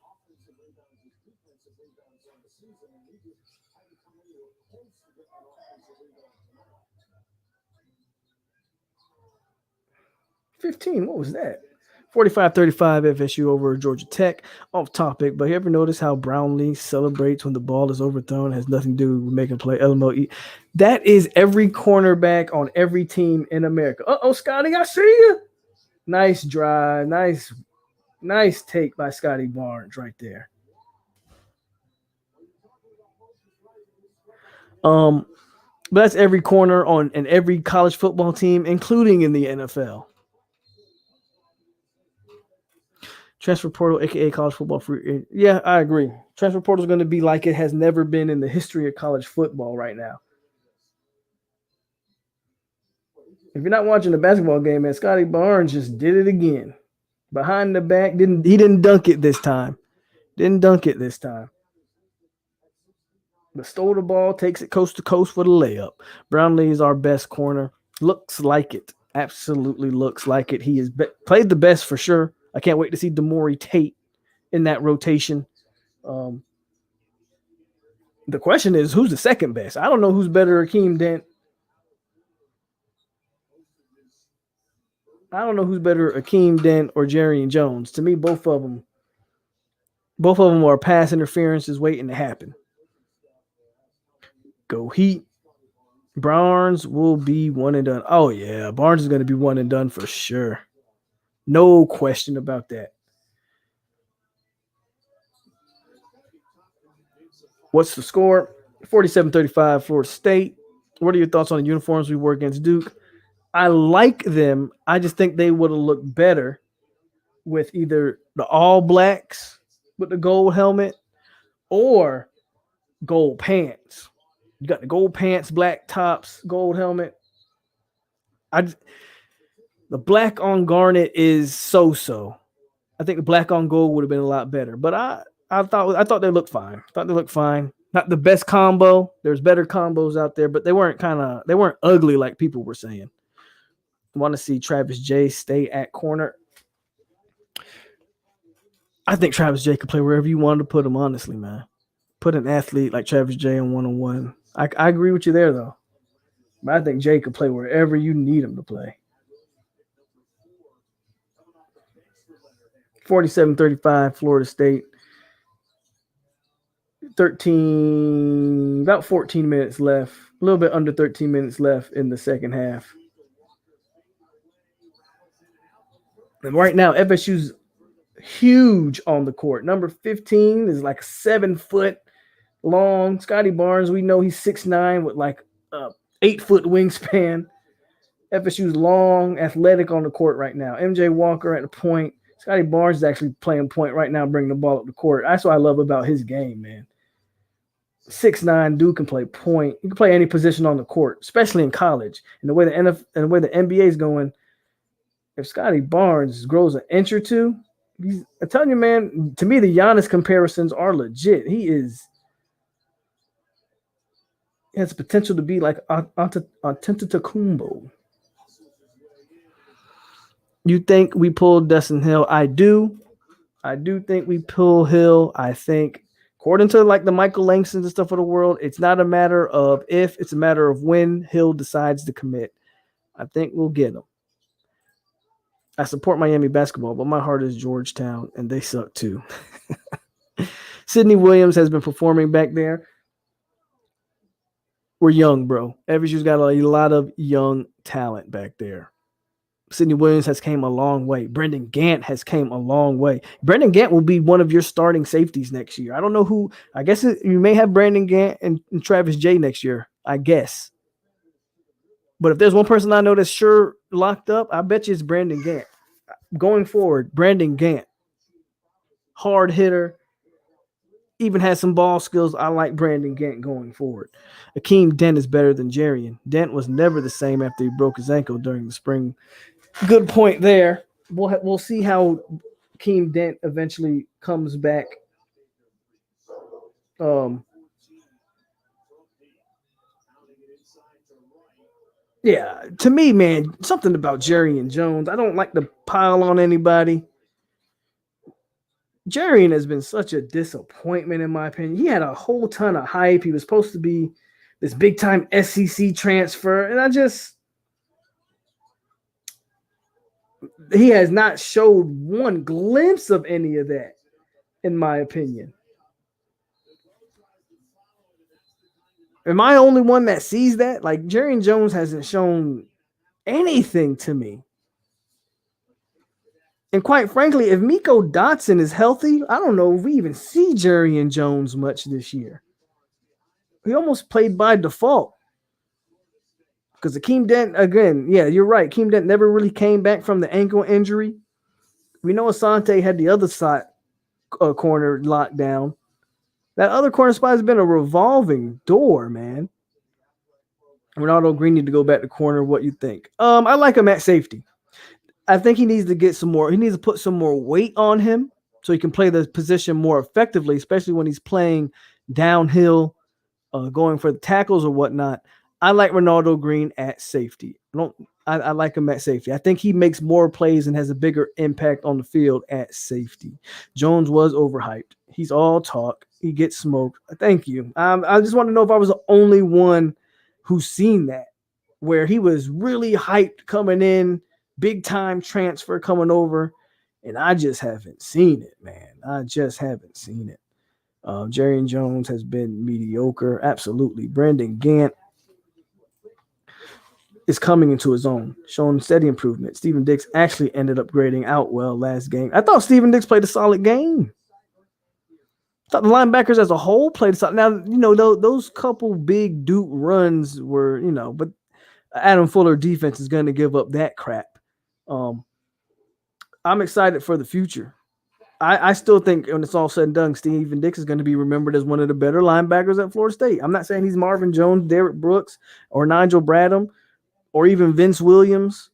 $15, what was that? 45-35 FSU over Georgia Tech. Off topic, but you ever notice how Brownlee celebrates when the ball is overthrown? It has nothing to do with making a play. LMOE. That is every cornerback on every team in America. Scotty, I see you. Nice drive. Nice take by Scotty Barnes right there. But that's every corner in every college football team, including in the NFL. Transfer portal, a.k.a. college football free. Yeah, I agree. Transfer portal is going to be like it has never been in the history of college football right now. If you're not watching the basketball game, man, Scotty Barnes just did it again. Behind the back, he didn't dunk it this time. But stole the ball, takes it coast to coast for the layup. Brownlee is our best corner. Looks like it. Absolutely looks like it. He has played the best for sure. I can't wait to see Damori Tate in that rotation. The question is, who's the second best? I don't know who's better, Akeem Dent. I don't know who's better, Akeem Dent or Jerry Jones. To me, both of them are pass interferences waiting to happen. Go Heat. Barnes will be one and done. Oh, yeah. Barnes is going to be one and done for sure. No question about that. What's the score? 47-35 Florida State. What are your thoughts on the uniforms we wore against Duke? I like them. I just think they would have looked better with either the all blacks with the gold helmet or gold pants. You got the gold pants, black tops, gold helmet. The black on garnet is so. I think the black on gold would have been a lot better, but I thought they looked fine. Not the best combo. There's better combos out there, but they weren't ugly like people were saying. Want to see Travis J stay at corner. I think Travis J could play wherever you wanted to put him, honestly, man. Put an athlete like Travis J on one-on-one. I agree with you there, though. But I think J could play wherever you need him to play. 47-35, Florida State. About 14 minutes left. A little bit under 13 minutes left in the second half. And right now, FSU's huge on the court. Number 15 is like 7 foot long. Scotty Barnes, we know he's 6'9" with like a 8 foot wingspan. FSU's long, athletic on the court right now. MJ Walker at the point. Scotty Barnes is actually playing point right now, bringing the ball up the court. That's what I love about his game, man. 6'9" dude can play point. He can play any position on the court, especially in college. And the way the NBA is going, if Scotty Barnes grows an inch or two, I'm telling you, man, to me, the Giannis comparisons are legit. He has the potential to be like Antetokounmpo. You think we pulled Dustin Hill? I do. I do think we pull Hill. I think, according to like the Michael Langstons and stuff of the world, it's not a matter of if, it's a matter of when Hill decides to commit. I think we'll get him. I support Miami basketball, but my heart is Georgetown, and they suck too. Sidney Williams has been performing back there. We're young, bro. FSU's got a lot of young talent back there. Sidney Williams has came a long way. Brendan Gant has came a long way. Brendan Gant will be one of your starting safeties next year. I don't know who. I guess you may have Brandon Gant and Travis J next year, I guess. But if there's one person I know that's sure locked up, I bet you it's Brandon Gant. Going forward, Brandon Gant. Hard hitter. Even has some ball skills. I like Brandon Gant going forward. Akeem Dent is better than Jarian. Dent was never the same after he broke his ankle during the spring. Good point there. We'll see how Akeem Dent eventually comes back. Yeah, to me, man, something about Jarian Jones. I don't like to pile on anybody. Jarian has been such a disappointment, in my opinion. He had a whole ton of hype. He was supposed to be this big-time SEC transfer, and he has not showed one glimpse of any of that, in my opinion. Am I the only one that sees that? Like, Jarian Jones hasn't shown anything to me. And quite frankly, if Miko Dotson is healthy, I don't know if we even see Jarian Jones much this year. He almost played by default. Because Akeem Dent, again, yeah, you're right. Akeem Dent never really came back from the ankle injury. We know Asante had the other side corner locked down. That other corner spot has been a revolving door, man. Ronaldo Green need to go back to corner. What you think? I like him at safety. I think he needs to get some more. He needs to put some more weight on him so he can play the position more effectively, especially when he's playing downhill, going for the tackles or whatnot. I like Ronaldo Green at safety. I like him at safety. I think he makes more plays and has a bigger impact on the field at safety. Jones was overhyped. He's all talk. He gets smoked. Thank you. I just want to know if I was the only one who's seen that, where he was really hyped coming in, big time transfer coming over, and I just haven't seen it, man. I just haven't seen it. Jarian Jones has been mediocre. Absolutely. Brandon Gant is coming into his own, showing steady improvement. Steven Dix actually ended up grading out well last game. I thought Steven Dix played a solid game. I thought the linebackers as a whole played solid. Now, those couple big Duke runs were, but Adam Fuller defense is going to give up that crap. I'm excited for the future. I still think when it's all said and done, Steven Dix is going to be remembered as one of the better linebackers at Florida State. I'm not saying he's Marvin Jones, Derek Brooks, or Nigel Bradham, or even Vince Williams.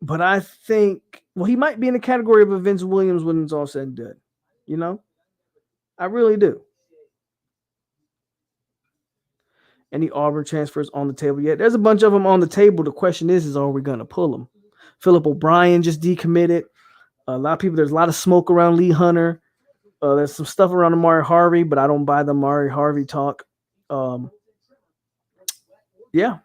But I think, well, he might be in the category of a Vince Williams when it's all said and done. You know? I really do. Any Auburn transfers on the table yet? There's a bunch of them on the table. The question is are we going to pull them? Philip O'Brien just decommitted. A lot of people, there's a lot of smoke around Lee Hunter. There's some stuff around Amari Harvey, but I don't buy the Amari Harvey talk. Yeah.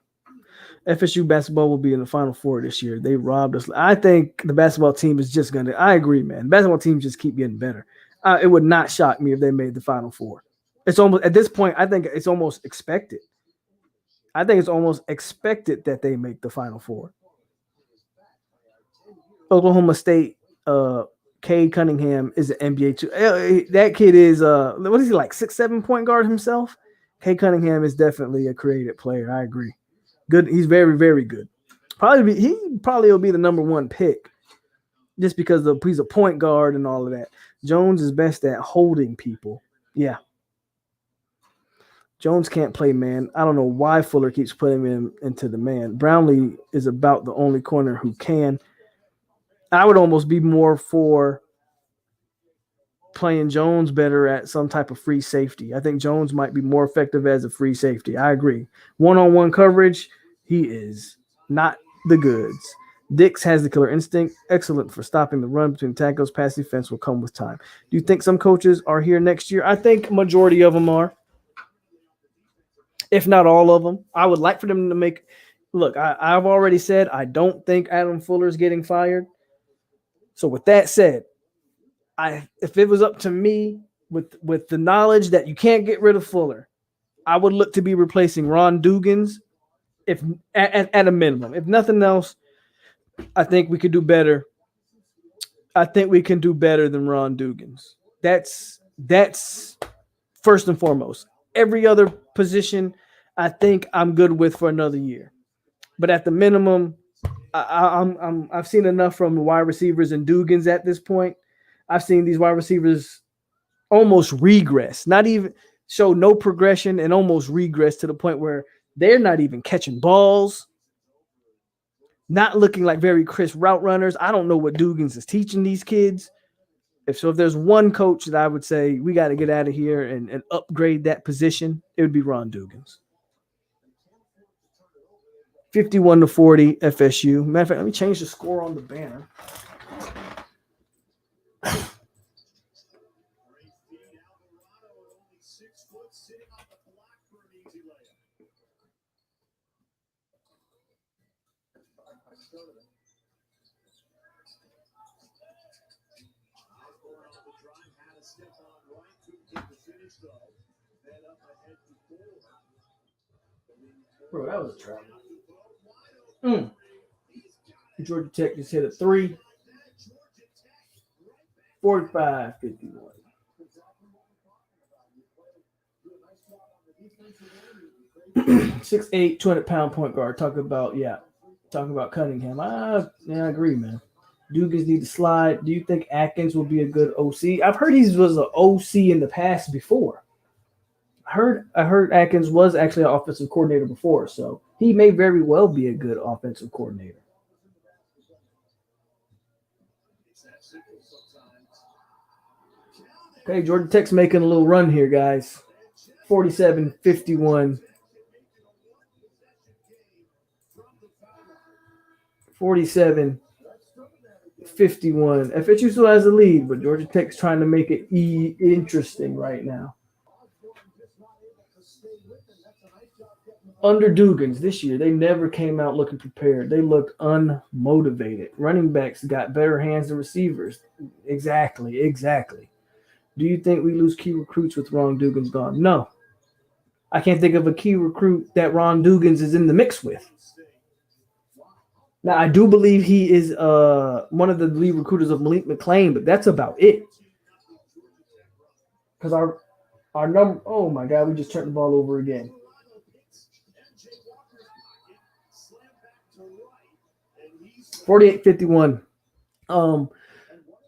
FSU basketball will be in the Final Four this year. They robbed us. I think the basketball team is just going to – I agree, man. Basketball teams just keep getting better. It would not shock me if they made the Final Four. It's almost – at this point, I think it's almost expected. I think it's almost expected that they make the Final Four. Oklahoma State Cade Cunningham is an NBA too. That kid is what is he, like 6'7" point guard himself? Cade Cunningham is definitely a creative player. I agree. Good. He's very, very good. He probably will be the number one pick just because he's a point guard and all of that. Jones is best at holding people. Yeah. Jones can't play man. I don't know why Fuller keeps putting him into the man. Brownlee is about the only corner who can. I would almost be more for playing Jones better at some type of free safety. I think Jones might be more effective as a free safety. I agree. One-on-one coverage, he is not the goods. Dix has the killer instinct. Excellent for stopping the run between tackles. Pass defense will come with time. Do you think some coaches are here next year? I think majority of them are. If not all of them. I would like for them to make – look, I've already said I don't think Adam Fuller is getting fired. So with that said, if it was up to me with the knowledge that you can't get rid of Fuller, I would look to be replacing Ron Dugans if at a minimum. If nothing else, I think we could do better. I think we can do better than Ron Dugans. That's first and foremost. Every other position, I think I'm good with for another year. But at the minimum, I've seen enough from the wide receivers and Dugans at this point. I've seen these wide receivers almost regress, not even show no progression and almost regress to the point where they're not even catching balls, not looking like very crisp route runners. I don't know what Dugans is teaching these kids. If there's one coach that I would say we got to get out of here and upgrade that position, it would be Ron Dugans. 51-40 FSU. Matter of fact, let me change the score on the banner. Bro, that was a travel. Georgia Tech just hit a 3. 45-51. (6'8", 200-pound point guard. Talking about Cunningham. I agree, man. Dugans need to slide. Do you think Atkins will be a good OC? I've heard he was an OC in the past before. I heard Atkins was actually an offensive coordinator before, so he may very well be a good offensive coordinator. Okay, Georgia Tech's making a little run here, guys. 47-51. 47-51. FSU still has the lead, but Georgia Tech's trying to make it interesting right now. Under Dugans this year, they never came out looking prepared. They looked unmotivated. Running backs got better hands than receivers. Exactly. Do you think we lose key recruits with Ron Dugans gone? No. I can't think of a key recruit that Ron Dugans is in the mix with. Now, I do believe he is one of the lead recruiters of Malik McClain, but that's about it. Because our number – oh, my God, we just turned the ball over again.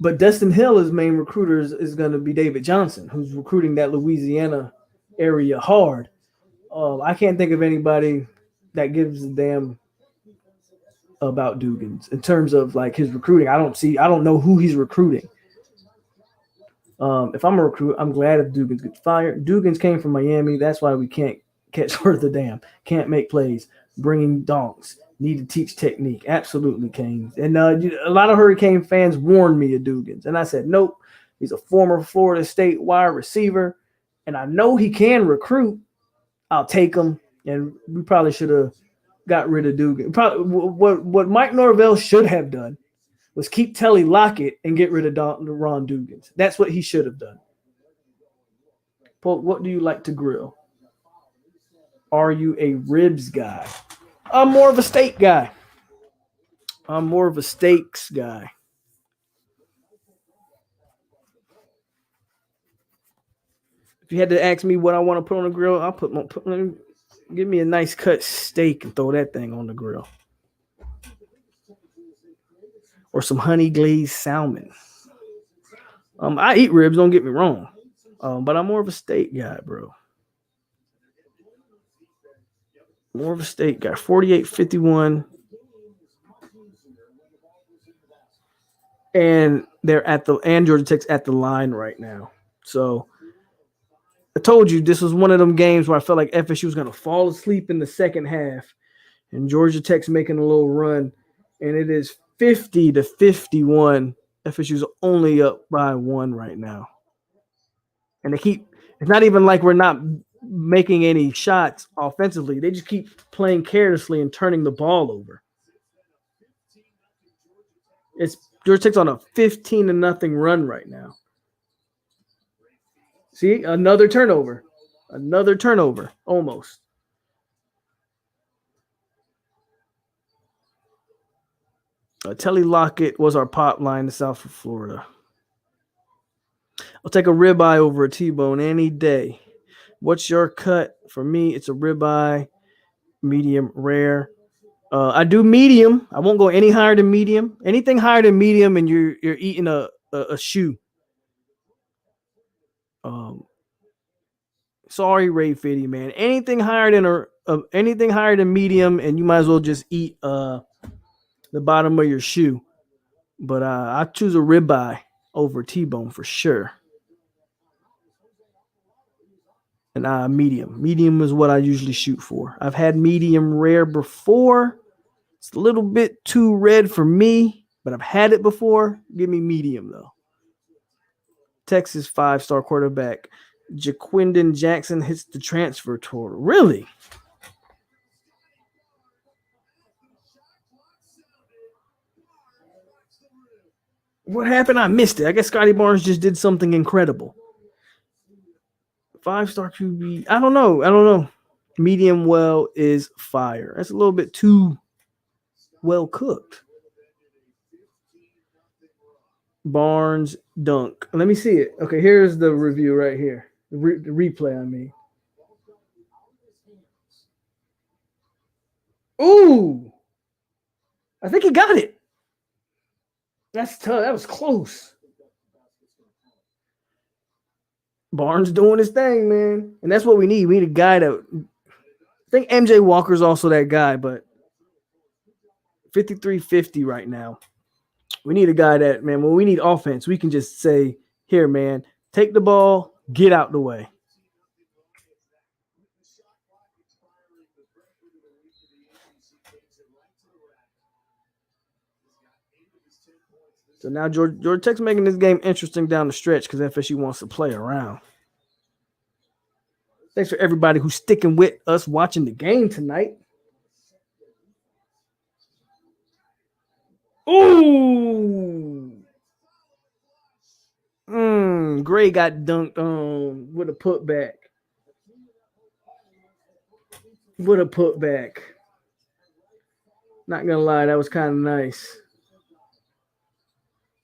But Destin Hill's main recruiter is going to be David Johnson, who's recruiting that Louisiana area hard. I can't think of anybody that gives a damn about Dugans in terms of like his recruiting. I don't know who he's recruiting. If I'm a recruit, I'm glad if Dugans gets fired. Dugans came from Miami. That's why we can't catch worth a damn. Can't make plays. Bringing donks. Need to teach technique. Absolutely, Canes. And a lot of Hurricane fans warned me of Dugans. And I said, nope. He's a former Florida State wide receiver. And I know he can recruit. I'll take him. And we probably should have got rid of Dugans. Probably what Mike Norvell should have done was keep Telly Lockett and get rid of Ron Dugans. That's what he should have done. Paul, what do you like to grill? Are you a ribs guy? I'm more of a steak guy. I'm more of a steaks guy. If you had to ask me what I want to put on the grill, I'll give me a nice cut steak and throw that thing on the grill. Or some honey glazed salmon. I eat ribs, don't get me wrong. But I'm more of a steak guy, bro. More of a steak guy. 48-51. And they're and Georgia Tech's at the line right now. So I told you this was one of them games where I felt like FSU was going to fall asleep in the second half. And Georgia Tech's making a little run. And it is 50-51. FSU's only up by 1 right now. And it's not even like we're not making any shots offensively. They just keep playing carelessly and turning the ball over. Georgia Tech's on a 15-0 run right now. See, another turnover. Almost. Telly Lockett was our pop line in South Florida. I'll take a ribeye over a T-bone any day. What's your cut? For me, it's a ribeye, medium rare. I do medium. I won't go any higher than medium. Anything higher than medium, and you're eating a shoe. Sorry, Ray Fitty, man. Anything higher than medium, and you might as well just eat the bottom of your shoe. But I choose a ribeye over T-bone for sure. And medium. Medium is what I usually shoot for. I've had medium rare before. It's a little bit too red for me, but I've had it before. Give me medium, though. Texas 5-star quarterback Jaquindon Jackson hits the transfer portal. Really? What happened? I missed it. I guess Scotty Barnes just did something incredible. 5-star QB. I don't know. Medium well is fire. That's a little bit too well cooked. Barnes dunk. Let me see it. Okay, here's the review right here. The replay, I mean. Ooh. I think he got it. That's tough. That was close. Barnes doing his thing, man. And that's what we need. We need a guy that I think MJ Walker's also that guy, but 53-50 right now. We need a guy that, man, when we need offense, we can just say, here, man, take the ball, get out the way. So now Georgia Tech's making this game interesting down the stretch because FSU wants to play around. Thanks for everybody who's sticking with us watching the game tonight. Ooh. Gray got dunked on with a putback. Not gonna lie, that was kind of nice.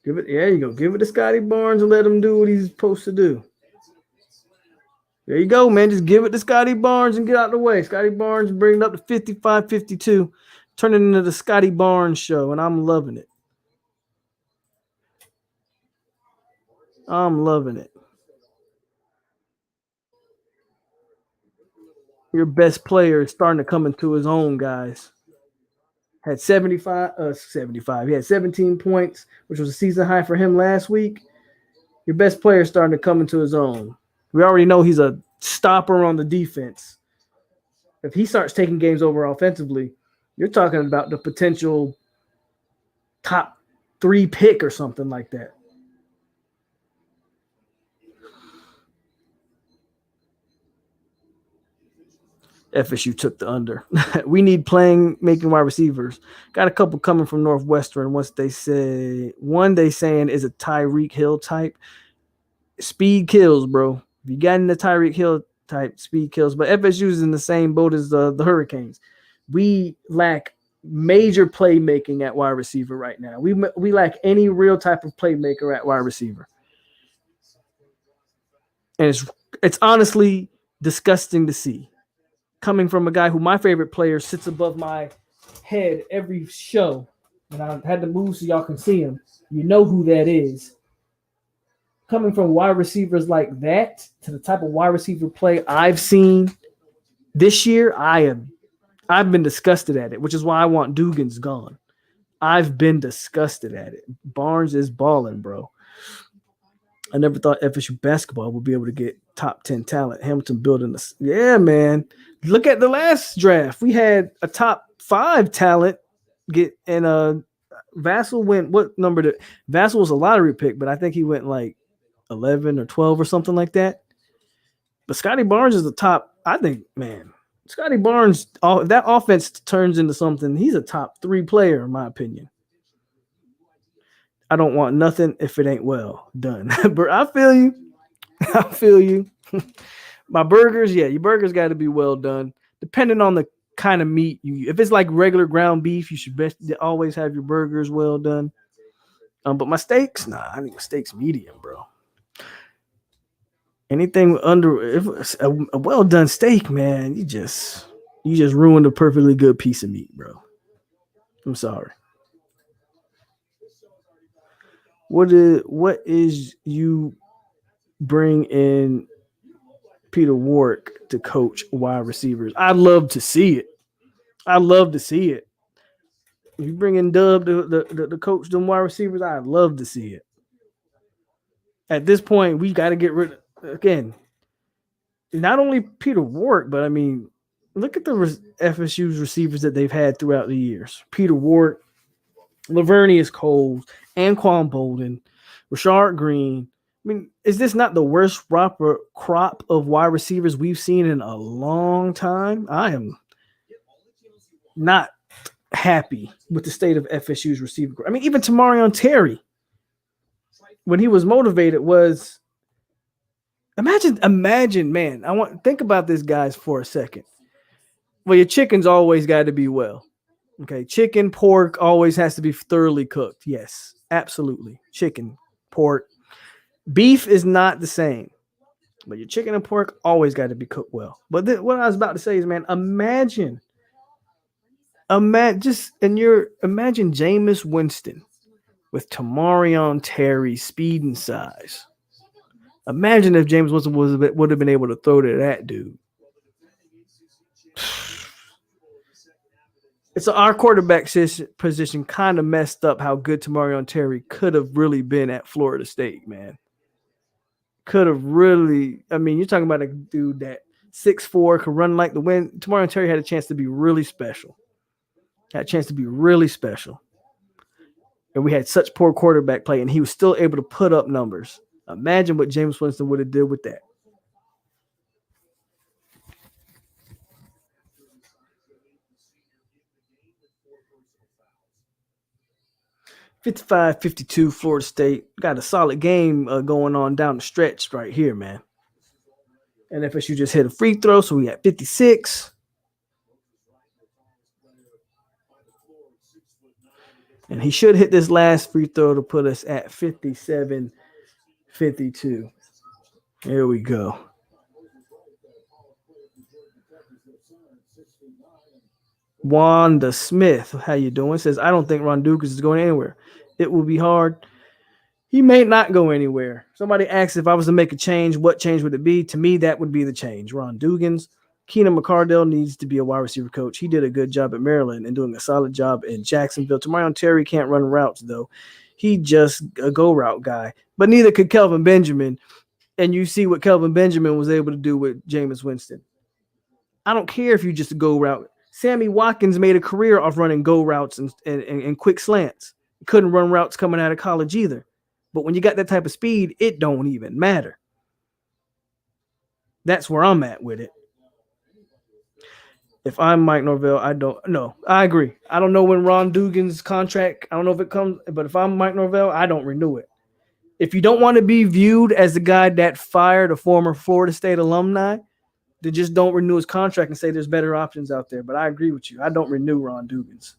There you go. Give it to Scotty Barnes and let him do what he's supposed to do. There you go, man. Just give it to Scotty Barnes and get out of the way. Scotty Barnes bring it up to 55-52. Turn it into the Scotty Barnes show, and I'm loving it. I'm loving it. Your best player is starting to come into his own, guys. Had 75. He had 17 points, which was a season high for him last week. Your best player is starting to come into his own. We already know he's a stopper on the defense. If he starts taking games over offensively, you're talking about the potential top 3 pick or something like that. FSU took the under. We need making wide receivers. Got a couple coming from Northwestern. Once they say they saying is a Tyreek Hill type. Speed kills, bro. If you got in the Tyreek Hill type, speed kills. But FSU's in the same boat as the Hurricanes. We lack major playmaking at wide receiver right now. We lack any real type of playmaker at wide receiver. And it's honestly disgusting to see. Coming from a guy who my favorite player sits above my head every show, and I had to move so y'all can see him. You know who that is. Coming from wide receivers like that to the type of wide receiver play I've seen this year, I've been disgusted at it, which is why I want Dugan's gone. I've been disgusted at it. Barnes is balling, bro. I never thought FSU basketball would be able to get top 10 talent. Hamilton building this. Yeah, man. Look at the last draft. We had a top 5 talent Vassell went, what number did Vassell was a lottery pick, but I think he went like 11 or 12 or something like that. But Scotty Barnes is the top. I think, man, Scotty Barnes, that offense turns into something. He's a top 3 player, in my opinion. I don't want nothing if it ain't well done. But I feel you. I feel you. My burgers, yeah, your burgers got to be well done. Depending on the kind of meat if it's like regular ground beef, you should always have your burgers well done. But my steaks, I need my steaks medium, bro. Anything if it's a well done steak, man, you just ruined a perfectly good piece of meat, bro. I'm sorry. What is you bring in Peter Warwick to coach wide receivers? I'd love to see it. If you bring in Dub to coach them wide receivers, I'd love to see it. At this point, we got to get rid of, again, not only Peter Warwick, but I mean, look at the FSU's receivers that they've had throughout the years. Peter Warwick, Lavernius Coles, Anquan Bolden, Rashard Green. I mean, is this not the worst crop of wide receivers we've seen in a long time? I am not happy with the state of FSU's receiver group. I mean, even Tamarion Terry, when he was motivated, was imagine, man. Think about this, guys, for a second. Well, your chicken's always got to be well. Okay, chicken, pork always has to be thoroughly cooked. Yes, absolutely. Chicken, pork. Beef is not the same, but your chicken and pork always got to be cooked well. But what I was about to say is, man, imagine Jameis Winston with Tamarion Terry's speed and size. Imagine if James Winston would have been able to throw to that dude. It's our quarterback position kind of messed up how good Tamarion Terry could have really been at Florida State, man. Could have really, I mean, you're talking about a dude that 6'4", could run like the wind. Tamarion Terry had a chance to be really special. And we had such poor quarterback play, and he was still able to put up numbers. Imagine what James Winston would have did with that. (55-52) Florida State got a solid game going on down the stretch right here, man. And FSU just hit a free throw, so we got 56. And he should hit this last free throw to put us at 57-52. Here we go. Wanda Smith, how you doing? Says, I don't think Ron Dukas is going anywhere. It will be hard He may not go anywhere. Somebody asked if I was to make a change, what change would it be? To me, that would be the change. Ron Dugans. Keenan McCardell needs to be a wide receiver coach. He did a good job at Maryland and doing a solid job in Jacksonville. Tamarion Terry can't run routes, though. He just a go route guy. But neither could Kelvin Benjamin. And you see what Kelvin Benjamin was able to do with Jameis Winston. I don't care if you just go route. Sammy Watkins made a career off running go routes and quick slants. Couldn't run routes coming out of college either. But when you got that type of speed, it don't even matter. That's where I'm at with it. If I'm Mike Norvell, I don't know. I agree. I don't know when Ron Dugan's contract, I don't know if it comes, but if I'm Mike Norvell, I don't renew it. If you don't want to be viewed as the guy that fired a former Florida State alumni, then just don't renew his contract and say there's better options out there. But I agree with you. I don't renew Ron Dugan's.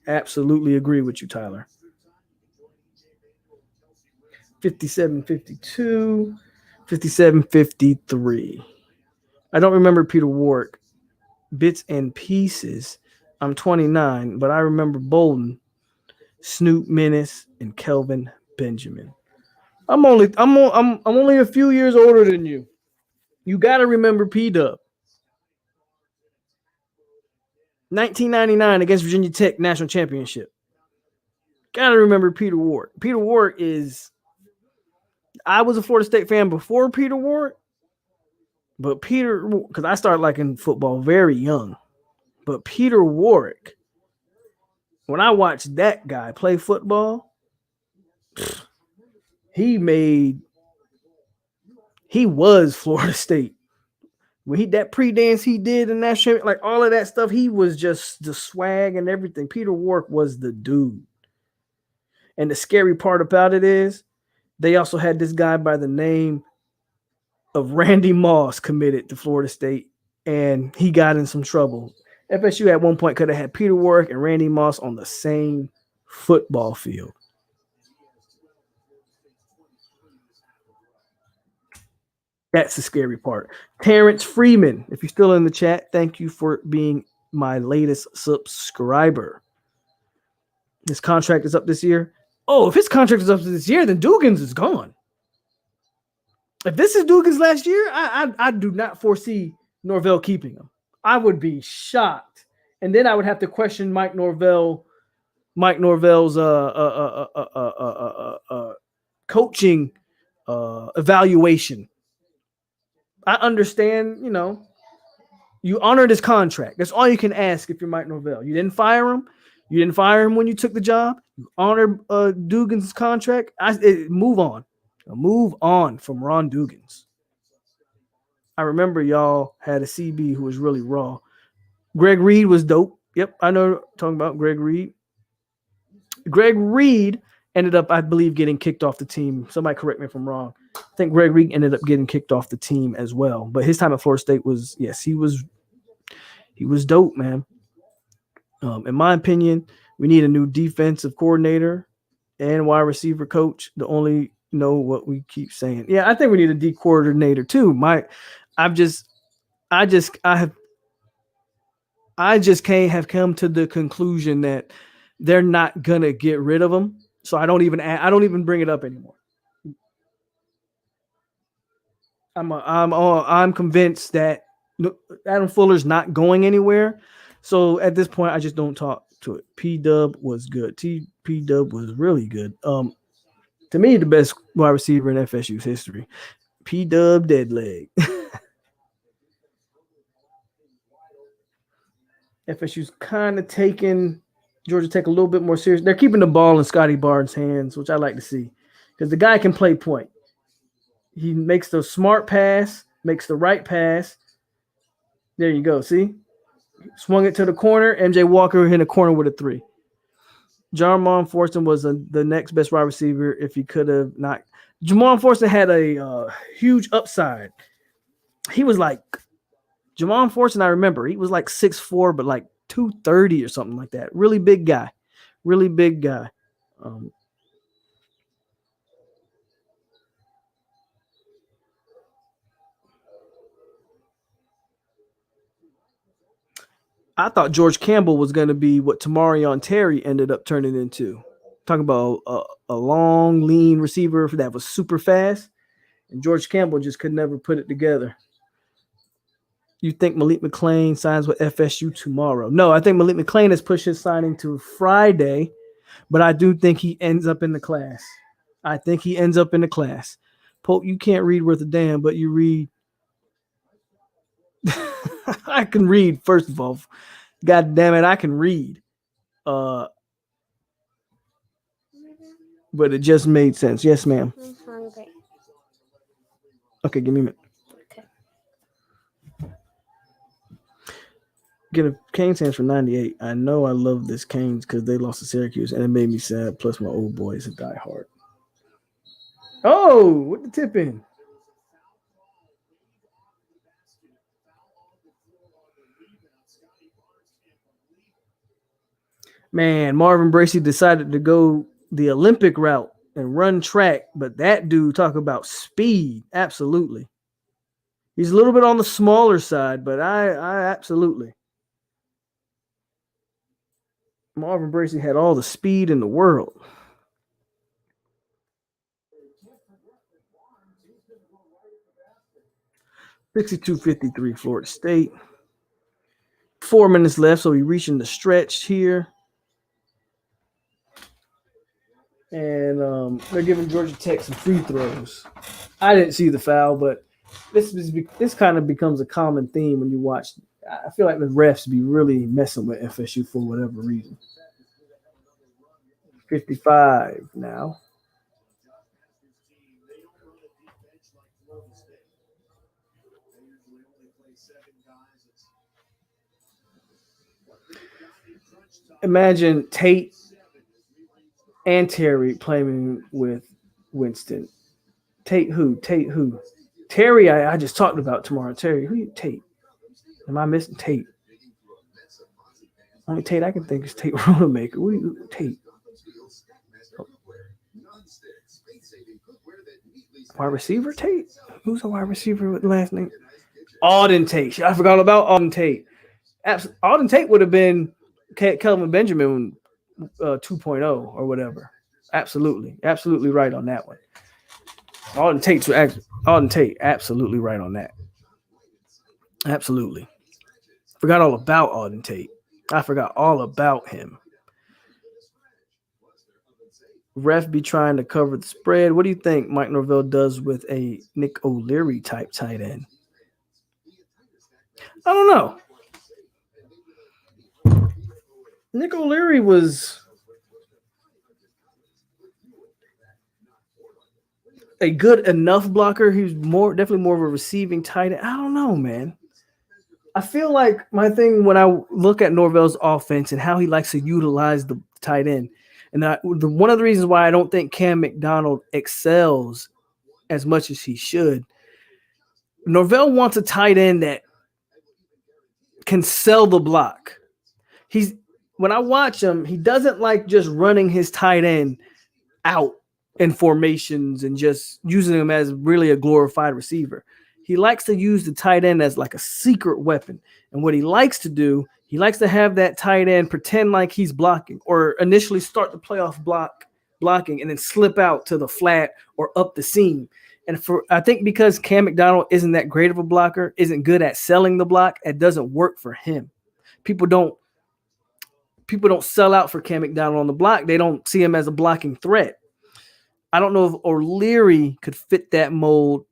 Absolutely agree with you, Tyler. 57-52, 57-53. I don't remember Peter Warwick. Bits and pieces. I'm 29, but I remember Bolden, Snoop Menace, and Kelvin Benjamin. I'm only a few years older than you. You got to remember P-Dub. 1999 against Virginia Tech national championship. Got to remember Peter Warwick. Peter Warwick is. I was a Florida State fan before Peter Warwick, but because I started liking football very young. But Peter Warwick, when I watched that guy play football, he was Florida State. When that pre-dance he did in that shit, like all of that stuff, he was just the swag and everything. Peter Warwick was the dude. And the scary part about it is they also had this guy by the name of Randy Moss committed to Florida State, and he got in some trouble. FSU at one point could have had Peter Warwick and Randy Moss on the same football field. That's the scary part. Terrence Freeman, if you're still in the chat, thank you for being my latest subscriber. His contract is up this year. Oh, if his contract is up this year, then Dugans is gone. If this is Dugans last year, I do not foresee Norvell keeping him. I would be shocked. And then I would have to question Mike Norvell's coaching evaluation. I understand, you honored his contract. That's all you can ask if you're Mike Norvell. You didn't fire him. You didn't fire him when you took the job. You honored Dugan's contract. Move on. Move on from Ron Dugans. I remember y'all had a CB who was really raw. Greg Reed was dope. Yep, I know talking about Greg Reed. Greg Reed ended up, I believe, getting kicked off the team. Somebody correct me if I'm wrong. I think Greg Reed ended up getting kicked off the team as well. But his time at Florida State was, yes, he was dope, man. In my opinion, we need a new defensive coordinator and wide receiver coach. The only know what we keep saying. Yeah, I think we need a D coordinator too. I just can't have come to the conclusion that they're not gonna get rid of him. So I don't even bring it up anymore. I'm convinced that Adam Fuller's not going anywhere. So at this point, I just don't talk to it. P-Dub was good. P-Dub was really good. To me, the best wide receiver in FSU's history. P-Dub dead leg. FSU's kind of taking Georgia Tech a little bit more serious. They're keeping the ball in Scotty Barnes' hands, which I like to see. Because the guy can play point. He makes the smart pass, makes the right pass. There you go. See? Swung it to the corner. MJ Walker hit a corner with a 3. Jamon Forston was the next best wide receiver if he could have not. Jamon Forston had a huge upside. He was like Jamon Forston, I remember. He was like 6'4", but like 230 or something like that. Really big guy. Really big guy. I thought George Campbell was going to be what Tamarion Terry ended up turning into. Talking about a long, lean receiver that was super fast, and George Campbell just could never put it together. You think Malik McClain signs with FSU tomorrow? No, I think Malik McClain has pushed his signing to Friday, but I do think he ends up in the class. I think he ends up in the class. Pope, you can't read worth a damn, but you read. I can read, first of all. God damn it, I can read. But it just made sense. Yes, ma'am. I'm hungry. Okay, give me a minute. Okay. Get a Canes fans for 98. I know I love this Canes because they lost to Syracuse and it made me sad. Plus, my old boy is a diehard. Oh, what the tip in? Man, Marvin Bracey decided to go the Olympic route and run track, but that dude talk about speed. Absolutely. He's a little bit on the smaller side, but I absolutely. Marvin Bracey had all the speed in the world. $62-53 Florida State. 4 minutes left, so we're reaching the stretch here. And they're giving Georgia Tech some free throws. I didn't see the foul, but this kind of becomes a common theme when you watch. I feel like the refs be really messing with FSU for whatever reason. 55 now. Imagine Tate and Terry playing with Winston. Tate who? Terry, I just talked about tomorrow. Terry, who you Tate? Am I missing Tate? Only Tate I can think is Tate Rodemaker. Who Tate? Wide receiver Tate? Who's a wide receiver with the last name? Auden Tate. I forgot about Auden Tate. Auden Tate would have been Kelvin Benjamin 2.0 or whatever. Absolutely right on that one. Auden Tate, absolutely right on that. Absolutely. Forgot all about Auden Tate. I forgot all about him. Ref be trying to cover the spread. What do you think Mike Norvell does with a Nick O'Leary type tight end? I don't know. Nick O'Leary was a good enough blocker. He was definitely more of a receiving tight end. I don't know, man. I feel like my thing when I look at Norvell's offense and how he likes to utilize the tight end, and one of the reasons why I don't think Cam McDonald excels as much as he should, Norvell wants a tight end that can sell the block. When I watch him, he doesn't like just running his tight end out in formations and just using him as really a glorified receiver. He likes to use the tight end as like a secret weapon. And what he likes to do, he likes to have that tight end pretend like he's blocking or initially start the playoff blocking and then slip out to the flat or up the seam. And I think because Cam McDonald isn't that great of a blocker, isn't good at selling the block, it doesn't work for him. People don't sell out for Cam McDonald on the block. They don't see him as a blocking threat. I don't know if O'Leary could fit that mold.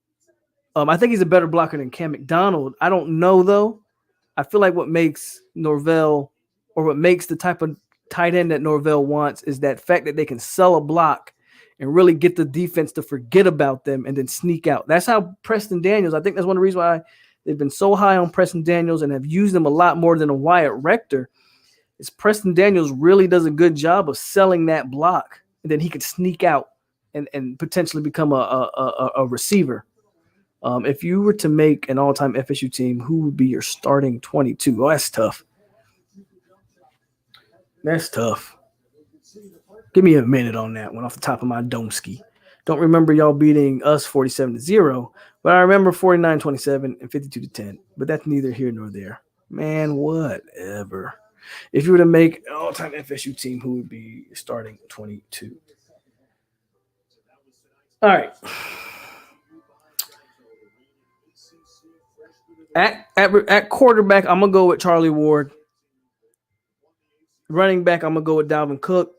I think he's a better blocker than Cam McDonald. I don't know, though. I feel like what makes Norvell or what makes the type of tight end that Norvell wants is that fact that they can sell a block and really get the defense to forget about them and then sneak out. That's how Preston Daniels, I think that's one of the reasons why they've been so high on Preston Daniels and have used him a lot more than a Wyatt Rector. Is Preston Daniels really does a good job of selling that block, and then he could sneak out and potentially become a receiver. If you were to make an all-time FSU team, who would be your starting 22? Oh, that's tough. That's tough. Give me a minute on that one off the top of my domski. Don't remember y'all beating us 47-0, but I remember 49-27 and 52-10. But that's neither here nor there. Man, whatever. If you were to make an all-time FSU team, who would be starting 22? All right. At quarterback, I'm gonna go with Charlie Ward. Running back, I'm gonna go with Dalvin Cook.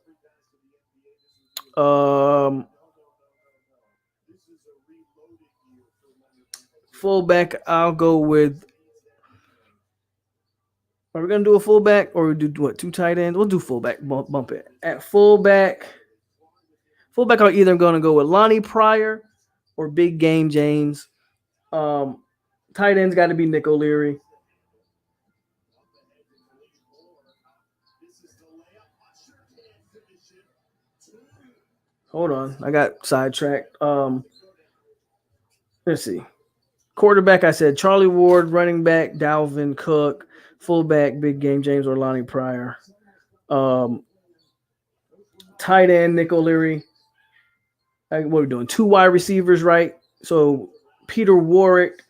Fullback, I'll go with. Are we gonna do a fullback or we do what? 2 tight ends? We'll do fullback. Bump it at fullback. Fullback, I'm either gonna go with Lonnie Pryor or Big Game James. Tight ends got to be Nick O'Leary. Hold on, I got sidetracked. Let's see. Quarterback, I said Charlie Ward. Running back, Dalvin Cook. Fullback, Big Game James or Lonnie Pryor. Tight end, Nick O'Leary. What are we doing? 2 wide receivers, right? So Peter Warrick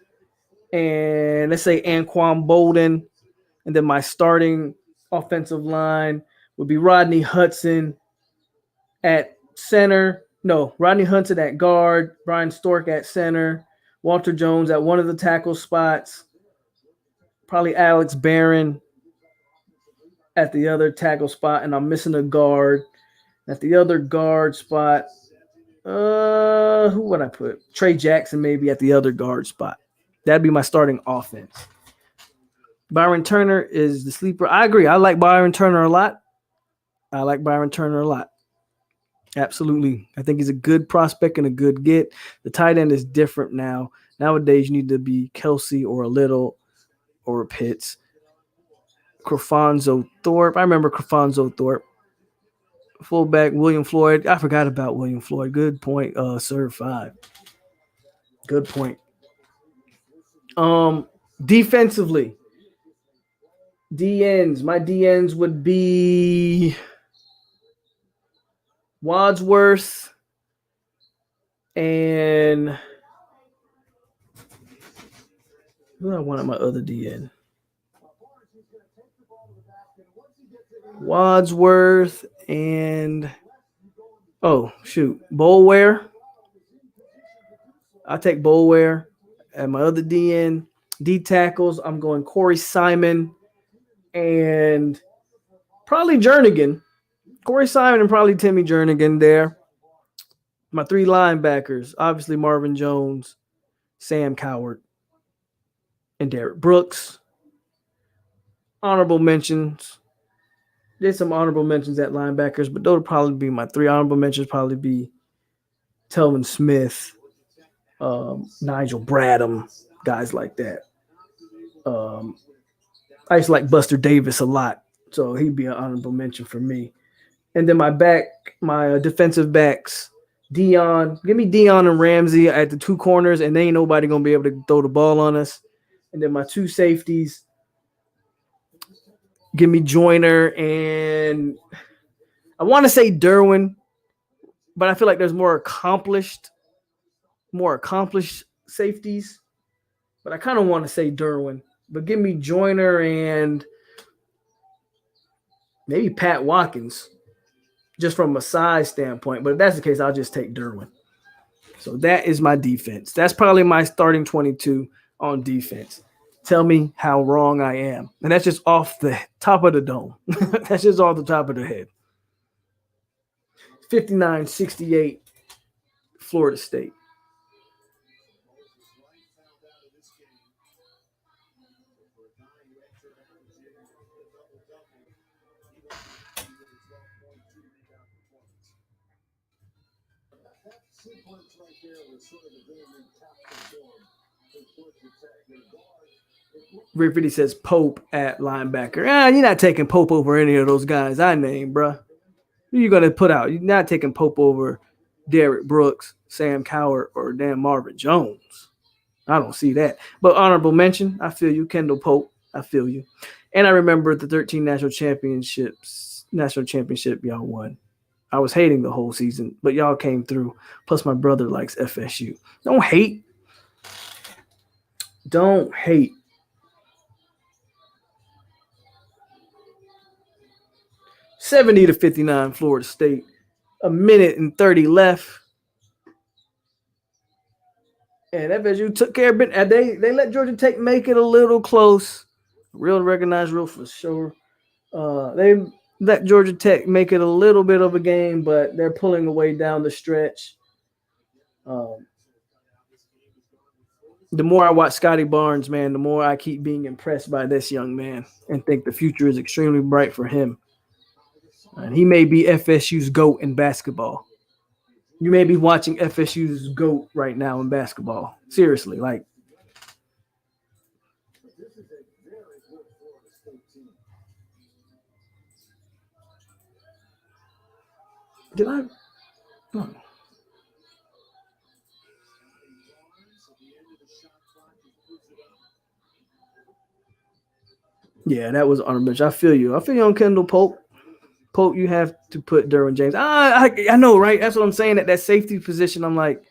and let's say Anquan Bolden. And then my starting offensive line would be Rodney Hudson at center. No, Rodney Hudson at guard. Brian Stork at center. Walter Jones at one of the tackle spots. Probably Alex Barron at the other tackle spot. And I'm missing a guard. At the other guard spot, who would I put? Trey Jackson maybe at the other guard spot. That'd be my starting offense. Byron Turner is the sleeper. I agree. I like Byron Turner a lot. Absolutely. I think he's a good prospect and a good get. The tight end is different now. Nowadays, you need to be Kelsey or a Little or a Pitts. Crefonzo Thorpe. I remember Crefonzo Thorpe. Fullback, William Floyd. I forgot about William Floyd. Good point, Sir 5. Good point. Defensively, DNs. My DNs would be Wadsworth and who do I want at my other DN? Wadsworth and Bolware. I'll take Bolware. And my other DN, D tackles, I'm going Corey Simon and probably Jernigan. Corey Simon and probably Timmy Jernigan there. My 3 linebackers, obviously Marvin Jones, Sam Coward, and Derek Brooks. Honorable mentions. There's some honorable mentions at linebackers, but those would probably be my 3 honorable mentions. Probably be Telvin Smith, Nigel Bradham, guys like that. I used to like Buster Davis a lot, so he'd be an honorable mention for me. And then my defensive backs, Dion. Give me Dion and Ramsey at the 2 corners, and they ain't nobody gonna be able to throw the ball on us. And then my 2 safeties. Give me Joyner and I want to say Derwin, but I feel like there's more accomplished safeties. But I kind of want to say Derwin. But give me Joyner and maybe Pat Watkins, just from a size standpoint. But if that's the case, I'll just take Derwin. So that is my defense. That's probably my starting 22 on defense. Tell me how wrong I am. And that's just off the top of the dome. That's just off the top of the head. 59-68, Florida State. Rick Fitty says Pope at linebacker. You're not taking Pope over any of those guys I named, bro. Who are you going to put out? You're not taking Pope over Derek Brooks, Sam Coward, or damn Marvin Jones. I don't see that. But honorable mention, I feel you. Kendall Pope, I feel you. And I remember the 13 national championship y'all won. I was hating the whole season, but y'all came through. Plus my brother likes FSU. Don't hate. 70-59 Florida State. A minute and 30 left. And FSU took care of it. They let Georgia Tech make it a little close. Real recognized, real for sure. They let Georgia Tech make it a little bit of a game, but they're pulling away down the stretch. The more I watch Scotty Barnes, man, the more I keep being impressed by this young man and think the future is extremely bright for him. And he may be FSU's GOAT in basketball. You may be watching FSU's GOAT right now in basketball. Seriously, like. Did I? Oh. Yeah, that was honorable mention. I feel you on Kendall Polk. Polk, you have to put Derwin James. I know, right? That's what I'm saying. At that safety position, I'm like,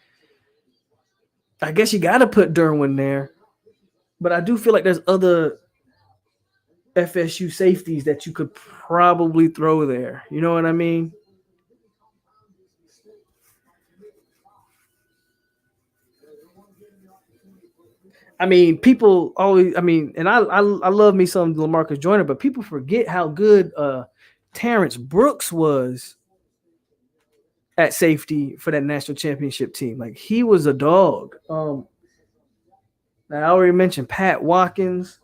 I guess you got to put Derwin there. But I do feel like there's other FSU safeties that you could probably throw there. You know what I mean? I mean, people always. I mean, and I love me some LaMarcus Joyner, but people forget how good Terrence Brooks was at safety for that national championship team. Like, he was a dog. I already mentioned Pat Watkins.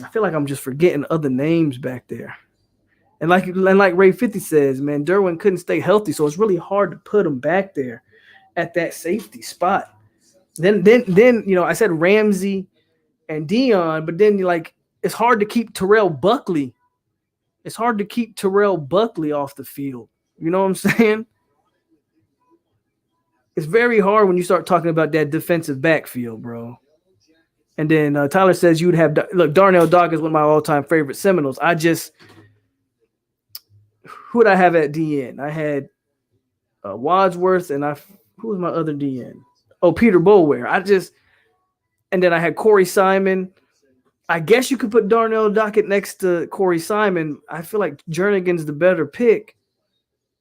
I feel like I'm just forgetting other names back there. And like Ray 50 says, man, Derwin couldn't stay healthy, so it's really hard to put him back there at that safety spot. Then I said Ramsey and Dion, but then it's hard to keep Terrell Buckley. It's hard to keep Terrell Buckley off the field. You know what I'm saying? It's very hard when you start talking about that defensive backfield, bro. And then Tyler says you'd have Darnell Dock is one of my all-time favorite Seminoles. Who would I have at DN? I had Wadsworth, and who was my other DN? Oh, Peter Boulware. And then I had Corey Simon. I guess you could put Darnell Dockett next to Corey Simon. I feel like Jernigan's the better pick.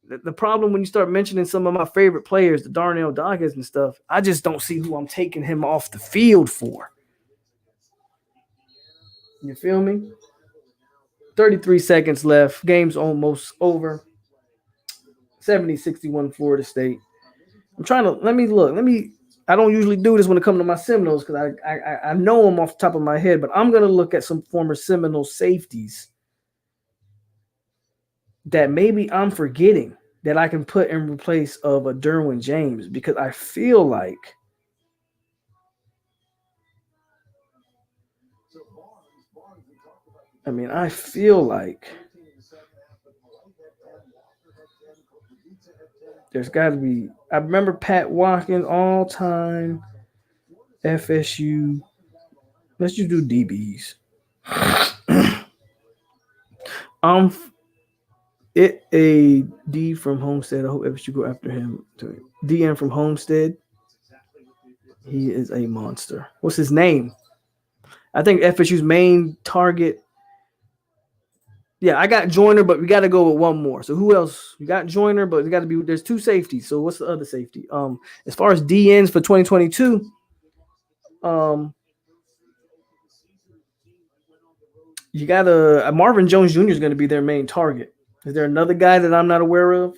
The problem when you start mentioning some of my favorite players, the Darnell Dockett and stuff, I just don't see who I'm taking him off the field for. You feel me? 33 seconds left. Game's almost over. 70-61 Florida State. I'm trying to let me I don't usually do this when it comes to my Seminoles because I know them off the top of my head, but I'm going to look at some former Seminole safeties that maybe I'm forgetting that I can put in place of a Derwin James because I feel like there's got to be. I remember Pat Watkins all time FSU. Let's just do DBs. A D from Homestead. I hope FSU go after him. DN from Homestead. He is a monster. What's his name? I think FSU's main target. Yeah, I got Joyner, but we got to go with one more. So who else? We got Joyner, but there's two safeties. So what's the other safety? As far as DNs for 2022, you got Marvin Jones Jr. is going to be their main target. Is there another guy that I'm not aware of?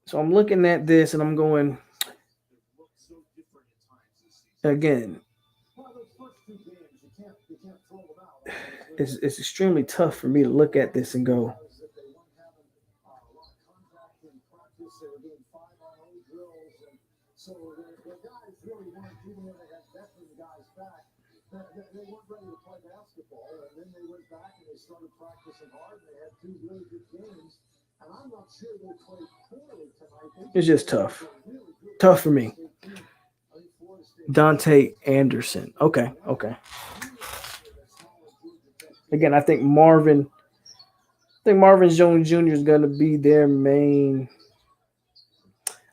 So I'm looking at this and I'm going again. It's extremely tough for me to look at this and go. It's just tough. Tough for me. Dante Anderson. Okay. Again, I think Marvin Jones Jr. is going to be their main.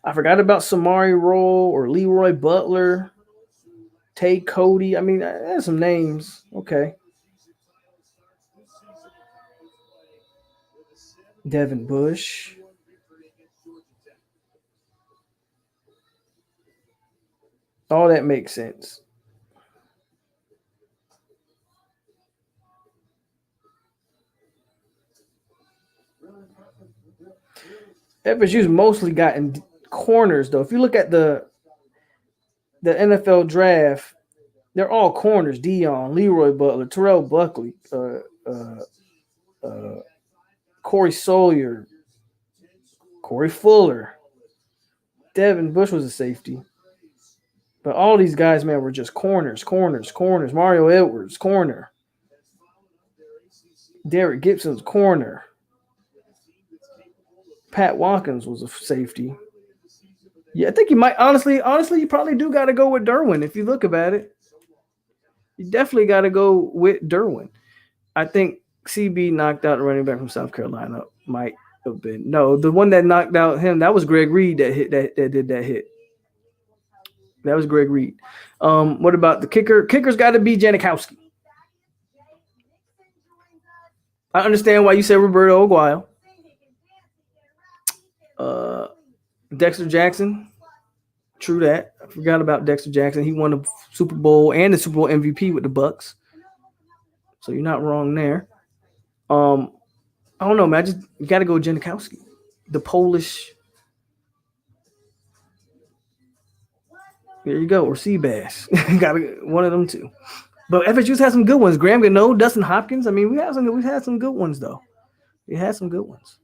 I forgot about Samari Roll or Leroy Butler, Tay Cody. I mean, there's some names. Okay. Devin Bush. All that makes sense. FSU's mostly gotten corners, though. If you look at the NFL draft, they're all corners. Dion, Leroy Butler, Terrell Buckley, Corey Sawyer, Corey Fuller. Devin Bush was a safety. But all these guys, man, were just corners. Mario Edwards, corner. Derek Gibson's corner. Pat Watkins was a safety. Yeah, I think you might honestly, you probably do got to go with Derwin if you look about it. You definitely got to go with Derwin. I think CB knocked out the running back from South Carolina. Might have been. No, the one that knocked out him, that was Greg Reed that did that hit. That was Greg Reed. What about the kicker? Kicker's got to be Janikowski. I understand why you said Roberto Aguayo. Dexter Jackson. True that. I forgot about Dexter Jackson. He won the Super Bowl and the Super Bowl MVP with the Bucks. So you're not wrong there. I don't know, man. You got to go Janikowski. The Polish. There you go. Or Seabass. Got one of them too. But FSU's had some good ones. Graham Gano, Dustin Hopkins. I mean, we've had some good ones though. We had some good ones.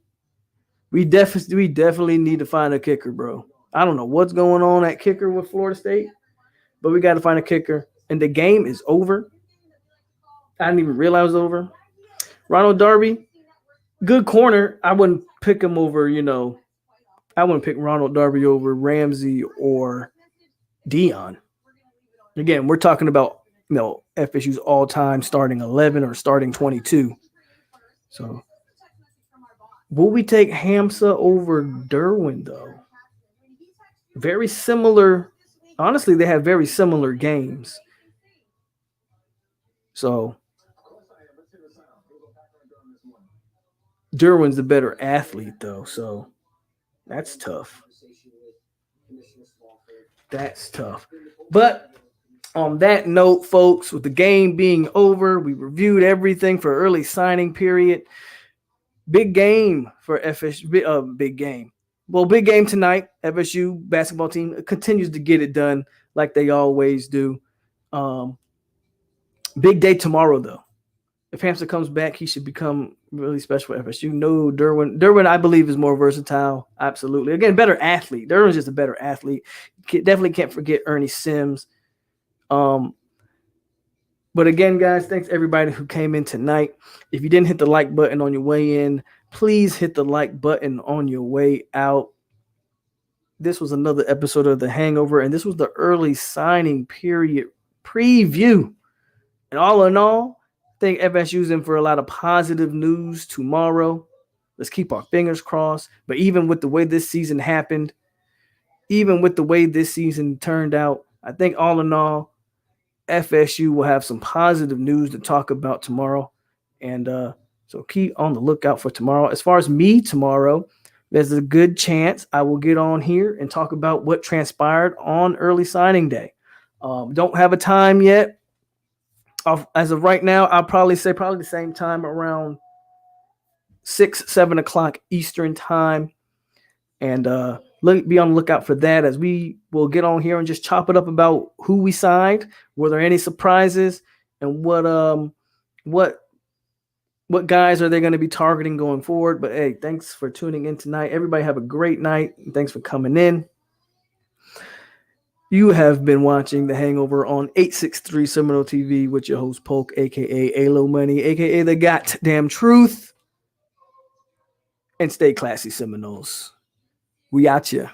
We definitely need to find a kicker, bro. I don't know what's going on at kicker with Florida State, but we got to find a kicker. And the game is over. I didn't even realize it was over. Ronald Darby, good corner. I wouldn't pick him over, I wouldn't pick Ronald Darby over Ramsey or Dion. Again, we're talking about, FSU's all-time starting 11 or starting 22. So will we take Hamza over Derwin, though? Very similar. Honestly, they have very similar games. So Derwin's the better athlete, though. So that's tough. That's tough. But on that note, folks, with the game being over, we reviewed everything for early signing period. Big game for FSU. Big game. Well, big game tonight. FSU basketball team continues to get it done like they always do. Big day tomorrow, though. If Hamza comes back, he should become really special for FSU. No, Derwin, I believe, is more versatile. Absolutely. Again, better athlete. Derwin's just a better athlete. Definitely can't forget Ernie Sims. But again, guys, thanks everybody who came in tonight. If you didn't hit the like button on your way in, please hit the like button on your way out. This was another episode of The Hangover, and this was the early signing period preview. And all in all, I think FSU's in for a lot of positive news tomorrow. Let's keep our fingers crossed. But even with the way this season happened, even with the way this season turned out, I think all in all, FSU will have some positive news to talk about tomorrow. And so keep on the lookout for tomorrow. As far as me tomorrow, there's a good chance I will get on here and talk about what transpired on early signing day. Don't have a time yet. As of right now, I'll probably say the same time, around 6-7 o'clock Eastern time. And be on the lookout for that, as we will get on here and just chop it up about who we signed, were there any surprises, and what guys are they going to be targeting going forward. But hey, thanks for tuning in tonight. Everybody have a great night. Thanks for coming in. You have been watching The Hangover on 863 Seminole TV with your host POLK, a.k.a. AloMoney, a.k.a. the goddamn truth. And stay classy, Seminoles. We out ya.